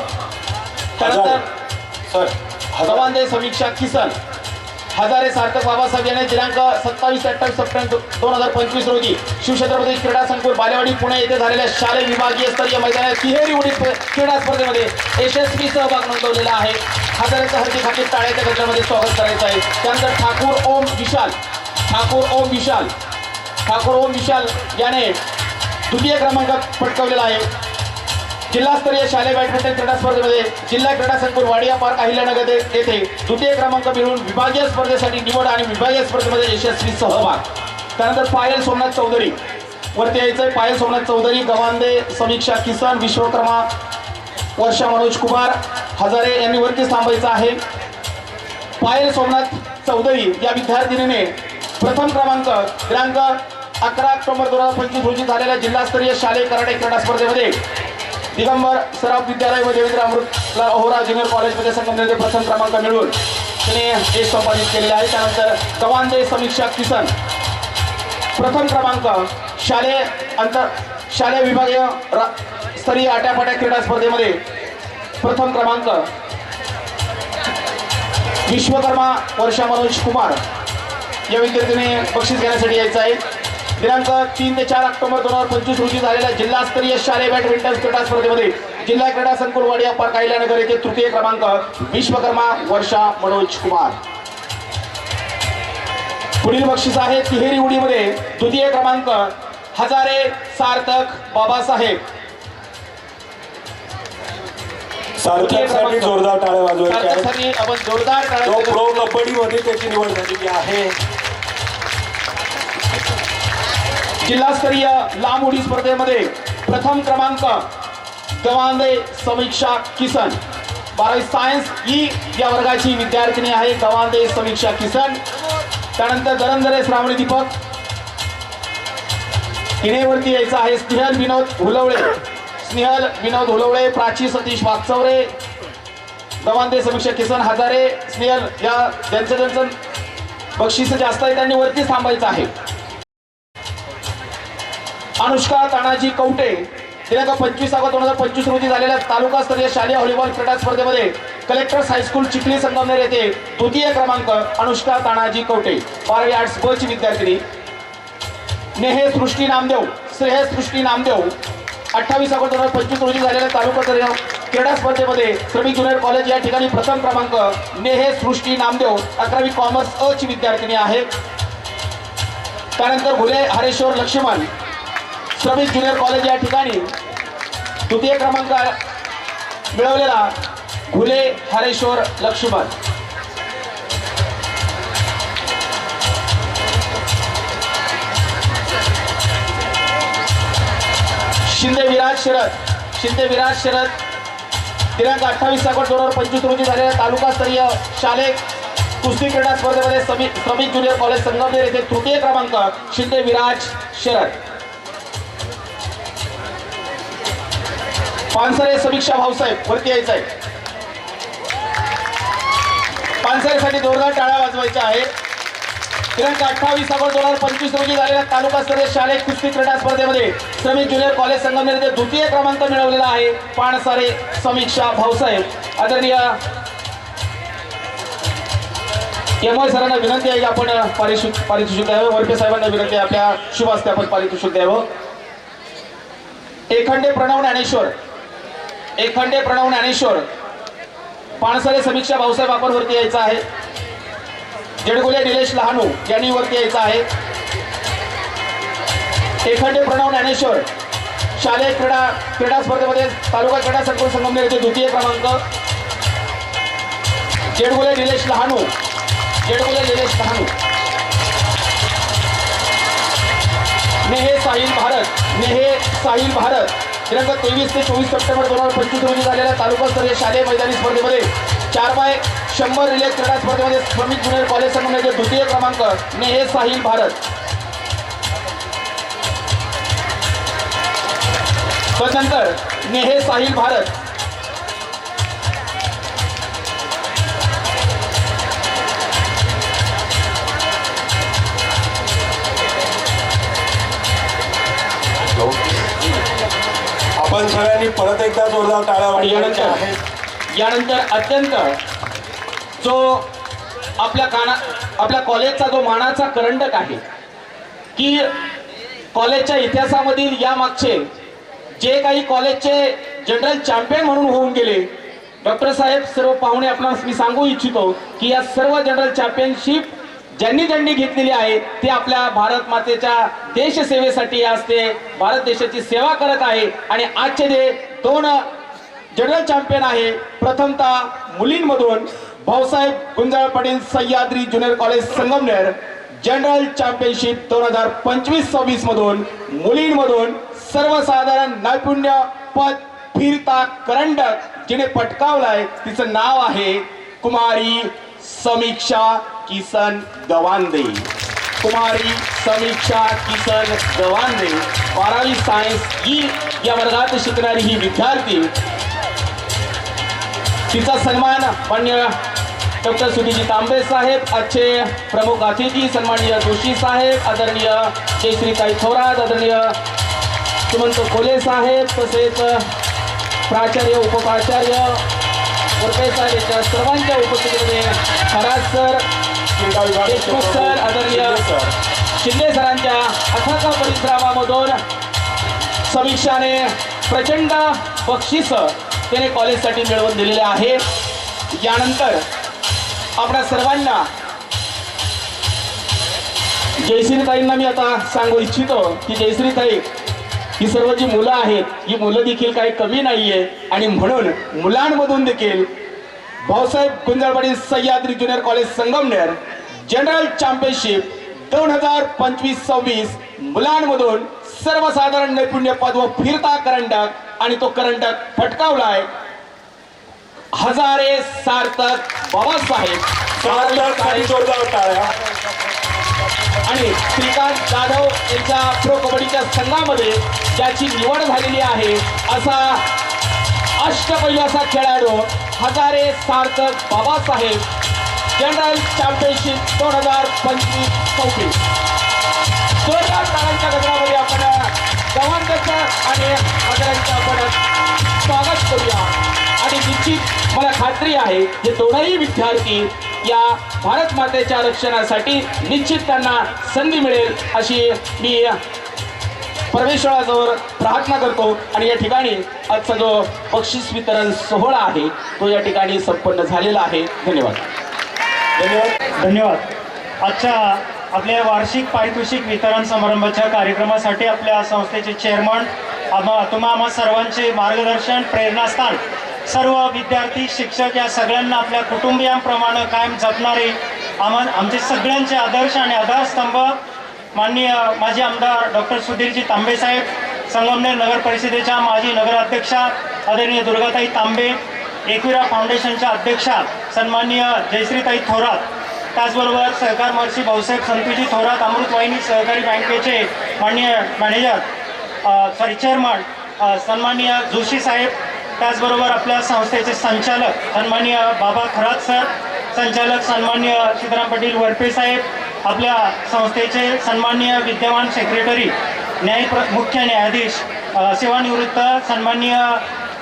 त्यानंतर गवांदे समीक्षा किसन हजारे सार्थक बाबासाहेब यांनी दिनांक 27 ते 28 सप्टेंबर 2025 रोजी शिवछत्रपती क्रीडा संकुल बालेवाडी पुणे येथे झालेल्या शालेय विभागीय स्तरीय मैदानात तिहेरी उडी क्रीडा स्पर्धेमध्ये यशस्वी सहभाग नोंदवलेला आहे. हजारेचं हार्दिक हाती टाळ्याच्या गजरामध्ये स्वागत करायचं आहे. त्यानंतर ठाकूर ओम विशाल याने द्वितीय क्रमांक पटकावलेला आहे. जिल्हास्तरीय शालेय बॅडमिंटन क्रीडा स्पर्धेमध्ये जिल्हा क्रीडा संकुल वाडिया पार्क अहिल्यानगर येथे द्वितीय क्रमांक मिळवून विभागीय स्पर्धेसाठी निवड आणि विभागीय स्पर्धेमध्ये यशस्वी सहभाग. त्यानंतर पायल सोमनाथ चौधरी वरती यायचंय. पायल सोमनाथ चौधरी गवांदे समीक्षा किसन विश्वकर्मा वर्षा मनोज कुमार हजारे यांनी वरतीच थांबायचं आहे. पायल सोमनाथ चौधरी या विद्यार्थिनीने प्रथम क्रमांक दिनांक 11 ऑक्टोबर 2025 रोजी झालेल्या जिल्हास्तरीय शालेय कराटे क्रीडा स्पर्धेमध्ये दिगंबर सराफ विद्यालय व देवेंद्र अमृतलाल ओहरा ज्युनियर कॉलेजमध्ये संगमनेरचे प्रथम क्रमांक मिळवून त्याने यश संपादित केलेले आहे. त्यानंतर गवांदे समीक्षा किसन प्रथम क्रमांक शालेय विभागीय स्तरीय आट्यापाट्या क्रीडा स्पर्धेमध्ये प्रथम क्रमांक. विश्वकर्मा वर्षा मनोज कुमार या विद्यार्थ्याने बक्षीस घेण्यासाठी यायचं आहे. दिनांक 3 ते 4 ऑक्टोबर 2025 रोजी झालेल्या जिल्हास्तरीय शालेय बॅडमिंटन क्रीडा स्पर्धेमध्ये जिल्हा क्रीडा संकुल वाडिया पार्क अहिल्यानगर येथे तृतीय क्रमांक विश्वकर्मा वर्षा मनोज कुमार. पुढील बक्षीस आहे तिहेरी उडीमध्ये द्वितीय क्रमांक हजारे सार्थक बाबासाहेब. सार्थकसाठी जोरदार टाळ्या वाजवायच्या आहेत. आपण जोरदार टाळ्या. प्रो कबड्डीमध्ये त्याची निवड झालेली आहे. जिल्हास्तरीय लांब उडी स्पर्धेमध्ये प्रथम क्रमांक गवांदे समीक्षा किसन 12वी सायन्स ही या वर्गाची विद्यार्थिनी आहे. गवांदे समीक्षा किसन. त्यानंतर दरंदरे श्रावणी दीपक हिनेवरती यायचं आहे. स्नेहल विनोद हुलवळे प्राची सतीश वागचौरे गवांदे समीक्षा किसन हजारे. स्नेहल या ज्यांचं बक्षीस जास्त आहे त्यांनी वरतीच थांबायचं आहे. अनुष्का तानाजी कवटे दिनांक 25 ऑगस्ट 2025 रोजी झालेल्या तालुकास्तरीय शालेय व्हॉलीबॉल क्रीडा स्पर्धेमध्ये कलेक्टर्स हायस्कूल चिखली संगमनेर येथे द्वितीय क्रमांक अनुष्का तानाजी कवटे 12वी आर्ट्स ब ची विद्यार्थिनी. स्नेह सृष्टी नामदेव 28 ऑगस्ट 2025 रोजी झालेल्या तालुकास्तरीय क्रीडा स्पर्धेमध्ये श्रमिक ज्युनियर कॉलेज या ठिकाणी प्रथम क्रमांक नेहे सृष्टी नामदेव 11वी कॉमर्स अ ची विद्यार्थिनी आहे. त्यानंतर घुले हरेश्वर लक्ष्मण श्रमिक ज्युनियर कॉलेज या ठिकाणी द्वितीय क्रमांक मिळवलेला घुले हरेश्वर लक्ष्मण. शिंदे विराज शरद दिनांक 28 ऑगस्ट 2025 रोजी झालेल्या तालुकास्तरीय शालेय कुस्ती क्रीडा स्पर्धेमध्ये श्रमिक ज्युनियर कॉलेज संगमनेर येथे तृतीय क्रमांक शिंदे विराज शरद. पानसरे समीक्षा भाऊसाहेब वरती यायचं आहे. पानसरेसाठी जोरदार टाळ्या वाजवायच्या आहेत. दिनांक 28 ऑगस्ट 2025 रोजी झालेल्या तालुकास्तरीय शालेय कुस्ती क्रीडा स्पर्धेमध्ये श्रमिक ज्युनियर कॉलेज संगमनेर येथे द्वितीय क्रमांक मिळवलेला आहे. पानसरे समीक्षा भाऊसाहेब. आदरणीय एमओ सरांना विनंती आहे की आपण पारितोषिक द्यावं. वरपे साहेबांना विनंती आहे आपल्या शुभ हस्ते आपण पारितोषिक द्यावं. एखंडे प्रणव ज्ञानेश्वर पानसरे समीक्षा भाऊसाहेब आपण वरती यायचं आहे. जेडगुले निलेश लहानू यांनी वरती यायचं आहे. एखंडे प्रणव ज्ञानेश्वर शालेय क्रीडा स्पर्धेमध्ये तालुका क्रीडा संकुल संगमनेर येथे द्वितीय क्रमांक. जेडगुले निलेश लहानू नेहे साहिल भारत दिनांक 23 ते 24 सप्टेंबर 2025 रोजी झालेल्या तालुकास्तरीय शालेय मैदानी स्पर्धेमध्ये 4x100 रिले क्रीडा स्पर्धेमध्ये श्रमिक ज्युनियर कॉलेज संगमनेरचे द्वितीय क्रमांक नेहे साहिल भारत. तदनंतर नेहे साहिल भारत आपण सगळ्यांनी परत एकदा जोरदार टाळ्या वाजवायच्या आहेत. यानंतर अत्यंत जो आपल्या कॉलेजचा जो मानाचा करंडक आहे की कॉलेजच्या इतिहासामधील या मागचे जे काही कॉलेजचे जनरल चॅम्पियन म्हणून होऊन गेले डॉक्टर साहेब सर्व पाहुणे आपणास मी सांगू इच्छितो की या सर्व जनरल चॅम्पियनशिप ज्यांनी घेतलेली आहे ते आपल्या भारत मातेच्या देशसेवेसाठी असते भारत देशाची सेवा करत आहे. आणि आजचे जे 2 जनरल चॅम्पियन आहे प्रथमतः मुलींमधून Bhausaheb Gunjal Patil Sahyadri junior college Sangamner general championship 2025-26 मधून मुलींमधून सर्वसाधारण नैपुण्य पद फिरता करंडक जिने पटकावलाय तिचं नाव आहे कुमारी समीक्षा किसन गवांदे. कुमारी समीक्षा किसन गवांदे 12वी सायन्स ई या वर्गात शिकणारी ही विद्यार्थी, तिचा सन्मान मान्य डॉक्टर सुधीजी तांबे साहेब, आजचे प्रमुख अतिथी सन्माननीय जोशी साहेब, आदरणीय जयश्रीताई थोरात, आदरणीय सुमंत कोले साहेब, तसेच प्राचार्य उपप्राचार्य वरपे साहेब यांच्या सर्वांच्या उपस्थितीमध्ये खरात सर, देशमुख सर, आदरणीय शिंदे सरांच्या अथक परिश्रमामधून समीक्षाने प्रचंड बक्षीस त्याने कॉलेजसाठी मिळवून दिलेले आहे. यानंतर आपल्या सर्वांना जयश्रीताईंना मी आता सांगू इच्छितो की जयश्रीताई ही सर्व जी मुलं आहेत ही मुलं देखील काही कमी नाहीये आणि म्हणून मुलांमधून देखील Bhausaheb Gunjal Patil Sahyadri junior college Sangamner general championship 2025-26 मुलांमधून सर्वसाधारण नैपुण्य पदव फिरता करंडक आणि तो करंडक फटकावलाय हजारे सार्थक बाबासाहेब आणि श्रीकांत जाधव यांच्या प्रो कबड्डीच्या संघामध्ये ज्याची निवड झालेली आहे असा अष्टपैलू असा खेळाडू हजारे सार्थक बाबासाहेब जनरल चॅम्पियनशिप 2025-26. जोरदार टाळ्यांच्या गजरामध्ये आपण गवांचं आणि हजारांचं आपण स्वागत करूया. आणि निश्चित मला खात्री आहे की दोनही विद्यार्थी या भारत मातेच्या रक्षणासाठी निश्चित त्यांना संधी मिळेल अशी मी परमेश्वराजवळ प्रार्थना करतो. आणि या ठिकाणी आजचा जो बक्षीस वितरण सोहळा आहे तो या ठिकाणी संपन्न झालेला आहे. धन्यवाद. धन्यवाद. आजच्या आपल्या वार्षिक पारितोषिक वितरण समारंभाच्या कार्यक्रमासाठी आपल्या संस्थेचे चेअरमन तुम्हा आम्हा सर्वांचे मार्गदर्शन प्रेरणास्थान सर्व विद्यार्थी शिक्षक या सगळ्यांना आपल्या कुटुंबियांप्रमाणे कायम जपणारे आमचे सगळ्यांचे आदर्श आणि आधारस्तंभ माननीय माजी आमदार डॉक्टर सुधीरजी तांबे साहेब, संगमनेर नगर परिषदेच्या माजी नगराध्यक्षा आदरणीय दुर्गाताई तांबे, एकविरा फाउंडेशनच्या अध्यक्षा सन्माननीय जयश्रीताई थोरात, त्याचबरोबर सहकार महर्षी भाऊसाहेब संतूजी थोरात अमृतवाहिनी सहकारी बँकेचे माननीय मॅनेजर चेअरमन सन्माननीय जोशी साहेब, त्याचबरोबर आपल्या संस्थेचे संचालक सन्माननीय बाबा खरात सर, संचालक सन्माननीय सीताराम पाटील वरपे साहेब, आपल्या संस्थेचे सन्माननीय विद्यमान सेक्रेटरी मुख्य न्यायाधीश सेवानिवृत्त सन्माननीय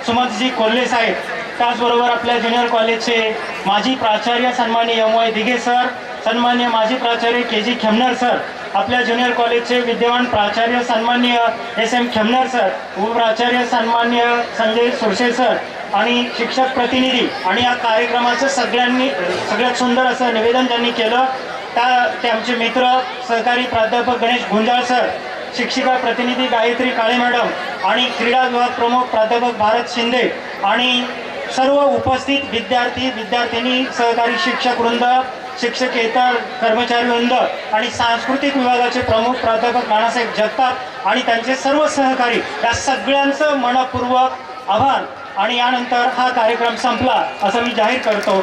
सुमंतजी कोल्हे साहेब, त्याचबरोबर आपल्या ज्युनियर कॉलेजचे माजी प्राचार्य सन्माननीय एम.वाय. दिघे सर, सन्माननीय माजी प्राचार्य के.जी. खेमनर सर, आपल्या ज्युनियर कॉलेजचे विद्यमान प्राचार्य सन्माननीय एस.एम. खेमनर सर, उपप्राचार्य सन्माननीय संजय सुरशे सर आणि शिक्षक प्रतिनिधी आणि या कार्यक्रमाचं सगळ्यात सुंदर असं निवेदन ज्यांनी केलं ते आमचे मित्र सहकारी प्राध्यापक गणेश गुंजाळ सर, शिक्षिका प्रतिनिधी गायत्री काळे मॅडम आणि क्रीडा विभाग प्रमुख प्राध्यापक भारत शिंदे आणि सर्व उपस्थित विद्यार्थी विद्यार्थिनी सहकारी शिक्षक वृंद, शिक्षकेतर कर्मचारी वृंद आणि सांस्कृतिक विभागाचे प्रमुख प्राध्यापक नानासाहेब जगताप आणि त्यांचे सर्व सहकारी या सगळ्यांचं मनपूर्वक आभार. आणि यानंतर हा कार्यक्रम संपला असं मी जाहीर करतो.